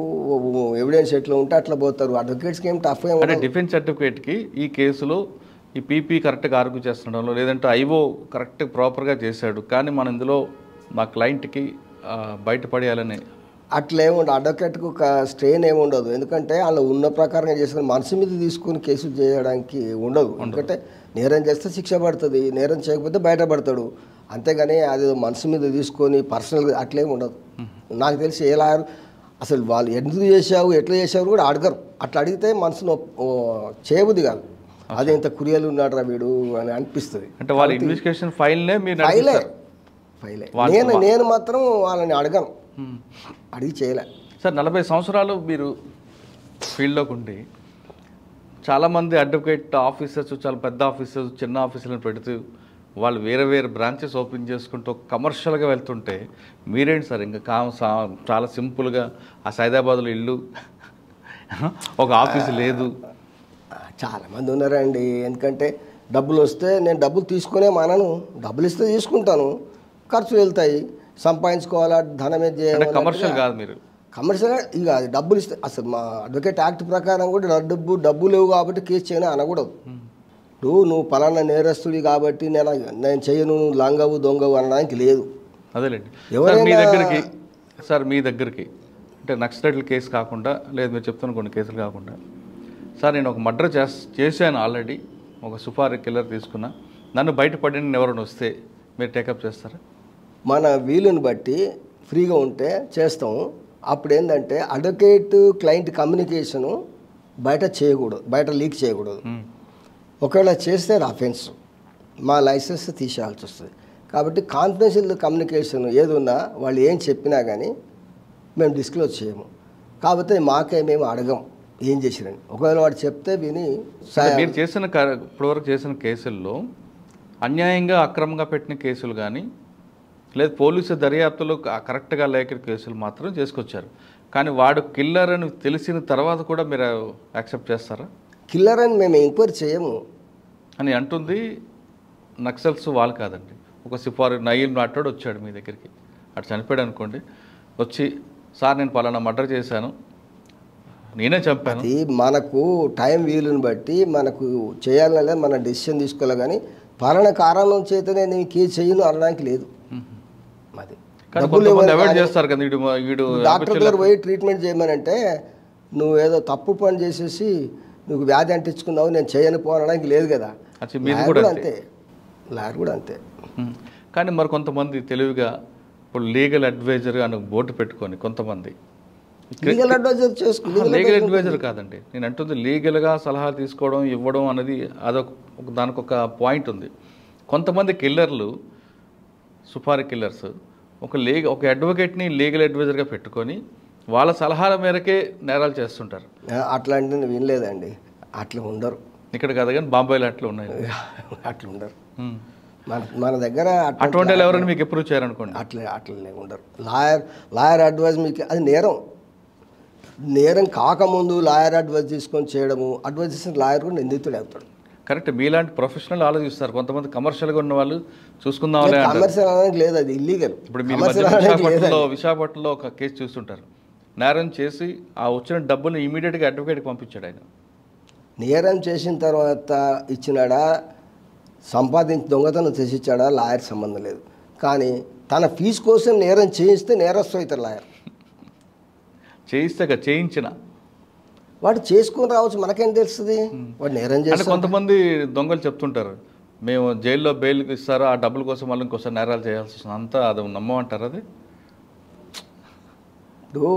ఎవిడెన్స్ ఎట్లా ఉంటే అట్లా పోతారు. అడ్వకేట్స్కి ఏం టఫ్ అంటే డిఫెన్స్ సర్టిఫికేట్కి ఈ కేసులో ఈ పీపీ కరెక్ట్గా ఆర్గ్యూ చేస్తుండడంలో, లేదంటే ఐఓ కరెక్ట్ ప్రాపర్గా చేశాడు కానీ మన ఇందులో మా క్లయింట్కి బయటపడేయాలని అట్లా ఏముండదు, అడ్వకేట్కు ఒక స్ట్రెయిన్ ఏమి ఉండదు. ఎందుకంటే వాళ్ళు ఉన్న ప్రకారంగా చేసుకుని మనసు మీద తీసుకుని కేసులు చేయడానికి ఉండదు. ఎందుకంటే నేరం చేస్తే శిక్ష పడుతుంది, నేరం చేయకపోతే బయటపడతాడు. అంతేగాని అది మనసు మీద తీసుకొని పర్సనల్గా అట్లేమి ఉండదు. నాకు తెలిసి ఏ లాయర్ అసలు వాళ్ళు ఎందుకు చేసావు ఎట్లా చేసావు కూడా అడగరు. అట్లా అడిగితే మనసును చేయబుద్ది కాదు. అదే ఇంత కురియలు ఉన్నాడు రా వీడు అని అనిపిస్తుంది. అంటే వాళ్ళ ఇన్వెస్టిగేషన్ ఫైల్నే మీరు ఫైలే నేను మాత్రం వాళ్ళని అడగను, అడిగి చేయలే. సార్ 40 సంవత్సరాలు మీరు ఫీల్డ్లోకి ఉండి చాలామంది అడ్వకేట్ ఆఫీసర్స్, చాలా పెద్ద ఆఫీసర్స్, చిన్న ఆఫీసర్లను పెడుతూ వాళ్ళు వేరే వేరే బ్రాంచెస్ ఓపెన్ చేసుకుంటూ కమర్షియల్గా వెళ్తుంటే మీరేంటి సార్ ఇంకా చాలా సింపుల్గా ఆ సైదాబాద్లో ఇల్లు, ఒక ఆఫీసు లేదు? చాలామంది ఉన్నారండి. ఎందుకంటే డబ్బులు వస్తే నేను డబ్బులు తీసుకునే మనను, డబ్బులు ఇస్తే తీసుకుంటాను, ఖర్చులు వెళ్తాయి, సంపాదించుకోవాలా, ధనమే చేయాలి. కమర్షియల్ కాదు మీరు, కమర్షియల్గా ఇక అది డబ్బులు ఇస్తే అసలు మా అడ్వకేట్ యాక్ట్ ప్రకారం కూడా డబ్బు లేవు కాబట్టి కేసు చేయను అనకూడదు. నువ్వు పలానా నేరస్తుడి కాబట్టి నేను చేయను, లంగవు దొంగవు అనడానికి లేదు. అదేలేండి. ఎవరైనా మీ దగ్గరికి అంటే నక్సలైట్ల కేసు కాకుండా, లేదు మీరు చెప్తున్న కొన్ని కేసులు కాకుండా, సార్ నేను ఒక మర్డర్ చేశాను ఆల్రెడీ, ఒక సుపారీ కిల్లర్ తీసుకున్నా, నన్ను బయటపడిన ఎవరైనా వస్తే మీరు టేకప్ చేస్తారా? మన వీలుని బట్టి ఫ్రీగా ఉంటే చేస్తాము. అప్పుడు ఏంటంటే అడ్వకేట్ క్లయింట్ కమ్యూనికేషను బయట చేయకూడదు, బయట లీక్ చేయకూడదు. ఒకవేళ చేస్తే అఫెన్స్, మా లైసెన్స్ తీసేయాల్సి వస్తుంది. కాబట్టి కాన్ఫిడెన్షియల్ కమ్యూనికేషన్ ఏది ఉన్నా వాళ్ళు ఏం చెప్పినా కానీ మేము డిస్క్లోజ్ చేయము. కాకపోతే మేము అడగం ఏం చేసిరని. ఒకవేళ వాడు చెప్తే విని మీరు చేసిన ఇప్పటివరకు చేసిన కేసుల్లో అన్యాయంగా అక్రమంగా పెట్టిన కేసులు కానీ, లేదు పోలీసు దర్యాప్తులు కరెక్ట్గా లేక కేసులు మాత్రం చేసుకొచ్చారు. కానీ వాడు కిల్లర్ అని తెలిసిన తర్వాత కూడా మీరు యాక్సెప్ట్ చేస్తారా? కిల్లర్ అని మేము ఎంక్వైరీ చేయము అని అంటుంది నక్సల్స్ వాళ్ళు కాదండి. ఒక సిఫారు నయీం నాటోడు వచ్చాడు మీ దగ్గరికి, అటు చనిపోయాడు అనుకోండి, వచ్చి సార్ నేను పలానా మర్డర్ చేశాను, నేనే చంపాను. అది మనకు టైం వీలుని బట్టి మనకు చేయాలనే మన డెసిషన్ తీసుకోవాలి. కానీ పలానా కారణం చేతనే నేను కేసు చేయను అనడానికి లేదు. అది అవాయిడ్ చేస్తారు కదా, డాక్టర్ దగ్గర పోయి ట్రీట్మెంట్ చేయమని అంటే నువ్వు ఏదో తప్పు పని చేసేసి నువ్వు వ్యాధి అంటించుకున్నావు నేను చేయను పోనడానికి లేదు కదా. లాయర్ కూడా అంతే. కానీ మరి కొంతమంది తెలివిగా ఇప్పుడు లీగల్ అడ్వైజర్ అని బోర్డు పెట్టుకొని కొంతమంది లీగల్ అడ్వైజర్ చేసుకుని, లీగల్ అడ్వైజర్ కాదండి నేను అంటుంది, లీగల్గా సలహా తీసుకోవడం ఇవ్వడం అనేది దానికి ఒక పాయింట్ ఉంది. కొంతమంది కిల్లర్లు, సుపారీ కిల్లర్స్ ఒక అడ్వకేట్ని లీగల్ అడ్వైజర్గా పెట్టుకొని వాళ్ళ సలహాల మేరకే నేరాలు చేస్తుంటారు. అట్లాంటివి వినలేదండి, అట్లా ఉండరు. ఇక్కడ కాదు కానీ బాంబేలో అట్లా ఉన్నాయి, అట్లా ఉండరు. మన దగ్గర అటువంటి వాళ్ళు ఎవరైనా మీకు ఎప్పుడు చేయాలనుకోండి అట్లనే ఉండరు. లాయర్ అడ్వైజ్ మీకు అది నేరం కాకముందు లాయర్ అడ్వైజ్ తీసుకొని చేయడము, అడ్వైజ్ చేసిన లాయర్ కూడా నిందితుడు అవుతాడు. కరెక్ట్. మీలాంటి ప్రొఫెషనల్ ఆలోచిస్తారు. కొంతమంది కమర్షియల్గా ఉన్న వాళ్ళు చూసుకుందాం, కమర్షియల్ అనడానికి లేదు, అది ఇల్లీగల్. ఇప్పుడు మీరు విశాఖపట్నంలో ఒక కేసు చూస్తుంటారు, నేరం చేసి ఆ వచ్చిన డబ్బులు ఇమీడియట్గా అడ్వకేట్కి పంపించాడు. ఆయన నేరం చేసిన తర్వాత ఇచ్చినాడా, సంపాదించి దొంగతనం చేసి ఇచ్చాడా, లాయర్ సంబంధం లేదు. కానీ తన ఫీజు కోసం నేరం చేయిస్తే నేరస్తు అవుతారు లాయర్. చేయించిన వాడు చేసుకొని రావచ్చు, మనకేం తెలుస్తుంది వాడు నేరం చేస్తే. కొంతమంది దొంగలు చెప్తుంటారు మేము జైల్లో బెయిల్ ఇస్తారు, ఆ డబ్బుల కోసం మళ్ళీ ఇంకోసారి నేరాలు చేయాల్సి వస్తుంది, అంతా అది నమ్మమంటారు. అది ఇప్పుడు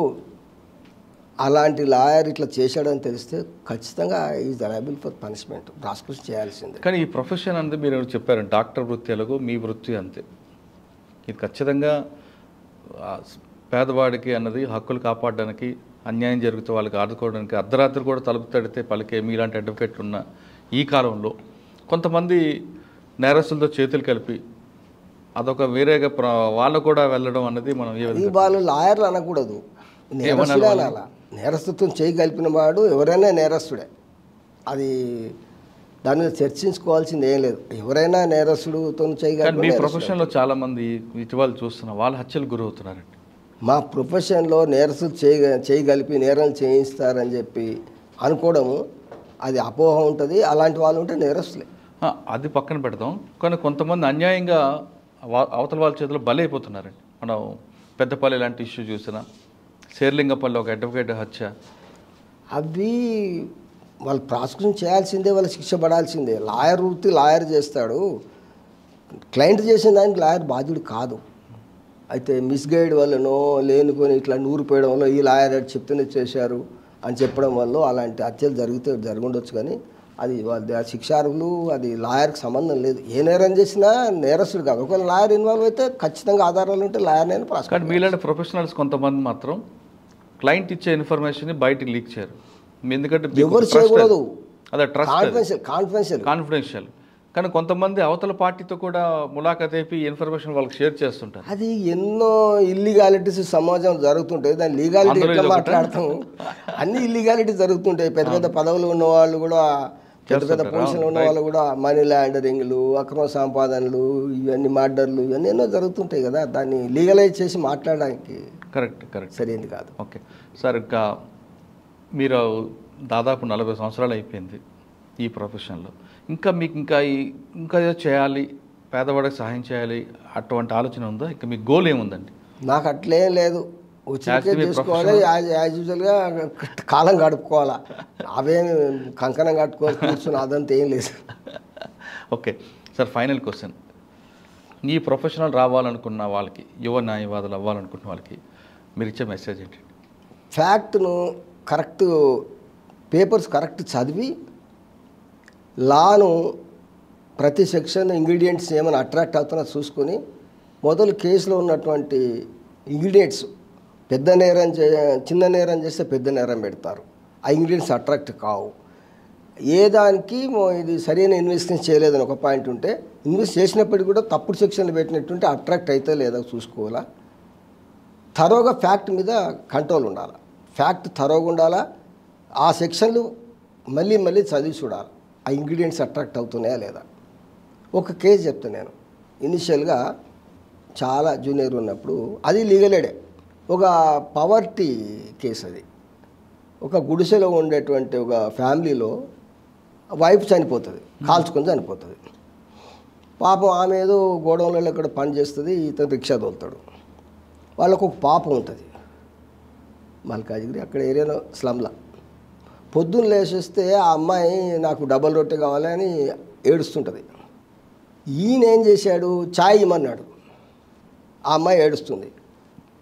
అలాంటి లాయర్ ఇట్లా చేశాడని తెలిస్తే ఖచ్చితంగా is liable for punishment, prosecution చేయాల్సిందే. కానీ ఈ ప్రొఫెషన్ అనేది మీరు చెప్పారు, డాక్టర్ వృత్తి ఎలాగో మీ వృత్తి అంతే. ఇది ఖచ్చితంగా పేదవాడికి అన్నది హక్కులు కాపాడడానికి, అన్యాయం జరిగితే వాళ్ళకి ఆదుకోవడానికి, అర్ధరాత్రి కూడా తలుపు తడితే పలికే మీలాంటి అడ్వకేట్లు ఉన్న ఈ కాలంలో కొంతమంది నేరస్తులతో చేతులు కలిపి అదొక వేరేగా వాళ్ళు కూడా వెళ్ళడం అనేది మనం వాళ్ళు లాయర్లు అనకూడదు, నేరస్తుడే అనాలా. నేరస్తుత్వం చేయి కలిపిన వాడు ఎవరైనా నేరస్తుడే, అది దాని మీద చర్చించుకోవాల్సింది ఏం లేదు. ఎవరైనా నేరస్తుడితో చేయగలిగిన. మీ ప్రొఫెషన్లో చాలామంది ఇటీవల చూస్తున్నా వాళ్ళు హత్యలు గురవుతున్నారండి. మా ప్రొఫెషన్లో నేరస్తులు చేయగలిపి నేరాలు చేయిస్తారని చెప్పి అనుకోవడము అది అపోహ ఉంటుంది. అలాంటి వాళ్ళు ఉంటే నేరస్తులే. అది పక్కన పెడదాం. కానీ కొంతమంది అన్యాయంగా అవతల వాళ్ళ చేతిలో బలైపోతున్నారండి. మనం పెద్దపల్లి లాంటి ఇష్యూ చూసినా, శేర్లింగపల్లి ఒక అడ్వకేట్ హత్య. అవి వాళ్ళు ప్రాసిక్యూషన్ చేయాల్సిందే, వాళ్ళు శిక్ష పడాల్సిందే. లాయర్ వృత్తి లాయర్ చేస్తాడు, క్లయింట్ చేసిన దానికి లాయర్ బాధ్యుడు కాదు. అయితే మిస్గైడ్ వల్లనో లేనుకొని ఇట్లా నూరిపోయడం వల్ల ఈ లాయర్ చెప్తూనే చేశారు అని చెప్పడం వల్ల అలాంటి హత్యలు జరుగుండొచ్చు. కానీ అది వాళ్ళ శిక్షార్హులు, అది లాయర్కి సంబంధం లేదు. ఏ నేరం చేసినా నేరస్తుడు కాదు. ఒకవేళ లాయర్ ఇన్వాల్వ్ అయితే ఖచ్చితంగా ఆధారాలు ఉంటే లాయర్ నేను కానీ మీలాంటి ప్రొఫెషనల్స్ కొంతమంది మాత్రం క్లయింట్ ఇచ్చే ఇన్ఫర్మేషన్ బయటికి లీక్ చేయరు. ఎందుకంటే ఎవరు చేయకూడదు, అదే ట్రస్ట్ కాన్ఫిడెన్షియల్. కానీ కొంతమంది అవతల పార్టీతో కూడా ములాఖాత్ అయిపోయి ఇన్ఫర్మేషన్ వాళ్ళకి షేర్ చేస్తుంటారు. అది ఎన్నో ఇల్లీగాలిటీస్ సమాజం జరుగుతుంటాయి. దాని లీగాలిటీ ఎట్లా మాట్లాడతాం? అన్ని ఇల్లీగాలిటీస్ జరుగుతుంటాయి. పెద్ద పెద్ద పదవులు ఉన్న వాళ్ళు కూడా, పెద్ద పెద్ద పొజిషన్లో ఉన్న వాళ్ళు కూడా మనీ లాండరింగ్లు, అక్రమ సంపాదనలు, ఇవన్నీ మర్డర్లు, ఇవన్నీ ఎన్నో జరుగుతుంటాయి కదా. దాన్ని లీగలైజ్ చేసి మాట్లాడడానికి కరెక్ట్ సరైనది కాదు. ఓకే సార్, ఇంకా మీరు దాదాపు 40 సంవత్సరాలు అయిపోయింది ఈ ప్రొఫెషన్లో. ఇంకా మీకు ఇంకా ఏదో చేయాలి, పేదవాడికి సహాయం చేయాలి అటువంటి ఆలోచన ఉందా? ఇంకా మీ గోల్ ఏముందండి? నాకు అట్లేం లేదు. వచ్చినకే చేసుకోవాలి, యాజ్ యూజువల్గా కాలం గడుపుకోవాలా. అవేమి కంకణం కట్టుకోవాలి కూర్చొని అదంతా ఏం లేదు. Okay sir, final question. ఈ ప్రొఫెషనల్ రావాలనుకున్న వాళ్ళకి, యువ న్యాయవాదులు అవ్వాలనుకున్న వాళ్ళకి మీరు ఇచ్చే మెసేజ్ ఏంటి? ఫ్యాక్ట్ను కరెక్ట్, పేపర్స్ కరెక్ట్ చదివి, లాను ప్రతి సెక్షన్ ఇంగ్రీడియంట్స్ ఏమైనా అట్రాక్ట్ అవుతున్నా చూసుకొని, మొదలు కేసులో ఉన్నటువంటి ఇంగ్రీడియంట్స్, చిన్న నేరం చేస్తే పెద్ద నేరం పెడతారు. ఆ ఇంగ్రీడియంట్స్ అట్రాక్ట్ కావు. ఏ దానికి ఇది సరైన ఇన్వెస్టిగేషన్ చేయలేదని ఒక పాయింట్ ఉంటే, ఇన్వెస్ట్ చేసినప్పటికీ కూడా తప్పుడు సెక్షన్లు పెట్టినట్టుంటే అట్రాక్ట్ అయితే లేదా చూసుకోవాలా. థరోగా ఫ్యాక్ట్ మీద కంట్రోల్ ఉండాలి. ఫ్యాక్ట్ థరోగా ఉండాలా. ఆ సెక్షన్లు మళ్ళీ చదివి చూడాలి, ఆ ఇంగ్రీడియంట్స్ అట్రాక్ట్ అవుతున్నాయా లేదా. ఒక కేసు చెప్తాను నేను. ఇనిషియల్గా చాలా జూనియర్ ఉన్నప్పుడు, అది లీగలేడే, ఒక పవర్టీ కేసు. అది ఒక గుడిసెలో ఉండేటువంటి ఒక ఫ్యామిలీలో వైఫ్ చనిపోతుంది, కాల్చుకొని చనిపోతుంది. పాపం ఆమె ఏదో గోడౌన్లలో ఇక్కడ పని చేస్తుంది, ఇతను రిక్షా తోలుతాడు. వాళ్ళకు ఒక పాప ఉంటుంది మల్కాజిగిరి, అక్కడ ఏరియాలో స్లమ్లా. పొద్దున్న లేచేస్తే ఆ అమ్మాయి నాకు డబల్ రొట్టె కావాలని ఏడుస్తుంటుంది. ఈయన ఏం చేశాడు, ఛాయ్ ఇమ్మన్నాడు. ఆ అమ్మాయి ఏడుస్తుంది.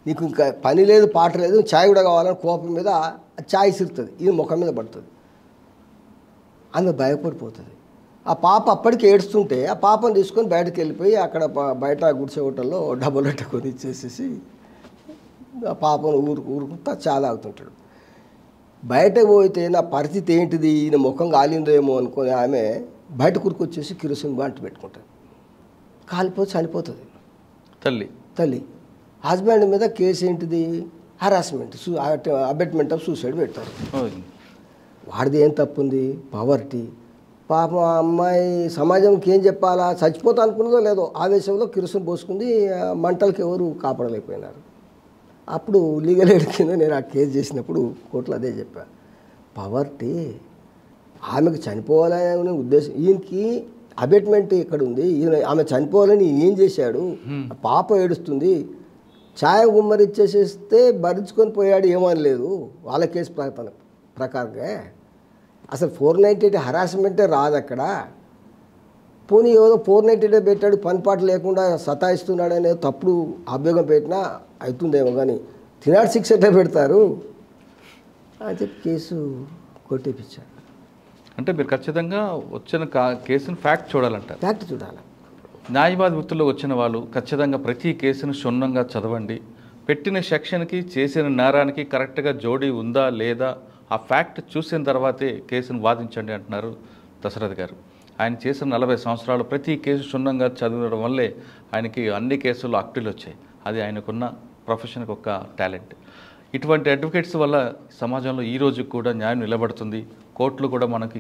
నీకు ఇంకా పని లేదు పాట లేదు, ఛాయ్ కూడా కావాలని కోపం మీద ఛాయ్ సిరుతుంది, ఈయన ముఖం మీద పడుతుంది. ఆమె భయపడిపోతుంది. ఆ పాప అప్పటికి ఏడుస్తుంటే ఆ పాపను తీసుకొని బయటకు వెళ్ళిపోయి అక్కడ బయట గుడిసె హోటల్లో డబల్ రొట్టె కొని ఇచ్చేసేసి ఆ పాపను ఊరుకుంటా చాలా అవుతుంటాడు. బయటకు పోతే నా పరిస్థితి ఏంటిది, ఈయన ముఖం కాలిందేమో అనుకొని ఆమె బయట కూరుకొచ్చేసి కిరోసిన్ బాంటి పెట్టుకుంటుంది. కాలిపోతే చనిపోతుంది తల్లి. హస్బెండ్ మీద కేసు ఏంటిది, హరాస్మెంట్, అబెట్మెంట్ ఆఫ్ సూసైడ్ పెడతారు. వాడిది ఏం తప్పుంది, పవర్టీ. పాపం ఆ అమ్మాయి సమాజంకి ఏం చెప్పాలా, చచ్చిపోతా అనుకున్నదో లేదో ఆవేశంలో కిరోసిన్ పోసుకుంది, మంటలకి ఎవరు కాపాడలేకపోయినారు. అప్పుడు లీగల్ ఎయిడ్ కింద నేను ఆ కేసు చేసినప్పుడు కోర్టులో అదే చెప్పా. పవర్టీ, ఆమెకు చనిపోవాలనే ఉద్దేశం, ఈయనకి అబెట్మెంట్ ఇక్కడ ఉంది, ఈయన ఆమె చనిపోవాలని ఏం చేశాడు, పాప ఏడుస్తుంది, ఛాయ గుమ్మరిచ్చేసేస్తే భరించుకొని పోయాడు, ఏమనలేదు వాళ్ళ కేసు ప్రకారంగా. అసలు 498 హరాస్మెంటే రాదు అక్కడ. పోనీ ఏదో 498 పెట్టాడు, పనిపాటు లేకుండా సతాయిస్తున్నాడు అనేది తప్పుడు అభియోగం పెట్టినా అవుతుందేమో, కానీ 306 ఎట్లా పెడతారు అని చెప్పి కేసు కొట్టేపించాడు. అంటే మీరు ఖచ్చితంగా వచ్చిన కేసును ఫ్యాక్ట్ చూడాలంటారు. ఫ్యాక్ట్ చూడాలి. న్యాయవాది వృత్తిలో వచ్చిన వాళ్ళు ఖచ్చితంగా ప్రతి కేసును క్షుణ్ణంగా చదవండి. పెట్టిన సెక్షన్కి చేసిన నేరానికి కరెక్ట్గా జోడీ ఉందా లేదా ఆ ఫ్యాక్ట్ చూసిన తర్వాతే కేసును వాదించండి అంటున్నారు దశరథ్ గారు. ఆయన చేసిన 40 సంవత్సరాలు ప్రతి కేసు క్షుణ్ణంగా చదవడం వల్లే ఆయనకి అన్ని కేసుల్లో అక్టిలు వచ్చాయి. అది ఆయనకున్న ప్రొఫెషన్కి ఒక టాలెంట్. ఇటువంటి అడ్వకేట్స్ వల్ల సమాజంలో ఈ రోజు కూడా న్యాయం నిలబడుతుంది. కోర్టులు కూడా మనకి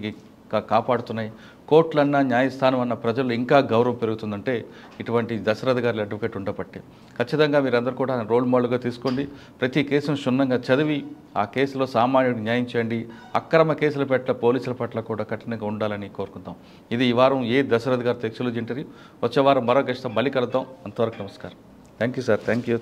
కాపాడుతున్నాయి. కోర్టులన్నా న్యాయస్థానం అన్న ప్రజలు ఇంకా గౌరవం పెరుగుతుందంటే ఇటువంటి దశరథ్ గారి అడ్వకేట్ ఉండబట్టే. ఖచ్చితంగా మీరందరూ కూడా రోల్ మోడల్గా తీసుకోండి. ప్రతి కేసును క్షుణ్ణంగా చదివి ఆ కేసులో సామాన్యుడికి న్యాయం చేయండి. అక్రమ కేసుల పట్ల పోలీసుల పట్ల కూడా కఠినంగా ఉండాలని కోరుకుందాం. ఇది ఈ వారం దశరథ్ గారి ఎక్స్క్లూజివ్ ఇంటర్వ్యూ. వచ్చే వారం మరో గెస్ట్తో మళ్ళీ కలుద్దాం. అంతవరకు నమస్కారం. Thank you sir. Thank you.